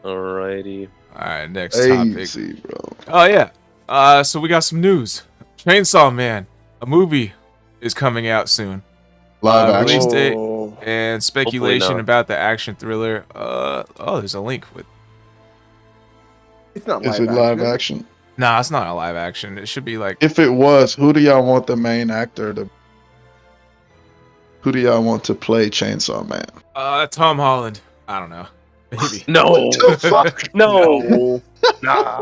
alrighty. All right, next topic. Easy, bro. Oh yeah, so we got some news. Chainsaw Man, a movie, is coming out soon. Live Release action. date Oh. and speculation not. about the action thriller. Oh, there's a link with. It's not Is live it live action. action? Nah, it's not a live action. It should be like. If it was, who do y'all want the main actor to? Who do y'all want to play Chainsaw Man? Tom Holland. I don't know. Maybe. No, What the fuck? no, nah,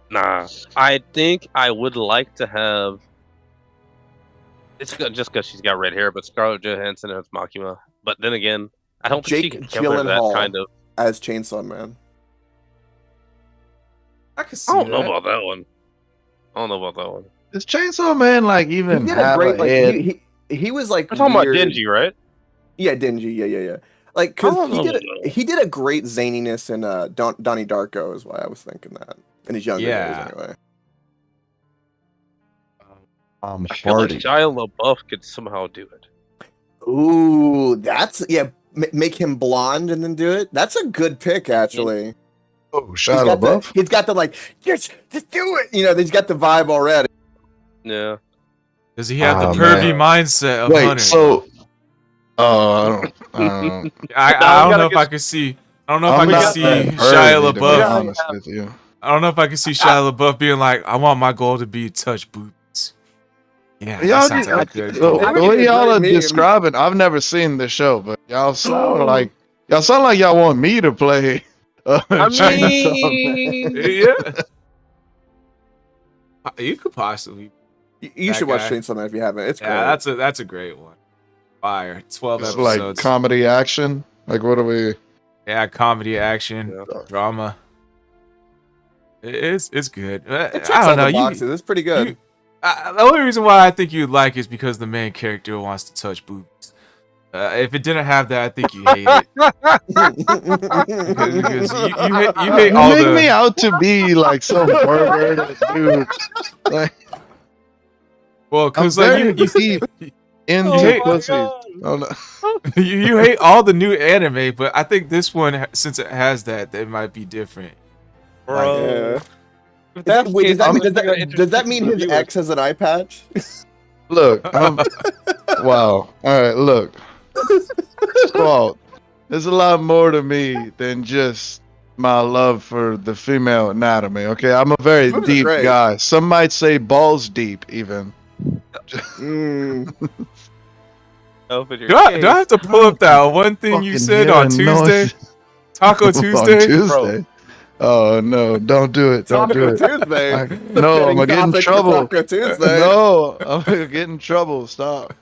nah. I think I would like to have. It's just because she's got red hair, but Scarlett Johansson as Makima. But then again, I don't think she Jake can cover that Gyllenhaal. kind of. As Chainsaw Man. I can see I don't know that. about that one. I don't know about that one. Does Chainsaw Man like He even did a have great a like head? he was like We're talking weird. about Denji, right? Yeah, Dingy. Yeah. Like, I cause don't he know did about he did a great zaniness in Donnie Darko is why I was thinking that in his younger Yeah. days anyway. I feel like Shia LaBeouf could somehow do it. Ooh, that's make him blonde and then do it. That's a good pick actually. Oh, He's Shia got LaBeouf. he's got the like just do it. He's got the vibe already. Yeah, Does he have the Ah, pervy man. mindset of Wait, Hunter? so I don't. I don't gotta know if get- I could see. I don't know if I'm I not could see that Shia pervy, to be LaBeouf. honest with you. I don't know if I could see Shia LaBeouf being like, "I want my goal to be touch boots." Yeah, that Y'all sounds just, like a good the, goal. That the would way be a y'all great are meme. describing, I've never seen the show, but y'all sound like y'all want me to play Chainsaw Man. mean, Yeah, you could possibly. You That should watch guy. Chainsaw Man if you haven't. It's Yeah, great. that's a great one. Fire. 12 It's like episodes. comedy action. Like, what are we? Yeah, comedy, action, Yeah. drama. It's good. It checks I all don't know. the boxes. It's pretty good. The only reason why I think you'd like is because the main character wants to touch boobs. If it didn't have that, I think you hate it. Because you hate You all make the. me out to be like some perverted dude. Like, Well, I'm because very like you deep into hate- pussies. Oh, no. you hate all the new anime, but I think this one, since it has that, it might be different. bro. Yeah. If that's the Wait, case, does that, I'm mean, gonna does, think that, interesting does that mean his reviewers. ex has an eye patch? Look, wow. All right, look. Squall, there's a lot more to me than just my love for the female anatomy. Okay, I'm a very Movies are deep great. guy. Some might say balls deep, even. Mm. Open your Do I case. have to pull up that one thing you Fucking said hear on a Tuesday? noise. Taco On Tuesday? Tuesday. Oh no! Don't do it! Don't do Taco it! Tuesday. No, I'm gonna get in Topic for trouble. Taco Tuesday. No, I'm gonna get in trouble. Stop.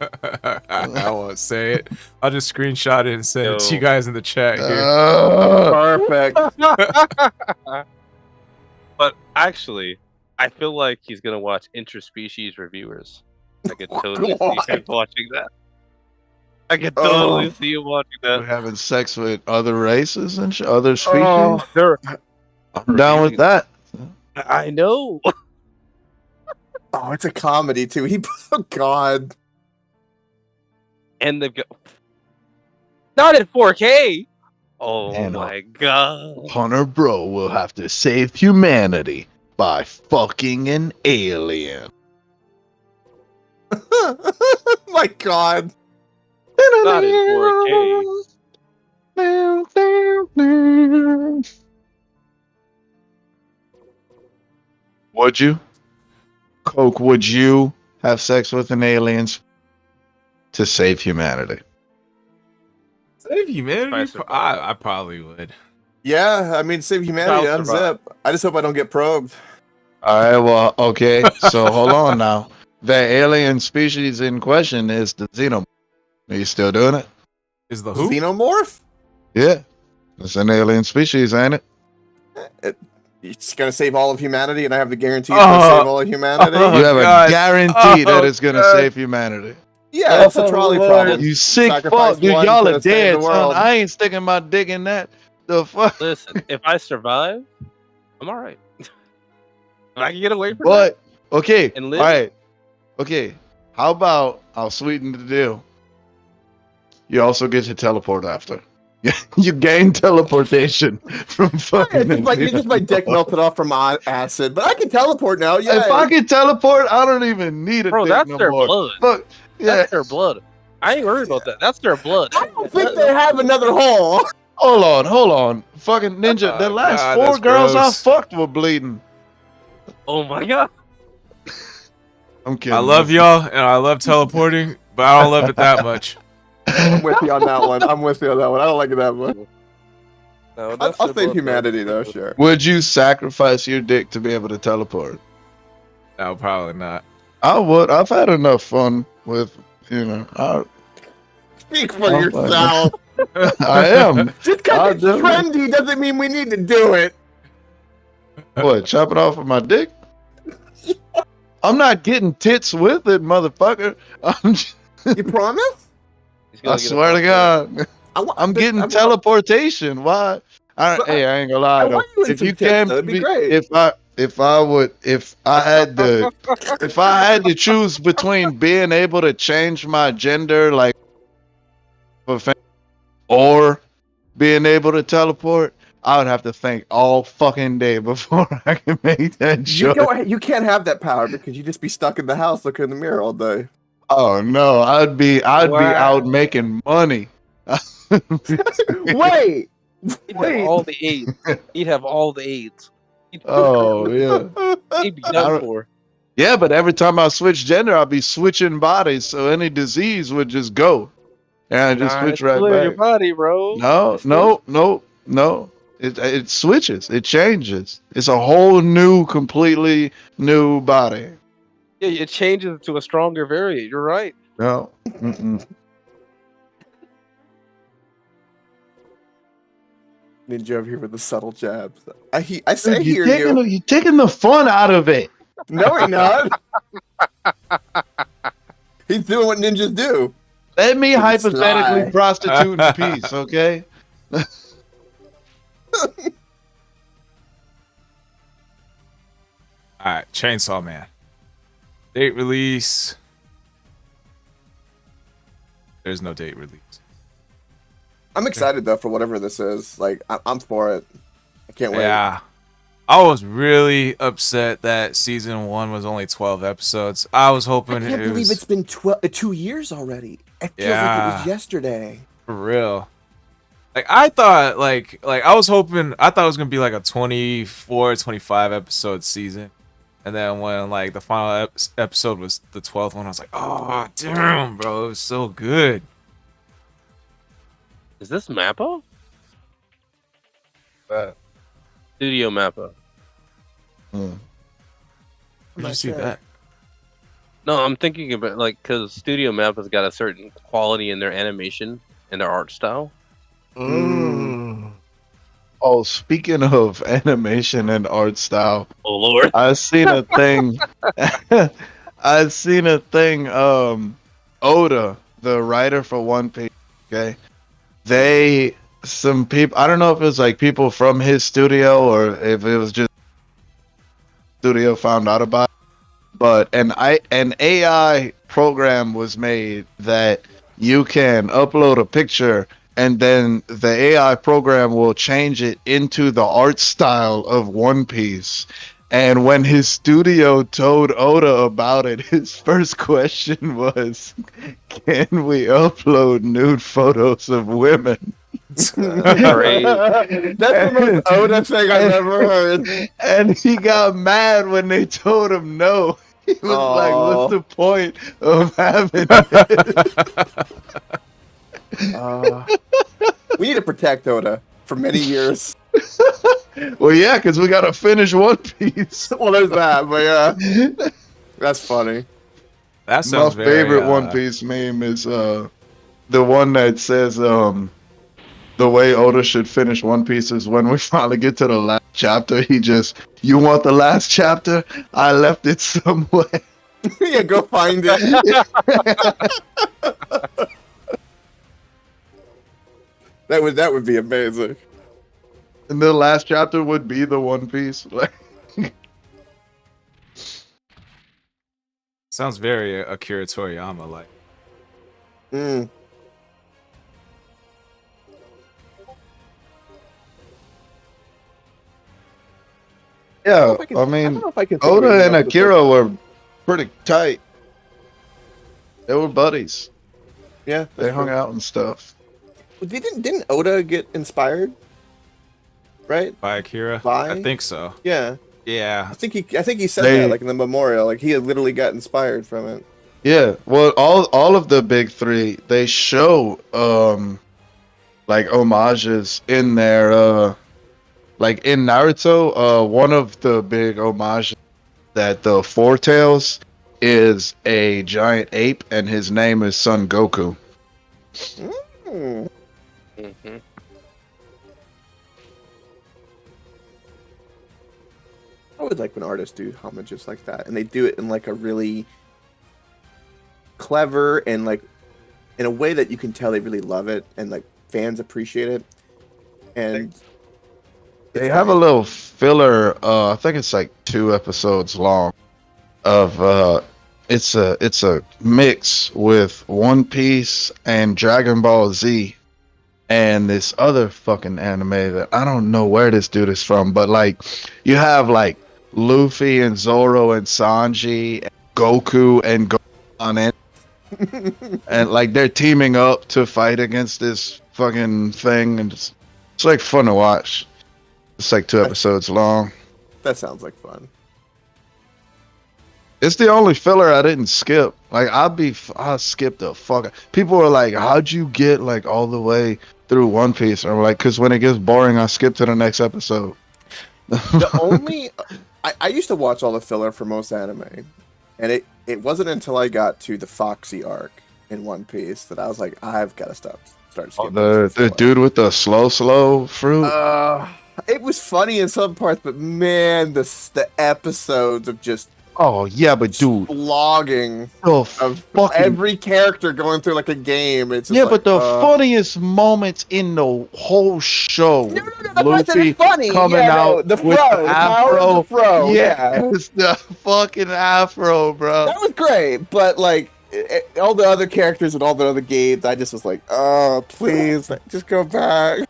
I won't say it. I'll just screenshot it and send it to Yo. you guys in the chat here. Perfect. But actually, I feel like he's gonna watch interspecies reviewers. I could totally see him watching that. I could totally see him watching We're that. having sex with other races and other species. Oh, They're, I'm down with that. I know. oh, it's a comedy too. Oh God. And they've got not in 4K. Oh Man, my god. Hunter Bro will have to save humanity by fucking an alien. My God. Not in 4K. Would you? Coke, would you have sex with an alien to save humanity? Save humanity? Spice I probably would. Yeah, I mean, save humanity. I'll survive. Unzip. I just hope I don't get probed. All right, well, okay. So hold on now. The alien species in question is the xenomorph. Are you still doing it? Is the who? Xenomorph? Yeah. It's an alien species, ain't it? It's gonna save all of humanity, and I have the guarantee it's Oh. gonna save all of humanity. Oh, You have God. a guarantee that Oh, it's going to God. save humanity. Yeah, it's a trolley problem. You sick Sacrifice fuck, dude. one Y'all to are save dead, the son. world. I ain't sticking my dick in that. The fuck? Listen, if I survive, I'm alright. If I can get away from But, okay. And All live? right. Okay. How about I'll sweeten the deal? You also get to teleport after. You gain teleportation from fucking. It's just my dick melted off from acid, but I can teleport now. Yeah. If I can teleport, I don't even need a Bro, dick that's no their more. blood. Fuck. Yeah. That's their blood. I ain't worried about that. That's their blood. I don't think they have another hole. Hold on. Fucking ninja. The last God, 4 that's girls gross. I fucked were bleeding. Oh my god. I'm kidding. I love y'all and I love teleporting, but I don't love it that much. I'm with you on that one. I don't like it that much. No, I'll that's their save blood, humanity bro. though, sure. Would you sacrifice your dick to be able to teleport? No, probably not. I would. I've had enough fun with, Speak for Oh, yourself. I am. Just I'll because it's do it. trendy doesn't mean we need to do it. What, chop it off of my dick? I'm not getting tits with it, motherfucker. You promise? He's gonna I get swear a- to God. I I'm getting I want- teleportation. Why? But Hey, I ain't gonna I lie though. want you in If some you tits, can, though, it'd be great. if I had to choose between being able to change my gender, like, or being able to teleport, I would have to think all fucking day before I can make that You choice. you can't have that power because you'd just be stuck in the house looking in the mirror all day. Oh no, I'd be Wow. out making money. Wait, He'd have wait. all the AIDS. He'd have all the AIDS. Oh yeah. He'd be I done don't- for. Yeah, but every time I switch gender, I'll be switching bodies, so any disease would just go, and I just Nah, switch it's right still in your back. body, bro. No, It's still- no. It switches. It changes. It's a whole new, completely new body. Yeah, it changes to a stronger variant. You're right. No. Mm-mm. Ninja over here with the subtle jabs. I say Dude, hear you're you. you're taking the fun out of it. No, he not. He's doing what ninjas do. Let me It's hypothetically sly. prostitute in peace, okay? All right, Chainsaw Man. Date release. There's no date release. I'm excited though for whatever this is. Like I'm for it. I can't wait. Yeah. I was really upset that season 1 was only 12 episodes. I was I hoping can't it believe was it's been 2 years already. It feels like it Yeah. was yesterday. for real. Like I thought I was hoping I thought it was going to be like a 24, 25 episode season. And then when like the final episode was the 12th one, I was like, "Oh, damn, bro. It was so good." Is this Mappa? But, Studio Mappa. hmm. Where'd you not see sure. that? No, I'm thinking about like because Studio Mappa's got a certain quality in their animation and their art style. Oh, speaking of animation and art style, Oh Lord. I seen a thing. I seen a thing. Oda, the writer for One Piece. Okay, some people. I don't know if it was like people from his studio or if it was just studio found out about it. But an AI program was made that you can upload a picture and then the AI program will change it into the art style of One Piece. And when his studio told Oda about it, his first question was, "Can we upload nude photos of women?" That's the most Oda thing I've ever heard. And he got mad when they told him no. He was like, Aw. "What's the point of having it?" We need to protect Oda for many years. Well, yeah, because we gotta finish One Piece. Well, there's that, but yeah, that's funny. That My sounds very favorite One Piece meme is the one that says the way Oda should finish One Piece is when we finally get to the last chapter. You want the last chapter? I left it somewhere. Yeah, go find it. That would be amazing. And the last chapter would be the One Piece. Like, Sounds very Akira Toriyama like. Mm. yeah, I I mean, don't know if I can think of Oda anything and else to Akira were pretty tight. They were buddies. Yeah, They hung out and stuff. Didn't Oda get inspired? Right? By Akira? By? I think so. Yeah, Yeah. I think he said They- that like in the memorial, like he had literally got inspired from it. Yeah, well, all of the big three, they show like homages in their like in Naruto. One of the big homages that the Four Tails is a giant ape, and his name is Son Goku. Hmm. Mhm. I would like when artists do homages like that, and they do it in like a really clever and like in a way that you can tell they really love it and like fans appreciate it. And They have a little filler. I think it's like 2 episodes long. Of it's a mix with One Piece and Dragon Ball Z, and this other fucking anime that I don't know where this dude is from, but like you have like Luffy and Zoro and Sanji and Goku and Gohan and like they're teaming up to fight against this fucking thing, and it's like fun to watch. It's like 2 episodes long. That sounds like fun. It's the only filler I didn't skip. Like I skipped the fuck. People were like, "How'd you get like all the way through One Piece?" And I'm like, "Cause when it gets boring, I skip to the next episode." The only I used to watch all the filler for most anime, and it wasn't until I got to the Foxy arc in One Piece that I was like, I've got to start skipping. The dude with the slow fruit. It was funny in some parts, but man, the episodes of just Oh yeah, but dude, logging the of fucking every character going through like a game. It's just yeah, like, but the funniest moments in the whole show, no, that's why I said Luffy it's funny. coming Yeah, no, out the with fro, the the power afro. of the fro. Yeah. It's the fucking afro, bro. That was great, but like all the other characters and all the other games, I just was like, oh, please, just go back.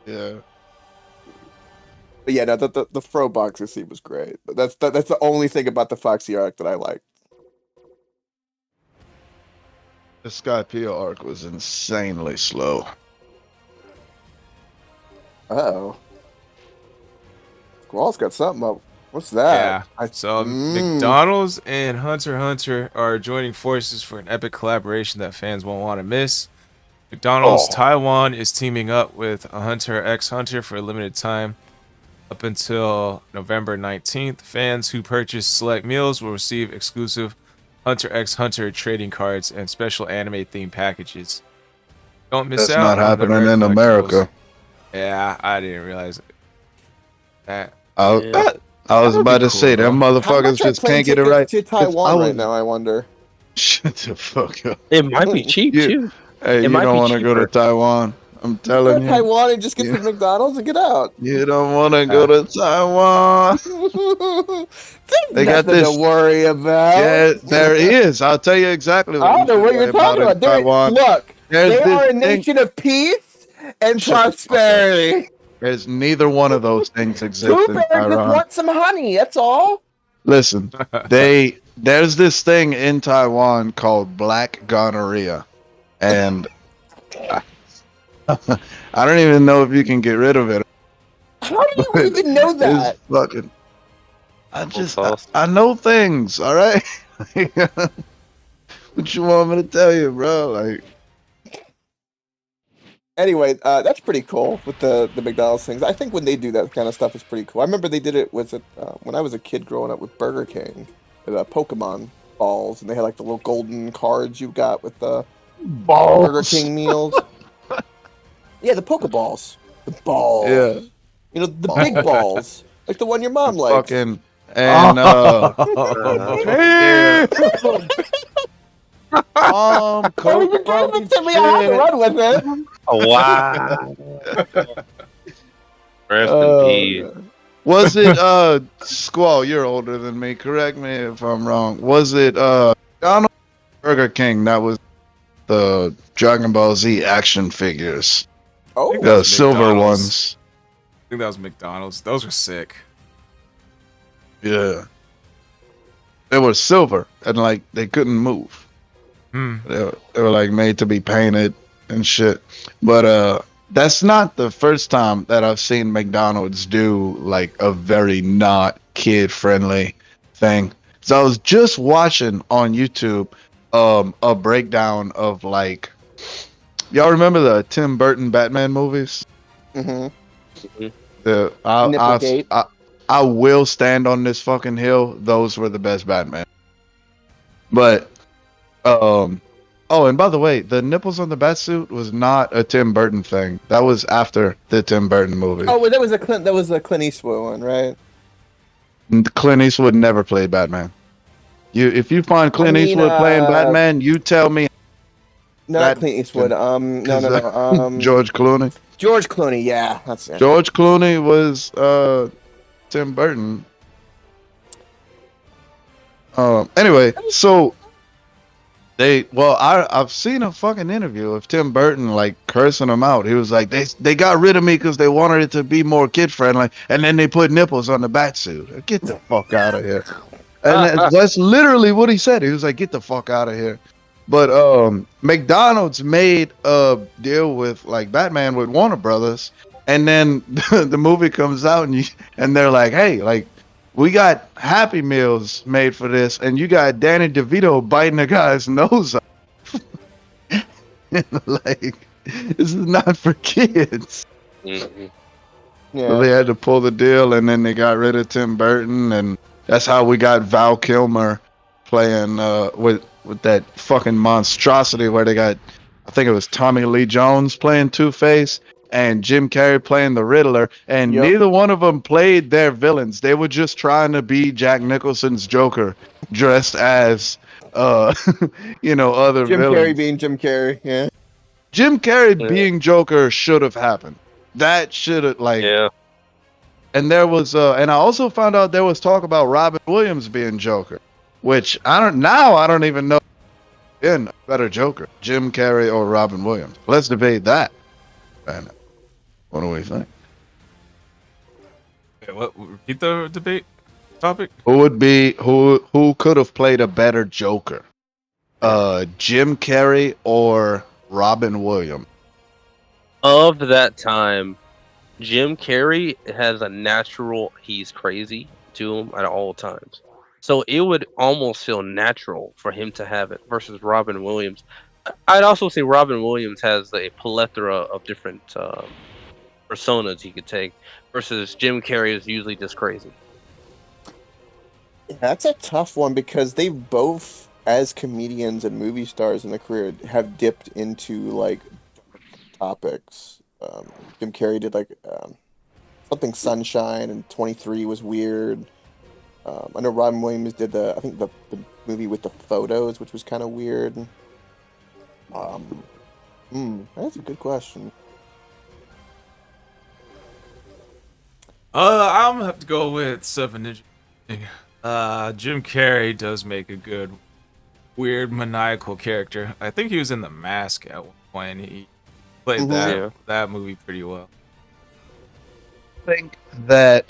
Yeah. But yeah, no, the Fro boxer scene was great. But that's the only thing about the Foxy arc that I liked. The Skypiea arc was insanely slow. Uh-oh. Squall's got something up. What's that? Yeah. So McDonald's and Hunter x Hunter are joining forces for an epic collaboration that fans won't want to miss. McDonald's Taiwan is teaming up with a Hunter x Hunter for a limited time. Up until November 19th, fans who purchase select meals will receive exclusive Hunter x Hunter trading cards and special anime-themed packages. Don't miss That's out. not on the happening rare in collectibles. America. Yeah, I didn't realize it. That I was would about be to say, cool, them though. How much motherfuckers are just plane can't get it tickets right. to 'Cause Taiwan I right now, I wonder. Shut the fuck up. It might be cheap You- too. Hey, It you might don't be want to go to cheaper. Taiwan. I'm Go telling to you. Taiwan and just get Yeah. some McDonald's and get out. You don't want to go to Taiwan. There's They got nothing this- to worry about. Yeah, there is. I'll tell you exactly I don't know what should you're worry talking in about. Taiwan. Look, There's they this are a thing- nation of peace and Shut the fuck up. prosperity. There's neither one of those things exist Two in bears just Taiwan. want some honey, that's all. Listen, there's this thing in Taiwan called black gonorrhea, and I don't even know if you can get rid of it. How do you even know It's that? fucking. sauce. I know things. All right. What you want me to tell you, bro? Like, Anyway, that's pretty cool with the McDonald's things. I think when they do that kind of stuff is pretty cool. I remember they did it with when I was a kid growing up with Burger King, with Pokemon balls, and they had like the little golden cards you got with the balls. Burger King meals. Yeah, the Pokeballs. The balls. Yeah. You know, the big balls. Like the one your mom likes. Fucking and Why would you give it to me? I had to run with it. Oh, wow. Rest in peace. Was it Squall, you're older than me, correct me if I'm wrong. Was it Donald Burger King that was the Dragon Ball Z action figures? Oh, The silver McDonald's. ones. I think that was McDonald's. Those were sick. Yeah. They were silver and like they couldn't move. They were like made to be painted and shit. But that's not the first time that I've seen McDonald's do like a very not kid friendly thing. So I was just watching on YouTube a breakdown of like, y'all remember the Tim Burton Batman movies? Mm-hmm. I will stand on this fucking hill. Those were the best Batman. But oh, and by the way, the nipples on the batsuit was not a Tim Burton thing. That was after the Tim Burton movie. Oh, well, that was a Clint Eastwood one, right? Clint Eastwood never played Batman. If you find Clint Eastwood playing Batman, you tell me. No, not Clint Eastwood. No. George Clooney. George Clooney. Yeah, that's it. George Clooney was Tim Burton. Anyway, so I've seen a fucking interview of Tim Burton like cursing him out. He was like, they got rid of me because they wanted it to be more kid friendly, and then they put nipples on the bat suit. Get the fuck out of here. And that's literally what he said. He was like, get the fuck out of here. But McDonald's made a deal with like Batman with Warner Brothers, and then the movie comes out and they're like, hey, like we got Happy Meals made for this, and you got Danny DeVito biting a guy's nose off. Like, this is not for kids. Mhm. Yeah. So they had to pull the deal, and then they got rid of Tim Burton, and that's how we got Val Kilmer playing with that fucking monstrosity where they got, I think it was Tommy Lee Jones playing Two-Face and Jim Carrey playing the Riddler, and Yep. neither one of them played their villains. They were just trying to be Jack Nicholson's Joker dressed as other Jim villains. Carrey being Jim Carrey. Yeah. Jim Carrey Yeah. being Joker should have happened. That should have Yeah. And there was and I also found out there was talk about Robin Williams being Joker, which I don't even know in a better Joker, Jim Carrey or Robin Williams. Let's debate that. And what do we think? Wait, what? Repeat the debate topic. Who could have played a better Joker? Jim Carrey or Robin Williams? Of that time, Jim Carrey has a natural, he's crazy to him at all times. So it would almost feel natural for him to have it versus Robin Williams. I'd also say Robin Williams has a plethora of different personas he could take versus Jim Carrey is usually just crazy. That's a tough one because they both, as comedians and movie stars in their career, have dipped into like topics. Jim Carrey did like something Sunshine, and 23 was weird. I know Robin Williams did the movie with the photos, which was kind of weird. That's a good question. I'm gonna have to go with Seven Ninja. Jim Carrey does make a good, weird, maniacal character. I think he was in The Mask at one point. He played Mhm. that movie pretty well. I think that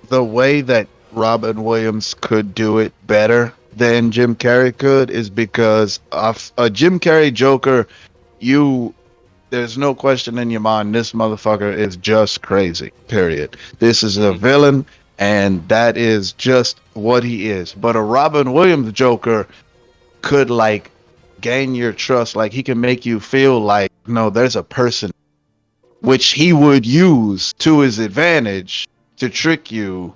the way that Robin Williams could do it better than Jim Carrey could is because of a Jim Carrey Joker, there's no question in your mind this motherfucker is just crazy. Period. This is a villain, and that is just what he is. But a Robin Williams Joker could like gain your trust. Like he can make you feel like no, there's a person, which he would use to his advantage to trick you.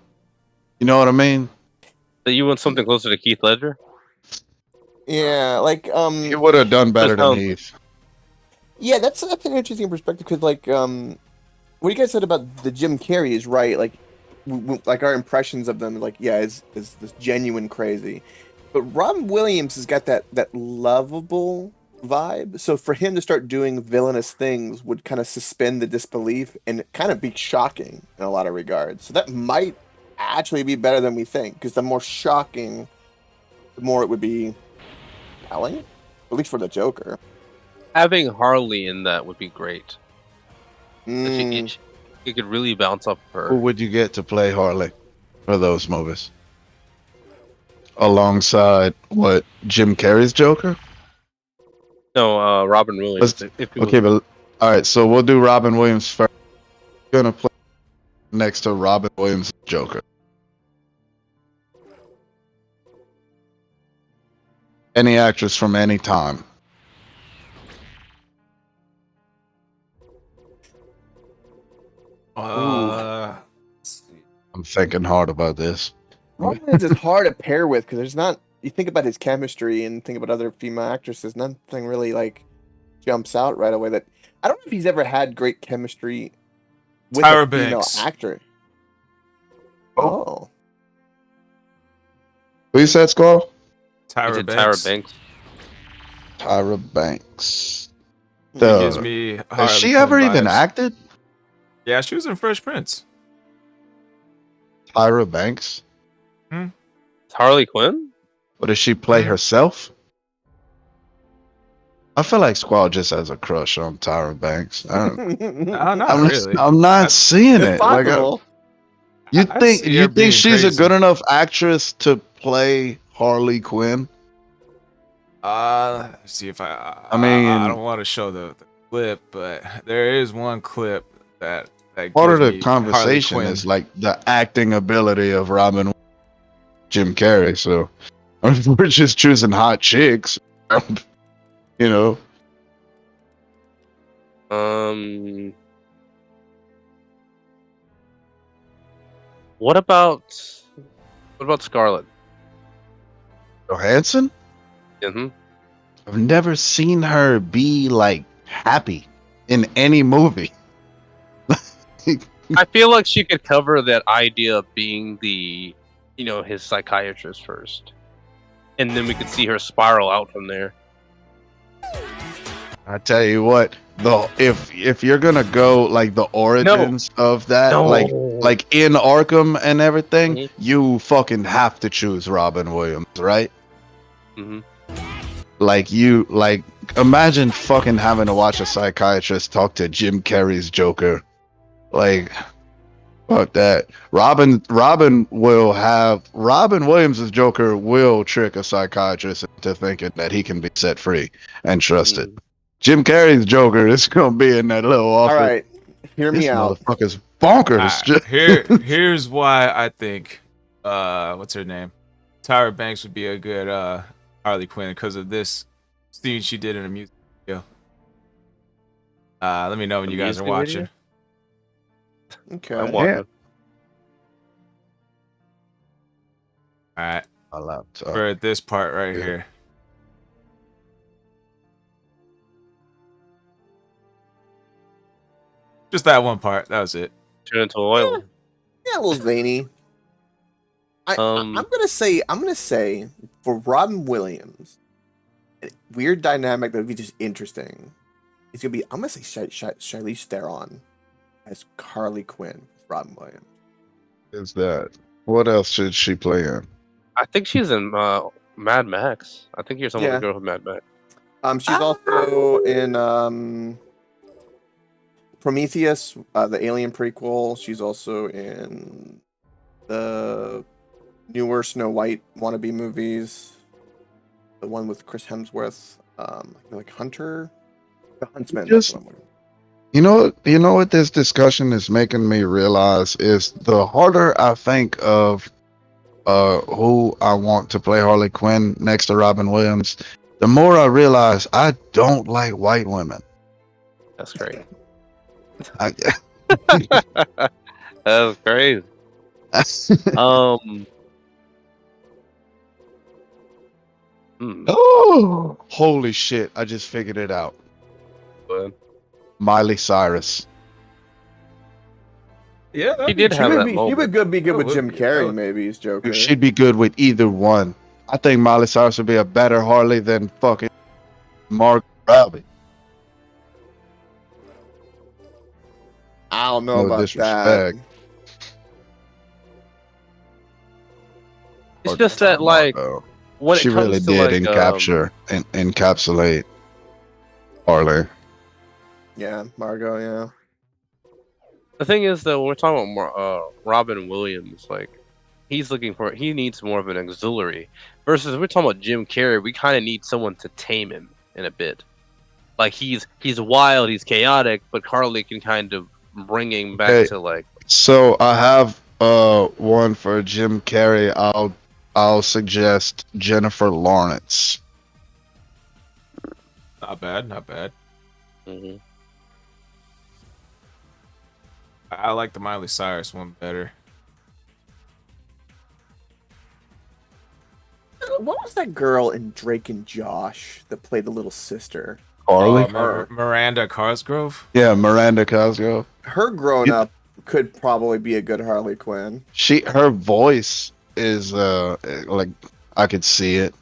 You know what I mean? So you want something closer to Keith Ledger? Yeah, like He would have done better than Heath. yeah, that's an interesting perspective because like what you guys said about the Jim Carrey is right. Like like our impressions of them, like yeah, is this genuine crazy, but Robin Williams has got that lovable vibe. So for him to start doing villainous things would kind of suspend the disbelief and kind of be shocking in a lot of regards. So that might actually be better than we think because the more shocking, the more it would be telling, at least for the Joker. Having Harley in that would be great. Mm. It could really bounce off Who her. would you get to play Harley for those movies? Alongside what, Jim Carrey's Joker? No, Robin Williams. Okay, but all right, so we'll do Robin Williams first. You're gonna play next to Robin Williams' Joker. Any actress from any time. Let's see. I'm thinking hard about this. Robin Williams is hard to pair with because there's not. You think about his chemistry and think about other female actresses. Nothing really like jumps out right away. That I don't know if he's ever had great chemistry with Tyra a female Banks. actor. Oh, Who you said, Skull? Tyra Banks. Tyra Banks. Tyra Banks. She gives me Has Harley she Quinn ever even vibes. acted? Yeah, she was in Fresh Prince. Tyra Banks? Harley Quinn? Or does she play herself? I feel like Squall just has a crush on Tyra Banks. Not I'm, really. I'm not seeing It's it. Like, possible. I see her you being think she's crazy. a good enough actress to play Harley Quinn? Let's see if I mean- don't want to show the clip, but there is one clip that Part of gives the me conversation Harley Quinn. is like the acting ability of Robin, Jim Carrey. So we're just choosing hot chicks, you know. What about Scarlett? Johansson. hmm I've never seen her be like happy in any movie. I feel like she could cover that idea of being his psychiatrist first, and then we could see her spiral out from there. I tell you what, though, if you're gonna go like the origins of that, No. like in Arkham and everything, Mhm. you fucking have to choose Robin Williams, right? hmm Like imagine fucking having to watch a psychiatrist talk to Jim Carrey's Joker. Like, fuck that. Robin Williams' Joker will trick a psychiatrist into thinking that he can be set free and trusted. Jim Carrey's Joker is gonna be in that little office. All right, hear This me out. motherfucker's bonkers. Here's why I think what's her name? Tyra Banks would be a good Harley Quinn because of this scene she did in a music video. Let me know when A you guys are music watching. video? Okay. I'm watching. All right, My laptop. for this part right Yeah. here. Just that one part. That was it. Turn into oil. Yeah, a little zany. Um, I'm gonna say for Robin Williams, a weird dynamic that would be just interesting. It's gonna be I'm gonna say Charlize Theron as Harley Quinn with Robin Williams. Is that what else should she play in? I think she's in Mad Max. I think you're someone Yeah. the girl from Mad Max. She's also in Prometheus, the Alien prequel. She's also in the newer Snow White wannabe movies. The one with Chris Hemsworth, like Hunter, the Huntsman. Just- That's what I'm looking. You know what this discussion is making me realize is the harder I think of who I want to play Harley Quinn next to Robin Williams, the more I realize I don't like white women. That's great. I, That's crazy. oh, holy shit! I just figured it out. But Miley Cyrus. Yeah, She did have that He moment. would be good That with would Jim be- that Carrey, would- maybe as Joker. She'd be good with either one. I think Miley Cyrus would be a better Harley than fucking Mark Robbie. I don't know No about disrespect. that. It's just that, like, when she it comes really to, did like, encapsulate Harley. Yeah, Margot. Yeah. the thing is, though, when we're talking about Robin Williams, like, he needs more of an auxiliary. Versus, we're talking about Jim Carrey, we kind of need someone to tame him in a bit. Like, he's wild, he's chaotic, but Harley can kind of bring him back Okay. to, like, So I have one for Jim Carrey. I'll suggest Jennifer Lawrence. Not bad, not bad. mhm. I like the Miley Cyrus one better. What was that girl in Drake and Josh that played the little sister? Harley. Miranda Cosgrove. Yeah, Miranda Cosgrove. Her grown You- up could probably be a good Harley Quinn. Her voice is like I could see it.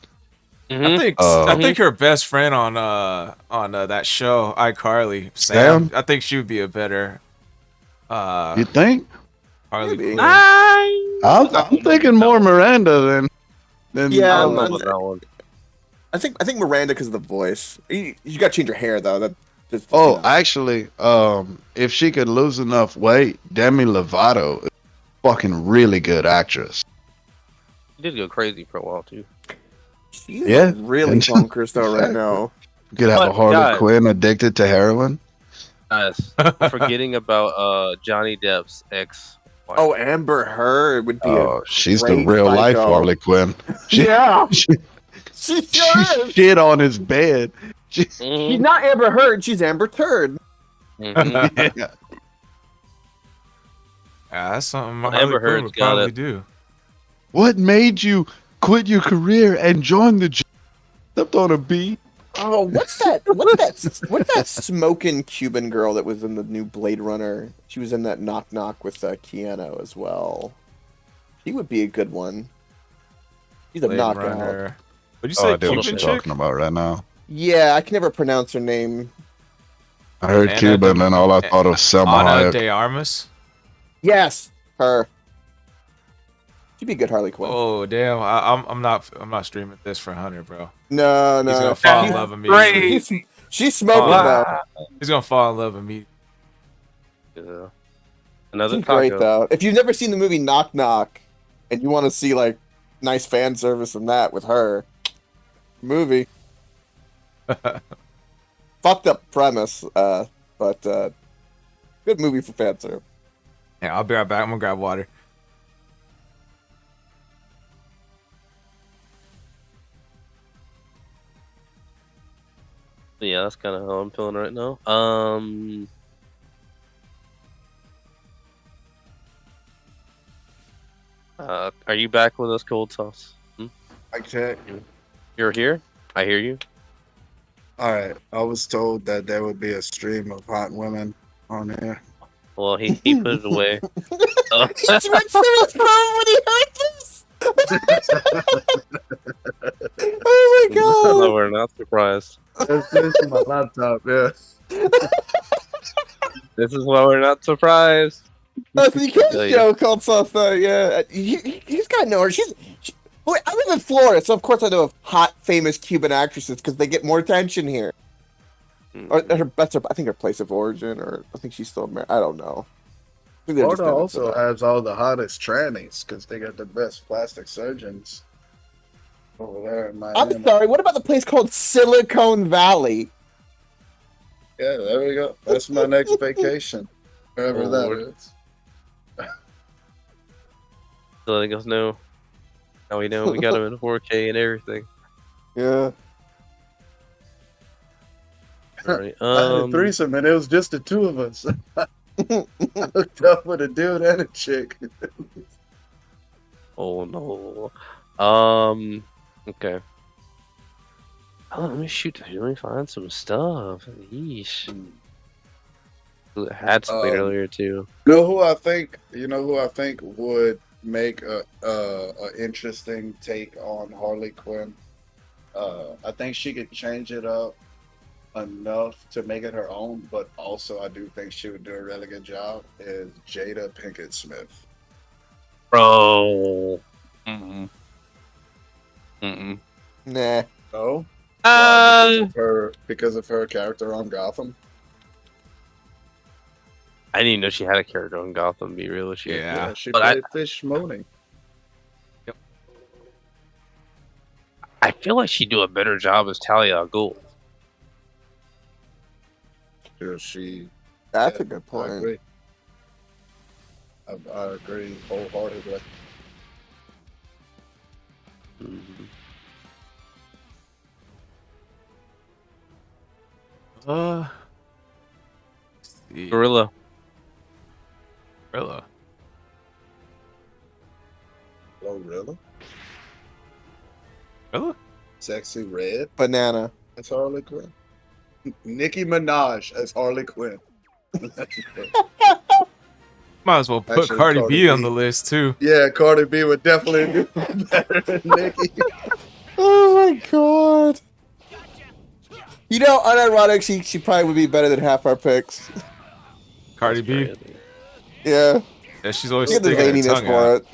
Mhm. I think her best friend on that show iCarly, Sam. I think she would be a better You think? Harley Maybe. Quinn. I'm thinking more Miranda than Then Yeah, I I'm- don't know about that one. I think Miranda because of the voice. You got to change your hair though. That just, oh, you know. actually, if she could lose enough weight, Demi Lovato is a fucking really good actress. He did go crazy for a while too. She's Yeah, like really and- bonkers though right Exactly. now. You could have But, a Harley guys- Quinn addicted to heroin. Guys, forgetting about Johnny Depp's ex. Oh, Amber Heard would be Oh, she's the great real life psycho. Harley Quinn. She, Yeah, she, she she sure is. shit on his bed. She's not Amber Heard. She's Amber Turd. Mhm. Yeah. Yeah, that's something Well, Harley Amber Quinn Heard's would got probably it. do. What made you quit your career and join the? Stepped on a bee. Oh, what's that? What's that smoking Cuban girl that was in the new Blade Runner? She was in that Knock Knock with Keanu as well. She would be a good one. She's a Blade knockout. Runner. What'd you Oh, say, I do what Cuban you're chick? talking about right now. Yeah, I can never pronounce her name. I heard Ana Cuban, de- and all I thought was Selma Ana Hayek. de Armas. Yes, her. She'd be a good Harley Quinn. Oh damn! I'm not streaming this for Hunter, bro. No, He's no. gonna fall in She's- love immediately. She's smoking though. He's gonna fall in love immediately. Yeah. Another She's great taco. though. If you've never seen the movie Knock Knock, and you want to see like nice fan service in that with her, movie. Fucked up premise, but good movie for fan service. Yeah, I'll be right back. I'm gonna grab water. Yeah, that's kind of how I'm feeling right now. Are you back with us, Cold Sauce? I check. You're here. I hear you. All right. I was told that there would be a stream of hot women on there. Well, he put it away. He went to his home when he heard this. Oh my No, god! we're not surprised. That's this is my laptop. Yeah. This is why we're not surprised. That's the kid Yeah, show called stuff. Yeah, he's got to know her. Wait, I live in Florida, so of course I know of hot, famous Cuban actresses because they get more attention here. Or I think her place of origin, or I think she's still married. I don't know. I think they're just Florida known for also that. has all the hottest trannies because they got the best plastic surgeons over there in Miami. I'm sorry. What about the place called Silicon Valley? Yeah, there we go. That's my next vacation. Wherever Oh, that Lord. is. So letting us know. Now we know we got him in 4K and everything. Yeah. All right. I had a threesome and it was just the two of us. I hooked up with a dude and a chick. Oh no. Okay. Oh, let me shoot. Let me find some stuff. Yeesh. I had something earlier too. You know who I think would make a interesting take on Harley Quinn? I think she could change it up enough to make it her own, but also I do think she would do a really good job. Is Jada Pinkett Smith? Bro. Mm-mm. Nah. No, because of her character on Gotham. I didn't even know she had a character on Gotham. Be real with you. Yeah. She But played Fish Mooney. I feel like she'd do a better job as Talia al Ghul. She. That's Yeah, a good I point. agree. I agree wholeheartedly. Mhm. Let's see. Gorilla. Gorilla. Oh, really? Gorilla? Sexy Red Banana. as Harley Quinn. Nicki Minaj as Harley Quinn. Might as well put Actually, Cardi Cardi B on B. the list too. Yeah, Cardi B would definitely do better than Nicki. Oh my god. You know, unironic, she probably would be better than half our picks. Cardi B. Yeah. Yeah, she's always Look at the sticking her zaniness tongue for out. it.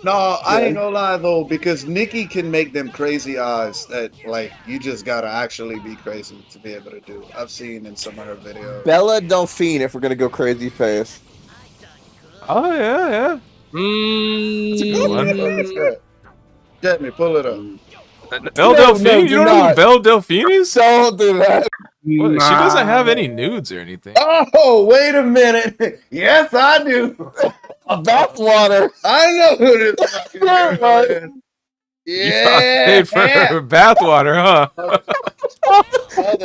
No, I ain't gonna lie though, because Nikki can make them crazy eyes that like you just gotta actually be crazy to be able to do. I've seen in some of her videos. Bella Delphine, if we're gonna go crazy face. Oh yeah, yeah. That's a good one. What is that? Get me, pull it up. Belle No, Delphine? You do don't know who not. Belle Delphine is? Don't do that. What? She doesn't have any nudes or anything. Oh, wait a minute. Yes, I do. Bathwater. I know who this fucking Yeah, girl man. is. You got Yeah. paid for her bathwater, huh?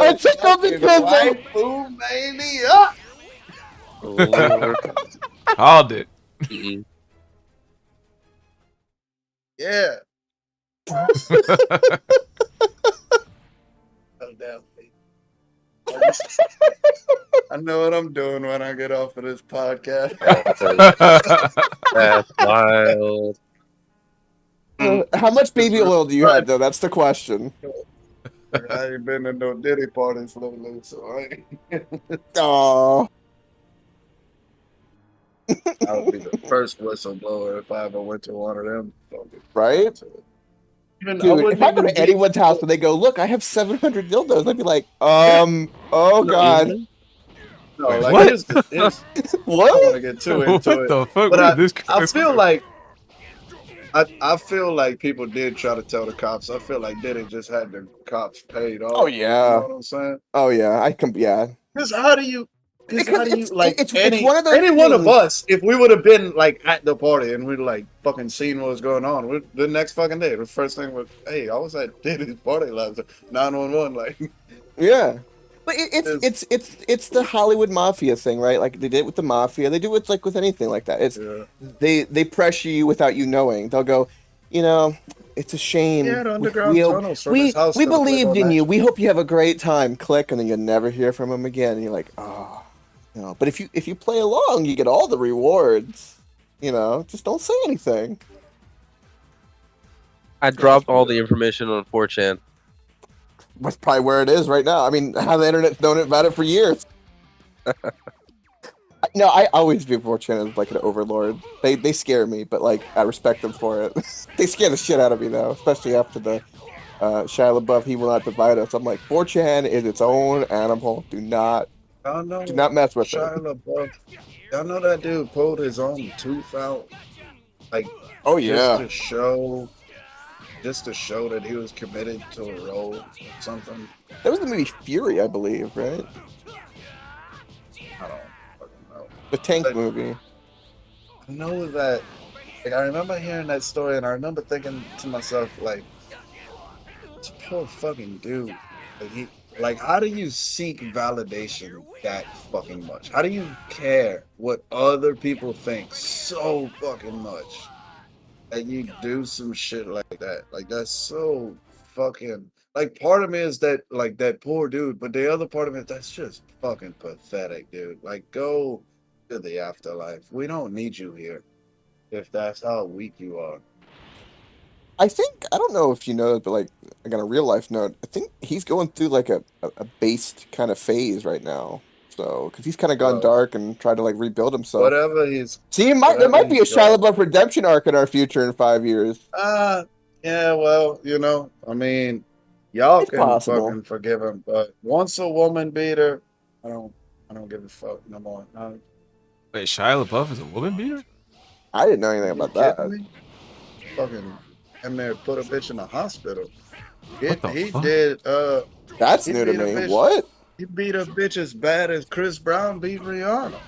I took up the White food, baby. Up. Called it. Mm-mm. Yeah. Oh, damn. I know what I'm doing when I get off of this podcast. That's wild. How much baby oil do you have, though? That's the question. I ain't been to no Diddy parties lately, so I ain't. Oh, I would be the first whistleblower if I ever went to one of them. right? Even, Dude, if I go to anyone's house and they go, look, I have 700 dildos, I'd be like, oh god. No, Wait, like what? here's I don't What? want to get too into What it. the fuck? But Where did this I feel like I feel like people did try to tell the cops. I feel like Diddy just had the cops paid off. Oh, You yeah. know what I'm saying? Oh, yeah, yeah. Because how do you like it's any one of those any one of things- us, if we would have been like at the party and we'd like fucking seen what was going on, the next fucking day, the first thing was, hey, I was at Diddy's party last night. 911, like Yeah. But it's the Hollywood mafia thing, right? Like they did it with the mafia. They do it like with anything like that. It's yeah. they pressure you without you knowing. They'll go, it's a shame. Yeah, the underground tunnels from his house we to the believed Playboy in you. Mansion. We hope you have a great time. Click, and then you never hear from him again. And you're like, oh, no. But if you play along, you get all the rewards. Just don't say anything. I dropped all the information on 4chan. That's probably where it is right now. I mean, how the internet's known about it for years. No, I always view 4chan as like an overlord. They scare me, but like I respect them for it. They scare the shit out of me though, especially after the Shia LaBeouf "He Will Not Divide Us." I'm like, 4chan is its own animal. Do not mess with Shia it. LaBeouf. Y'all know that dude pulled his own tooth out, like Oh yeah, just to show that he was committed to a role or something. that was the movie Fury, I believe, right? I don't fucking know. The tank But- movie. I know that. Like, I remember hearing that story, and I remember thinking to myself, like, this poor fucking dude. Like, how do you seek validation that fucking much? How do you care what other people think so fucking much that you do some shit like that? Like, that's so fucking. Like, part of me is that, like, that poor dude, but the other part of me, that's just fucking pathetic, dude. Like, go to the afterlife. We don't need you here if that's how weak you are. I think, I don't know if you know, but like on a real life note, I think he's going through like a based kind of phase right now. So, because he's kind of gone Well, dark and tried to like rebuild himself. Whatever he's. See, there whatever might be a he's Shia got. LaBeouf redemption arc in our future in 5 years. Yeah, well, I mean, y'all It's can possible. fucking forgive him, but once a woman beat her, I don't give a fuck no more. Wait, Shia LaBeouf is a woman beater? I didn't know anything about that. Me? Fucking, and there put a bitch in the hospital. What the He fuck? did. That's He new to beat a me. bitch. What? He beat a bitch as bad as Chris Brown beat Rihanna.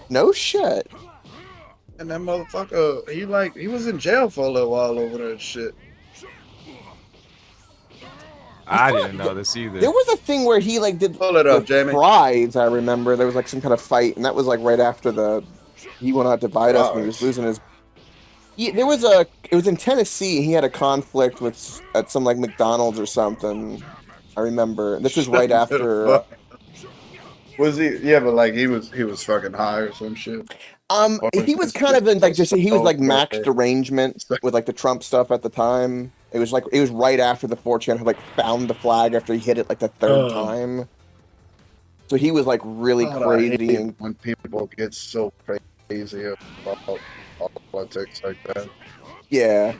No shit. And that motherfucker, he was in jail for a little while over that shit. I didn't know this either. There was a thing where he like did Pull it up, the Jamie. prize. I remember there was like some kind of fight, and that was like right after the "He Will Not Divide Us" when he was Prize. losing his. It was in Tennessee. He had a conflict with at some like McDonald's or something. I remember. This is right after. Was he? Yeah, but like he was fucking high or some shit. He was kind of in like just he was like max Okay. derangement with like the Trump stuff at the time. It was right after the 4chan had like found the flag after he hit it like the third time. So he was like really God, I crazy hate and when people get so crazy about politics like that. Yeah.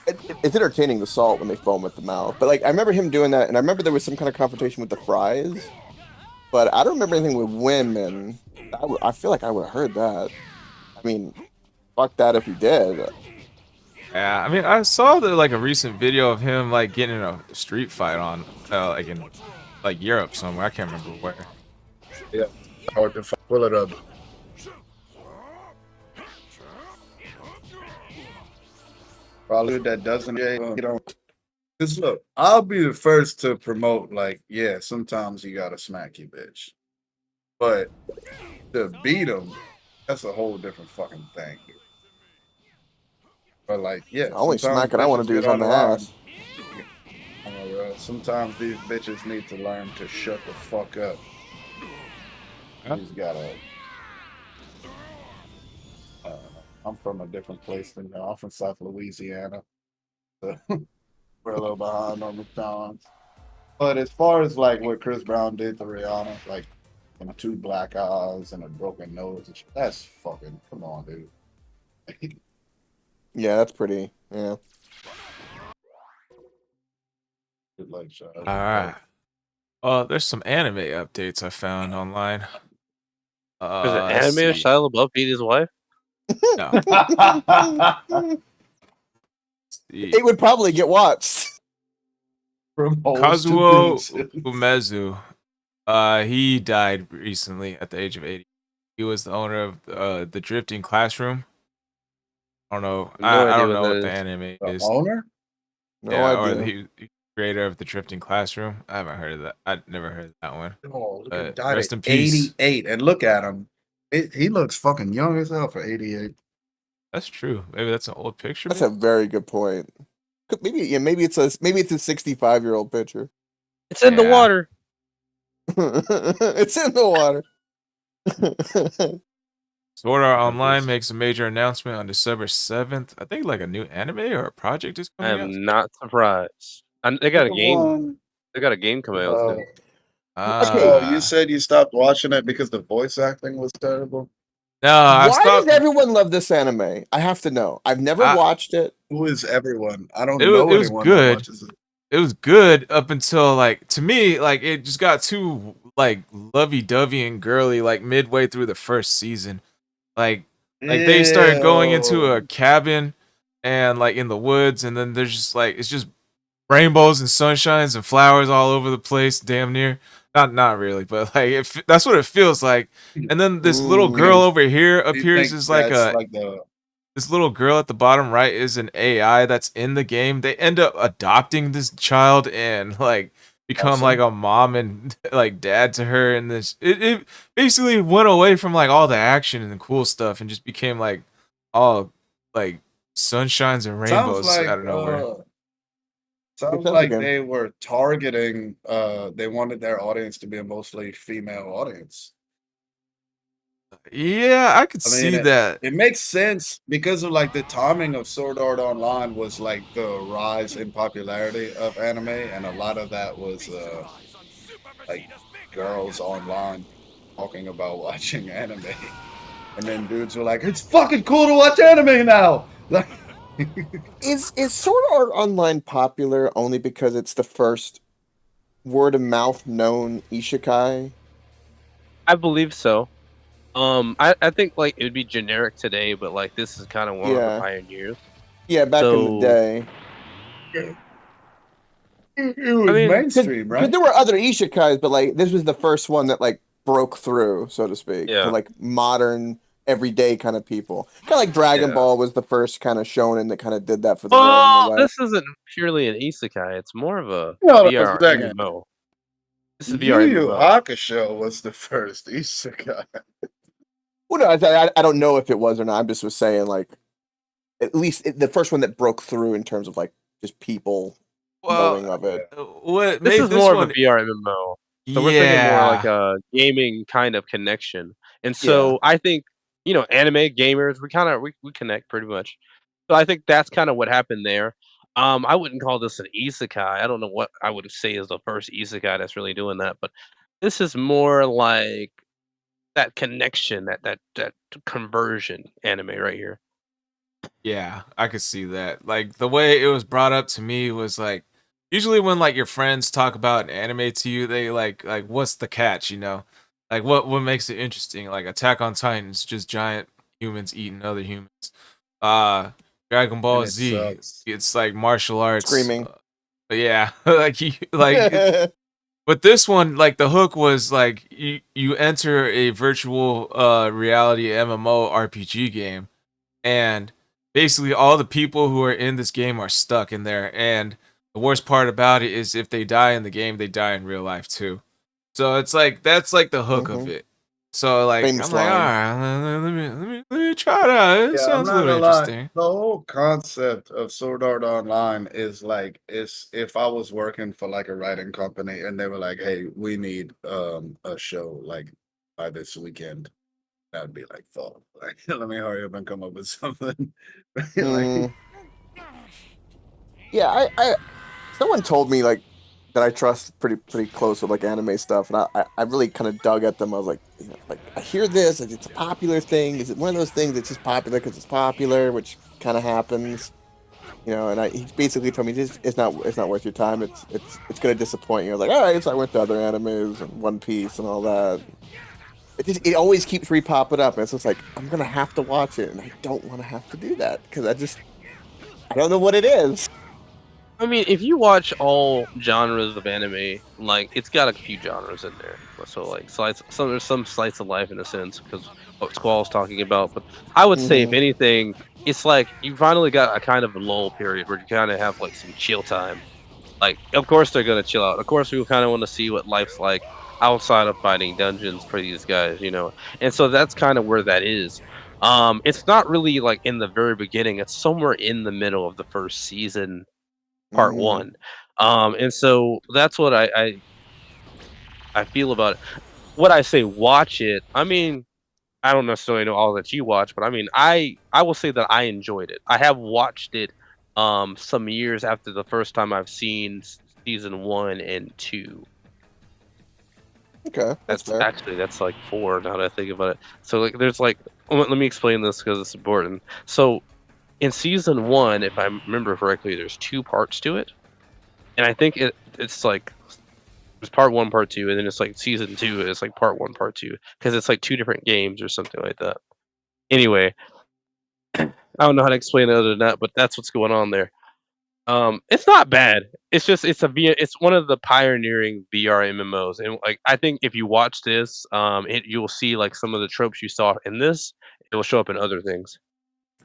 It's entertaining the salt when they foam at the mouth, but like I remember him doing that, and I remember there was some kind of confrontation with the fries, but I don't remember anything with women. I feel like I would have heard that. I mean, fuck that if he did. Yeah, I mean, I saw like a recent video of him like getting in a street fight on like in like Europe somewhere. I can't remember where. Yeah. Hard to pull it up. Probably that doesn't, you know. Cause look, I'll be the first to promote. Like, yeah, sometimes you gotta smack your bitch, but to beat them, that's a whole different fucking thing. But like, yeah, The only sometimes smacking I want bitches to do get is on the out of ass. line. Sometimes these bitches need to learn to shut the fuck up. You just gotta. I'm from a different place than you. I'm from South Louisiana. So we're a little behind on the times. But as far as like what Chris Brown did to Rihanna, like two black eyes and a broken nose, and shit, that's fucking come on, dude. Yeah, that's pretty. Yeah. Like, All right. There's some anime updates I found online. There's an Let's anime of see. Shia LaBeouf beat his wife. No. See. It would probably get watched. From Kazuo Umezu. He died recently at the age of 80. He was the owner of the Drifting Classroom. I don't know. I don't know what the anime The is. owner? No Yeah, or idea. he creator of the Drifting Classroom. I haven't heard of that. I'd never heard of that one. Oh, look at died Rest at in peace. 88, and look at him. He looks fucking young as hell for 88. That's true. Maybe that's an old picture. That's a very good point. Maybe it's a 65-year-old picture. It's in the water. It's in the water. Sword Art Online makes a major announcement on December 7th. I think like a new anime or a project is I coming out. am not surprised. They got a game. They got a game coming out soon. Oh, you said you stopped watching it because the voice acting was terrible? No, Why does everyone love this anime? I have to know. I've never watched it. Who is everyone? I don't It know was anyone good. that watches it. It was good up until like to me like it just got too like lovey-dovey and girly like midway through the first season. Like they started going into a cabin and like in the woods, and then there's just like it's just rainbows and sunshines and flowers all over the place, damn near. Not really, but like that's what it feels like. And then this little girl over here appears as like this little girl at the bottom right is an AI that's in the game. They end up adopting this child and like become like a mom and like dad to her, and this it basically went away from like all the action and the cool stuff and just became like all like sunshines and rainbows out of nowhere. Sounds like they were targeting they wanted their audience to be a mostly female audience. Yeah, I could see that. It makes sense because of like the timing of Sword Art Online was like the rise in popularity of anime, and a lot of that was like girls online talking about watching anime. And then dudes were like, "It's fucking cool to watch anime now." Like Is Sword Art Online popular only because it's the first word of mouth known isekai? I believe so. I think like it would be generic today, but like this is kind of one of the pioneers. Yeah, back in the day. It was mainstream, right? Because there were other isekais, but like this was the first one that like broke through, so to speak, to like modern, everyday kind of people. Kind of like Dragon Ball was the first kind of shonen that kind of did that for the world. Well, this isn't purely an isekai. It's more of a VR MMO. This is VR Yu Hakusho was the first isekai. Well, no, I don't know if it was or not. I just was saying, like, at least the first one that broke through in terms of like just people knowing of it. This is more of a VR MMO. So we're thinking more like a gaming kind of connection. And so I think, you know, anime gamers, we connect pretty much. So I think that's kind of what happened there. I wouldn't call this an isekai. I don't know what I would say is the first isekai that's really doing that, but this is more like that connection, that conversion anime right here. Yeah, I could see that. Like the way it was brought up to me was like usually when like your friends talk about an anime to you, they like what's the catch, you know? Like what makes it interesting? Like Attack on Titans, just giant humans eating other humans. Uh Dragon And Ball it Z, sucks. it's like martial arts. Screaming. Yeah, like but this one, like the hook was like you enter a virtual reality MMO RPG game, and basically all the people who are in this game are stuck in there. And the worst part about it is if they die in the game, they die in real life too. So it's like that's like the hook of Mhm. it. So like I'm Famous like, all line. right, let me try it out. It Yeah, I'm sounds a not little gonna lie. interesting. The whole concept of Sword Art Online is like, it's if I was working for like a writing company and they were like, "Hey, we need a show like by this weekend," I'd be like, "Fuck, like let me hurry up and come up with something." Like, Mm, yeah, someone told me like that I trust pretty close with like anime stuff, and I really kind of dug at them. I was like, you know, like I hear this, like it's a popular thing. Is it one of those things that's just popular because it's popular, which kind of happens, you know? And he basically told me it's not worth your time. It's gonna disappoint you. I was like, all right, so I went to other animes and One Piece and all that. It always keeps re-popping up, and it's just like I'm gonna have to watch it, and I don't want to have to do that because I don't know what it is. I mean, if you watch all genres of anime, like it's got a few genres in there. So like there's some slice of life in a sense because what Squall's talking about. But I would say if Hmm. anything, it's like you finally got a kind of a lull period where you kind of have like some chill time. Like, of course they're gonna chill out. Of course we kind of want to see what life's like outside of fighting dungeons for these guys, you know. And so that's kind of where that is. It's not really like in the very beginning. It's somewhere in the middle of the first season part Hmm. one. And so that's what I feel about it. What I say watch it, I mean, I don't necessarily know all that you watch, but I mean, I will say that I enjoyed it. I have watched it some years after the first time I've seen season 1 and 2. Okay, that's That's fair. actually that's like 4 now that I think about it. So like there's like let me explain this because it's important. So in season 1, if I remember correctly, there's 2 parts to it. And I think it's like it's part 1, part 2, and then it's like season 2 is like part 1, part 2 because it's like 2 different games or something like that. Anyway, I don't know how to explain it other than that, but that's what's going on there. It's not bad. It's just it's one of the pioneering VR MMOs, and like I think if you watch this, you'll see like some of the tropes you saw in this. It will show up in other things.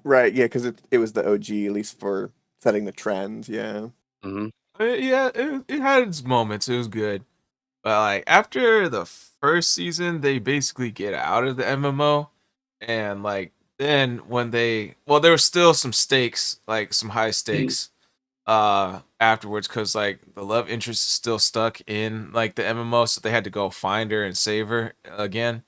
Right, yeah, because it was the OG, at least for setting the trends. Yeah. Hmm. Yeah, it had its moments. It was good. But like after the first season, they basically get out of the MMO, and like then when there was still some stakes, like some high stakes, afterwards, because like the love interest is still stuck in like the MMO, so they had to go find her and save her again.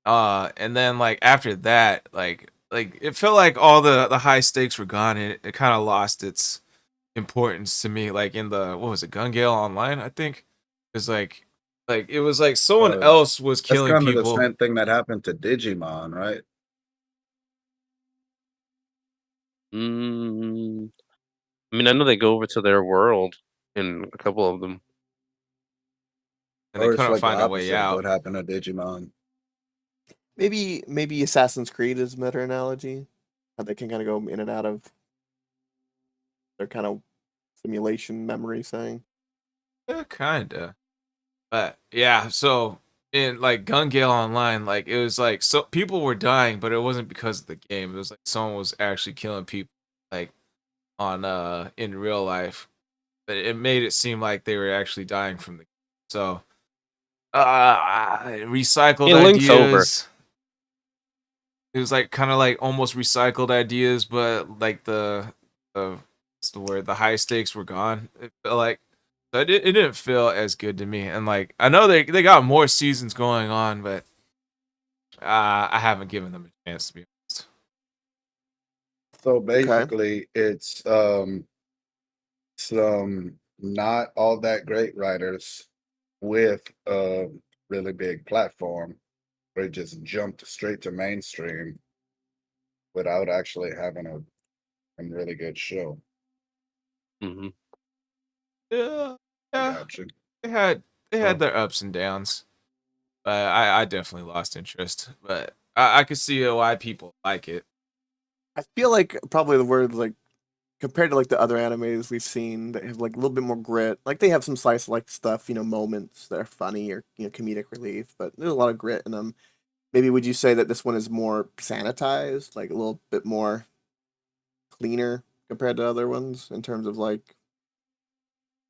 And then like after that, like it felt like all the high stakes were gone, and it kind of lost its importance to me. Like in the what was it, Gun Gale Online, I think. It's like it was like someone uh, else was that's killing kind of the people. same thing that happened to Digimon, right? Mm, I mean, I know they go over to their world in a couple of them. And they Or it's couldn't like the find a way opposite of out. what happened to Digimon. Maybe Assassin's Creed is a better analogy. How they can kind of go in and out of their kind of simulation memory thing. Yeah, kinda. But yeah, so in like Gun Gale Online, like it was like so people were dying, but it wasn't because of the game. It was like someone was actually killing people like on in real life. But it made it seem like they were actually dying from the game. So recycled It links over. ideas. It was like kind of like almost recycled ideas, but like the what's the word? The high stakes were gone. It felt like so it didn't feel as good to me. And like I know they got more seasons going on, but I haven't given them a chance to be honest. So Okay. basically, it's some not all that great writers with a really big platform where it just jumped straight to mainstream without actually having a and really good show. Hmm. Yeah, I yeah. got you. They had Oh. their ups and downs. But I definitely lost interest. But I could see why people like it. I feel like probably the word like compared to like the other animes we've seen that have like a little bit more grit. Like they have some slice of like stuff, moments that are funny or comedic relief, but there's a lot of grit in them. Maybe would you say that this one is more sanitized, like a little bit more cleaner compared to other ones in terms of like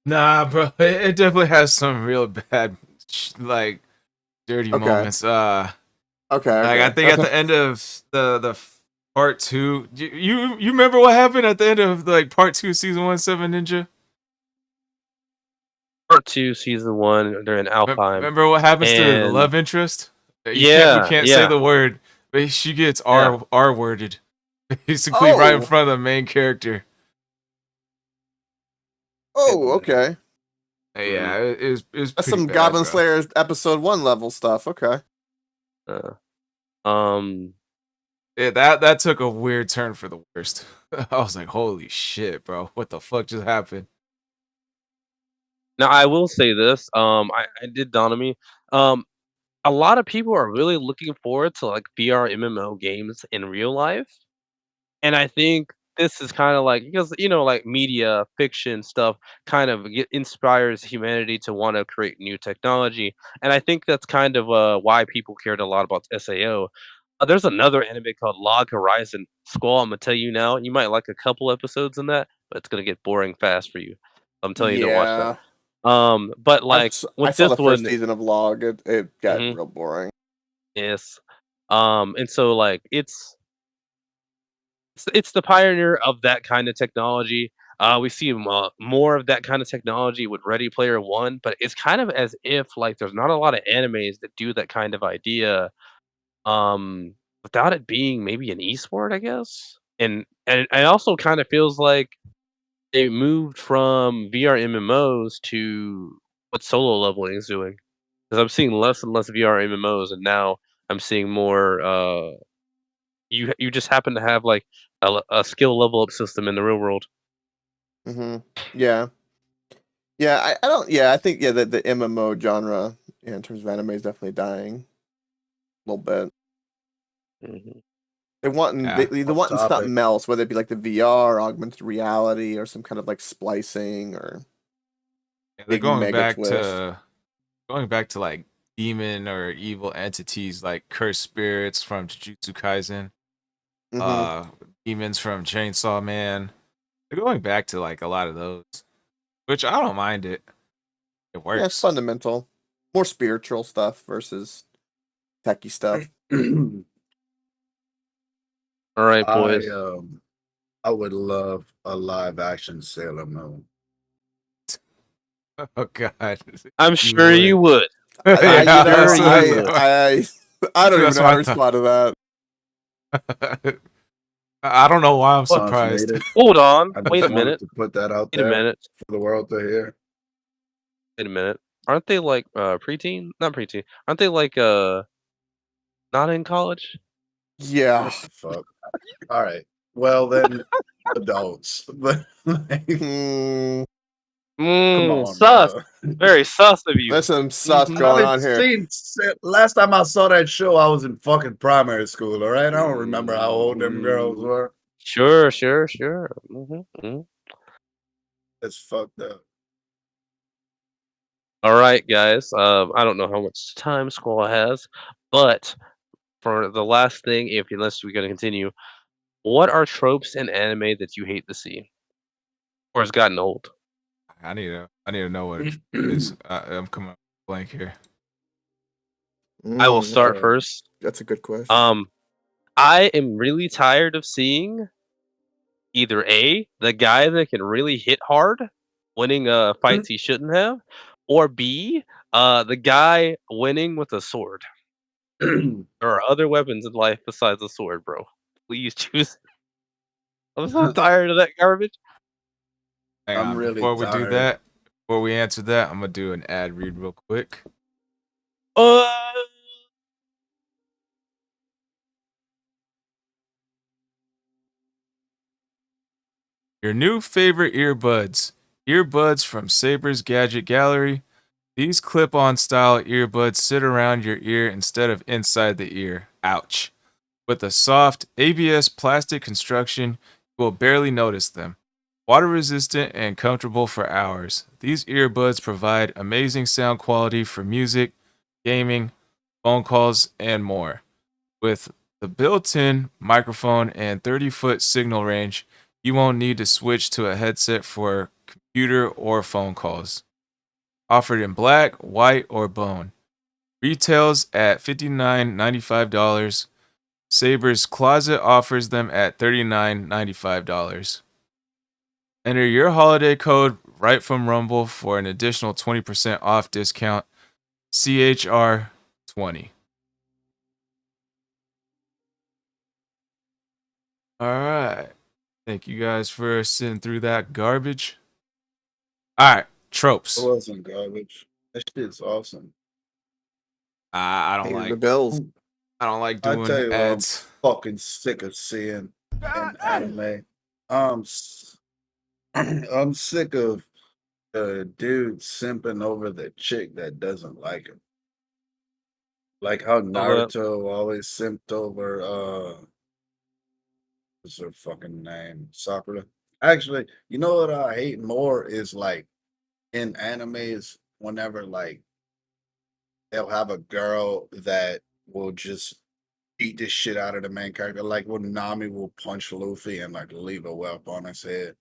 Nah, bro, it definitely has some real bad, like dirty okay, moments. okay, Like I okay, think at okay. the end of the part two, you remember what happened at the end of like part two, season 1, Seven Ninja? Part 2, season 1, they're in Alfheim, Remember what happens to the and love interest? We yeah, can't say yeah, the word, but she gets yeah. R worded, basically right in Oh, front of the main character. oh, okay. Yeah, Mm, it was That's pretty some bad, Goblin bro. Slayer episode 1 level stuff. Okay. uh, um, Yeah, that took a weird turn for the worst. I was like, holy shit, bro, what the fuck just happened? Now I will say this. I did dawn on me. Um, a lot of people are really looking forward to like VR MMO games in real life. And I think this is kinda like because, like, media, fiction stuff kind of inspires humanity to wanna create new technology, and I think that's kind of, why people cared a lot about SAO. There's another anime called Log Horizon. Squall, Imma tell you now, you might like a couple episodes in that, but it's gonna get boring fast for you. I'm telling you, don't watch that. Yeah. But, like, I with saw this the first one. season of Log. It got Mhm, real boring. yes. And so, like, it's the pioneer of that kind of technology. We see more of that kind of technology with Ready Player One, but it's kind of as if like there's not a lot of animes that do that kind of idea, without it being maybe an esport, I guess. And it also kind of feels like they moved from VR MMOs to what solo leveling is doing. Because I'm seeing less and less VR MMOs, and now I'm seeing more. You just happen to have like a skill level up system in the real world. Hmm. Yeah. Yeah. I don't. Yeah. I think the MMO genre in terms of anime is definitely dying a little bit. Mhm. They Yeah, they Off wanting topic. something else, whether it be like the VR, augmented reality, or some kind of like splicing or they're big mega twist. going back to like demon or evil entities like cursed spirits from Jujutsu Kaisen, Hmm. uh, demons from Chainsaw Man. They're going back to like a lot of those, which I don't mind it. It Yeah, it's works. fundamental, more spiritual stuff versus techie stuff. All right, I boys. I would love a live action Sailor Moon. Oh God, I'm you sure you would. would. I, I'm Yeah, sure you that's would. I don't even that's know how what to I thought. respond to that. I don't know why I'm What? surprised. Consummated. Hold on. I Wait just a wanted minute. to put that out Wait a there minute. for the world to hear. Wait a minute. Aren't they like preteen? Not preteen. Aren't they like not in college? Yeah. What the fuck? All right. Well then, adults. But like, Hmm. come on, Sus. bro. Very sus of you. There's some stuff Hmm. I going haven't on here. seen. Last time I saw that show, I was in fucking primary school. All right, I don't remember how old them girls were. Sure, sure, sure. Hmm. It's fucked up. All right, guys. I don't know how much time Squall has, but for the last thing, if unless we're gonna continue, what are tropes in anime that you hate to see or has gotten old? I need to know what it is. I'm coming up blank here. I will start Uh, first. That's a good question. Um, I am really tired of seeing either A, the guy that can really hit hard, winning fights he shouldn't have, or B, the guy winning with a sword. There are other weapons in life besides a sword, bro. Please choose. I'm so tired of that garbage. Hang I'm on, really before we do tired. that, before we answer that, I'm gonna do an ad read real quick. Uh, Your new favorite earbuds. Earbuds from Saber's Gadget Gallery. These clip-on style earbuds sit around your ear instead of inside the ear. Ouch. With a soft ABS plastic construction, you will barely notice them. Water resistant and comfortable for hours. These earbuds provide amazing sound quality for music, gaming, phone calls, and more. With the built in microphone and 30-foot signal range, you won't need to switch to a headset for computer or phone calls. Offered in black, white, or bone. Retails at $59.95. Saber's Closet offers them at $39.95. Enter your holiday code right from Rumble for an additional 20% off discount. CHR20. All right. Thank you guys for sitting through that garbage. All right, tropes. It wasn't garbage. That shit's awesome. I don't Paying the like. bills. I don't like I doing tell you what, I'm ads. fucking sick of seeing in anime. I'm I'm sick of dude simping over the chick that doesn't like him. Like how Naruto always simped over what's her fucking name? Sakura. Actually, you know what I hate more is like in animes whenever like they'll have a girl that will just beat the shit out of the main character. Like when Nami will punch Luffy and like leave a welt on his head.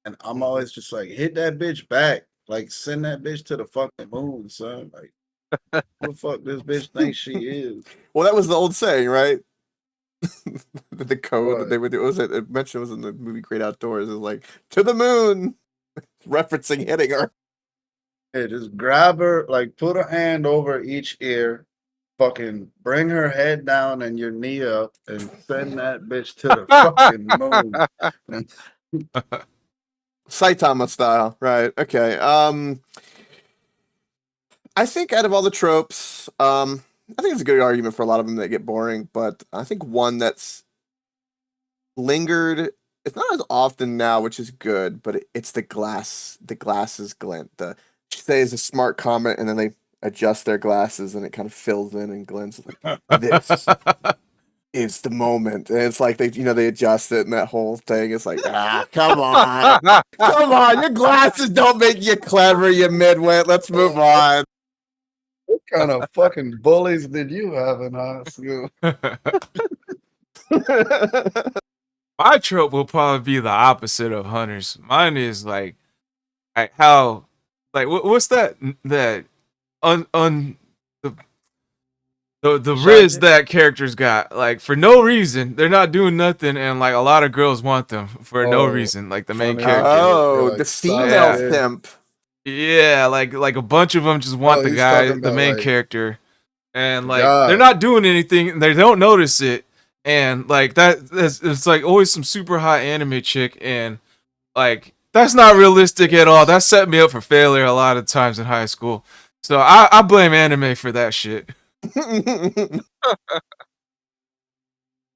And I'm always just like, hit that bitch back. Like send that bitch to the fucking moon, son. Like who the fuck this bitch thinks she is? Well, that was the old saying, right? The code that What? they would do. What was it mentioned was in the movie Great Outdoors. It was like to the moon, referencing hitting her. Hey, just grab her, like put a hand over each ear, fucking bring her head down and your knee up, and send that bitch to the fucking moon. Saitama style, right? Okay. I think out of all the tropes, I think it's a good argument for a lot of them that get boring, but I think one that's lingered. It's not as often now, which is good, but it's the glasses glint. The say is a smart comment, and then they adjust their glasses, and it kind of fills in and glints. Like, this is the moment, and it's like they adjust it, and that whole thing is like, come on, come on, your glasses don't make you clever, you midwit. Let's move on. What kind of fucking bullies did you have in high school? My trope will probably be the opposite of Hunter's. Mine is like how, like what's that the riz that characters got, like for no reason. They're not doing nothing, and like a lot of girls want them for no reason. Like the main funny. character. Oh, Like the female Yeah. simp. Yeah, like a bunch of them just want the he's guy, talking the about, main like, character, and like God. they're not doing anything. And they don't notice it, and like it's like always some super hot anime chick, and like that's not realistic at all. That set me up for failure a lot of times in high school. So I blame anime for that shit.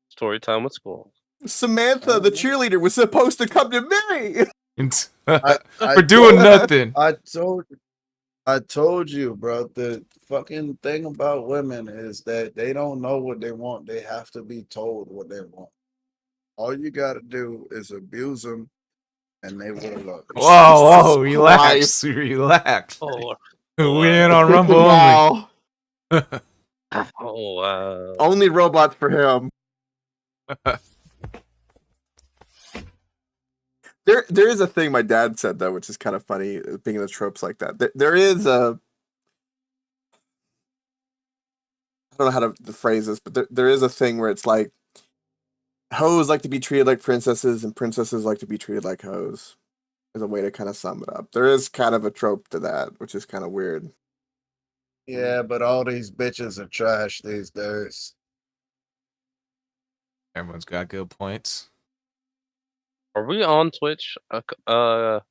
Story time with school. Samantha, the cheerleader, was supposed to come to me. I For doing told- nothing. I told you, bro. The fucking thing about women is that they don't know what they want. They have to be told what they want. All you got to do is abuse them, and they will love you. Whoa, Jesus relax, Christ. relax. Oh, We ain't on Rumble only. Wow. oh wow. Only robots for him. There is a thing my dad said though, which is kind of funny, being the tropes like that. There is a, I don't know how to phrase this, but there is a thing where it's like hoes like to be treated like princesses and princesses like to be treated like hoes. Is a way to kind of sum it up. There is kind of a trope to that, which is kind of weird. Yeah, but all these bitches are trash these days. Everyone's got good points. Are we on Twitch? Well,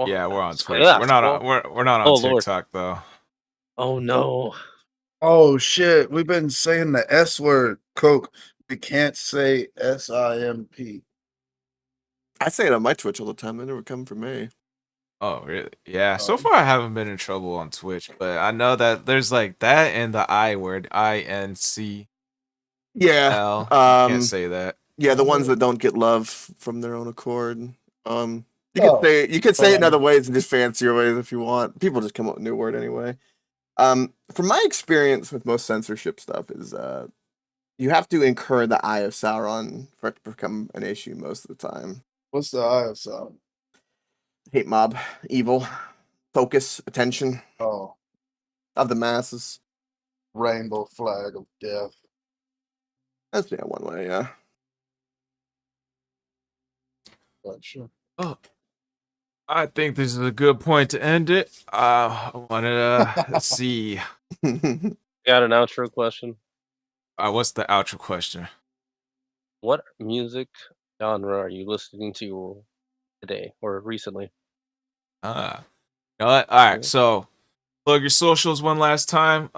Yeah, we're on Twitch. yeah, We're not well- on. We're not on Oh, Lord. TikTok though. Oh no. Oh shit, we've been saying the S word, Coke. We can't say SIMP. I say it on my Twitch all the time. They never come for me. Oh, really? Yeah. So Um, far, I haven't been in trouble on Twitch, but I know that there's like that and the I word, INCL. Yeah. You can't say that. Yeah, the ones that don't get love from their own accord. You could oh, say it in um, other ways and just fancier ways if you want. People just come up with a new word anyway. From my experience with most censorship stuff is you have to incur the eye of Sauron for it to become an issue most of the time. what's the ISO? Hate mob, evil, focus, attention Oh, of the masses. rainbow flag of death. That's one way, yeah. But sure. Oh, I think this is a good point to end it. I wanted to let's see. Got an outro question. What's the outro question? What music genre are you listening to today or recently? Uh, you know what? All right. Yeah. So plug your socials one last time.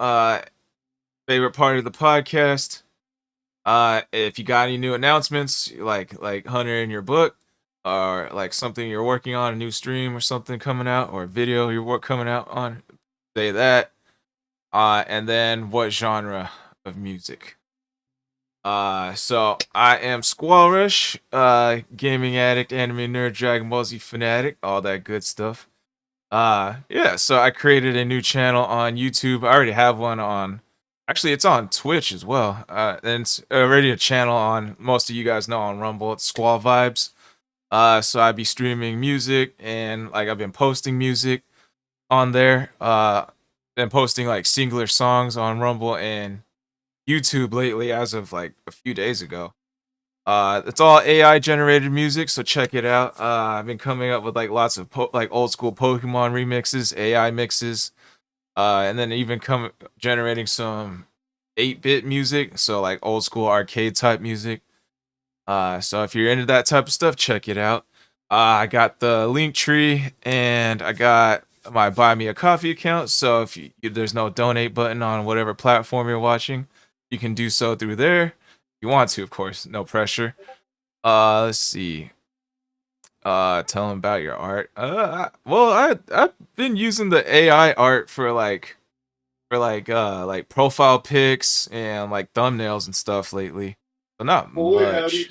Favorite part of the podcast. If you got any new announcements, like Hunter in your book, or like something you're working on, a new stream or something coming out, or a video coming out on, say that. And then what genre of music? So I am Squalrush, gaming addict, anime nerd, Dragon Ball Z fanatic, all that good stuff. Yeah, so I created a new channel on YouTube. I already have one on, actually, it's on Twitch as well. And it's already a channel on, most of you guys know, on Rumble. It's Squall Vibes. So I'd be streaming music and like I've been posting music on there. Been posting like singular songs on Rumble and YouTube lately as of like a few days ago. It's all AI generated music, so check it out. I've been coming up with like lots of like old school Pokemon remixes, AI mixes, and then even generating some 8-bit music, so like old school arcade type music. So if you're into that type of stuff, check it out. I got the link tree and I got my Buy Me a Coffee account. So if there's no donate button on whatever platform you're watching, you can do so through there. If you want to, of course, no pressure. Let's see. Tell them about your art. I've been using the AI art for like profile pics and like thumbnails and stuff lately, but not much.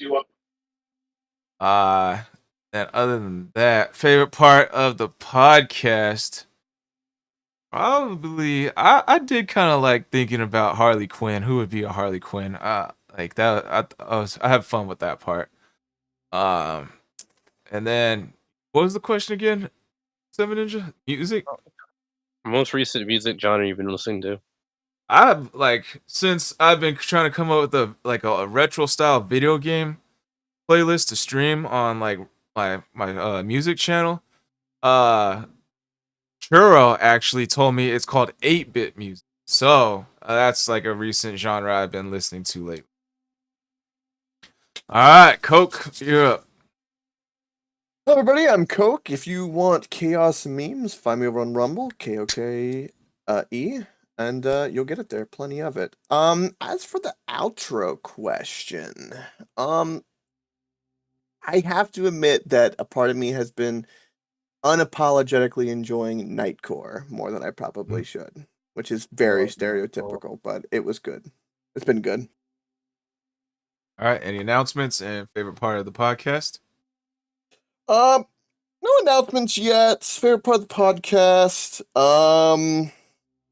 Uh, and other than that, favorite part of the podcast, probably I did kind of like thinking about Harley Quinn. Who would be a Harley Quinn? Like that. I have fun with that part. Um, and then what was the question again? Seven Ninja music. Most recent music genre you've been listening to? I've like since I've been trying to come up with a retro style video game playlist to stream on like my music channel. Uh Churro actually told me it's called 8-bit music. So that's like a recent genre I've been listening to lately. All right, Coke, you're up. Hello, everybody. I'm Coke. If you want chaos memes, find me over on Rumble, KOKE, and you'll get it there. Plenty of it. As for the outro question, I have to admit that a part of me has been unapologetically enjoying Nightcore more than I probably should, which is very Love Nightcore. stereotypical, but it was good. It's been good. All right, any announcements and favorite part of the podcast? No announcements yet. Favorite part of the podcast.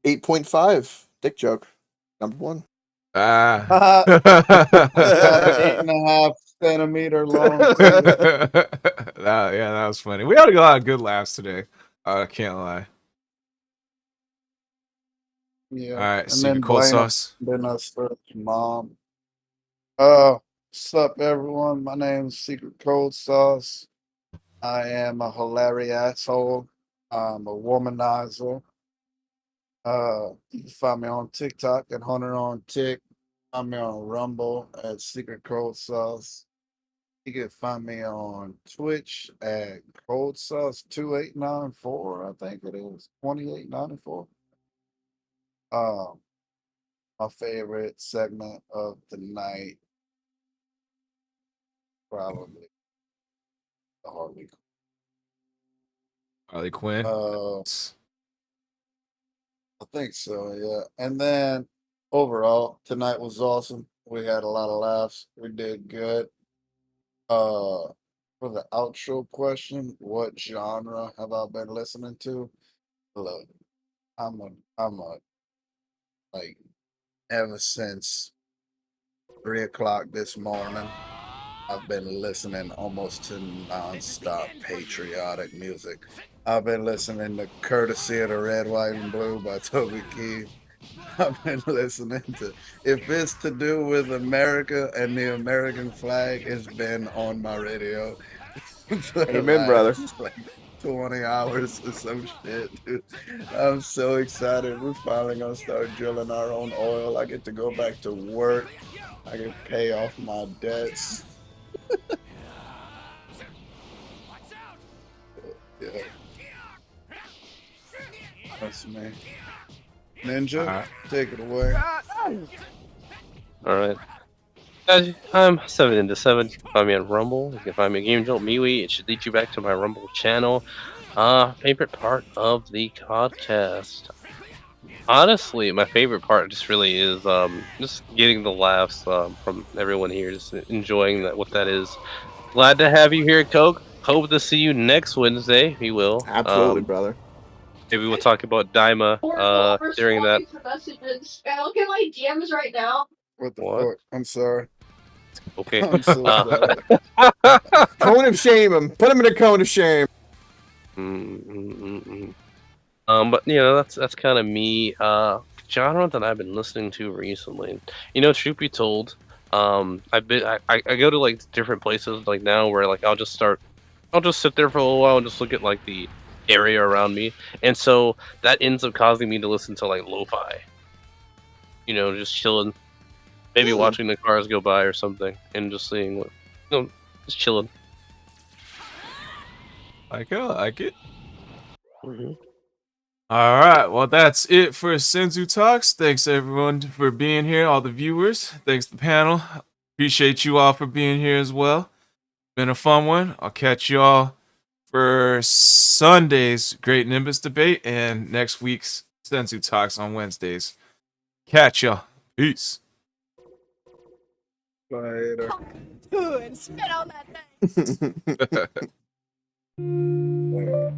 8.5. Dick joke. Number one. Ah. 8.5 centimeter long. Yeah, that was funny. We had a lot of good laughs today. I can't lie. Yeah. All right, And secret then cold Blaine sauce. been us mom. What's up, everyone? My name's Secret Cold Sauce. I am a hilarious asshole. I'm a womanizer. You can find me on TikTok at Hunter on Tick. Find me on Rumble at Secret Cold Sauce. You can find me on Twitch at Cold Sauce 2894, I think it is. 2894. My favorite segment of the night, probably. Harley. Harley Quinn. I think so, yeah. And then overall, tonight was awesome. We had a lot of laughs. We did good. For the outro question, what genre have I been listening to? Look, I'm a like ever since 3 o'clock this morning, I've been listening almost to nonstop patriotic music. I've been listening to Courtesy of the Red, White, and Blue by Toby Keith. I've been listening to, if it's to do with America and the American flag, it's been on my radio for the Amen, brother. last, like 20 hours or some shit, dude. I'm so excited. We're finally gonna start drilling our own oil. I get to go back to work. I can pay off my debts. Yeah. That's me. Ninja, Alright. take it away. All right. Guys, I'm 7 into 7. You can find me on Rumble. You can find me at Game Jolt MeWe. It should lead you back to my Rumble channel. Favorite part of the podcast. Honestly, my favorite part just really is just getting the laughs from everyone here, just enjoying what that is. Glad to have you here, Coke. Hope to see you next Wednesday. We will. Absolutely, brother. Maybe we'll talk about Daima during that. Can I look at my DMs right now? What the What? fuck? I'm sorry. Okay. I'm so sorry. Cone of shame him. Put him in a cone of shame. But you know, that's kind of me. Genre that I've been listening to recently. You know, truth be told, I go to like different places like now where like I'll just sit there for a little while and just look at like the area around me, and so that ends up causing me to listen to like lo-fi. You know, just chilling, maybe watching the cars go by or something, and just seeing what, you know, just chilling. I like it. Mm-hmm. All right, well, that's it for Senzu Talks. Thanks, everyone, for being here, all the viewers. Thanks, the panel. Appreciate you all for being here as well. Been a fun one. I'll catch you all for Sunday's Great Nimbus Debate and next week's Senzu Talks on Wednesdays. Catch y'all. Peace. Later. And spit on that thing. Wait.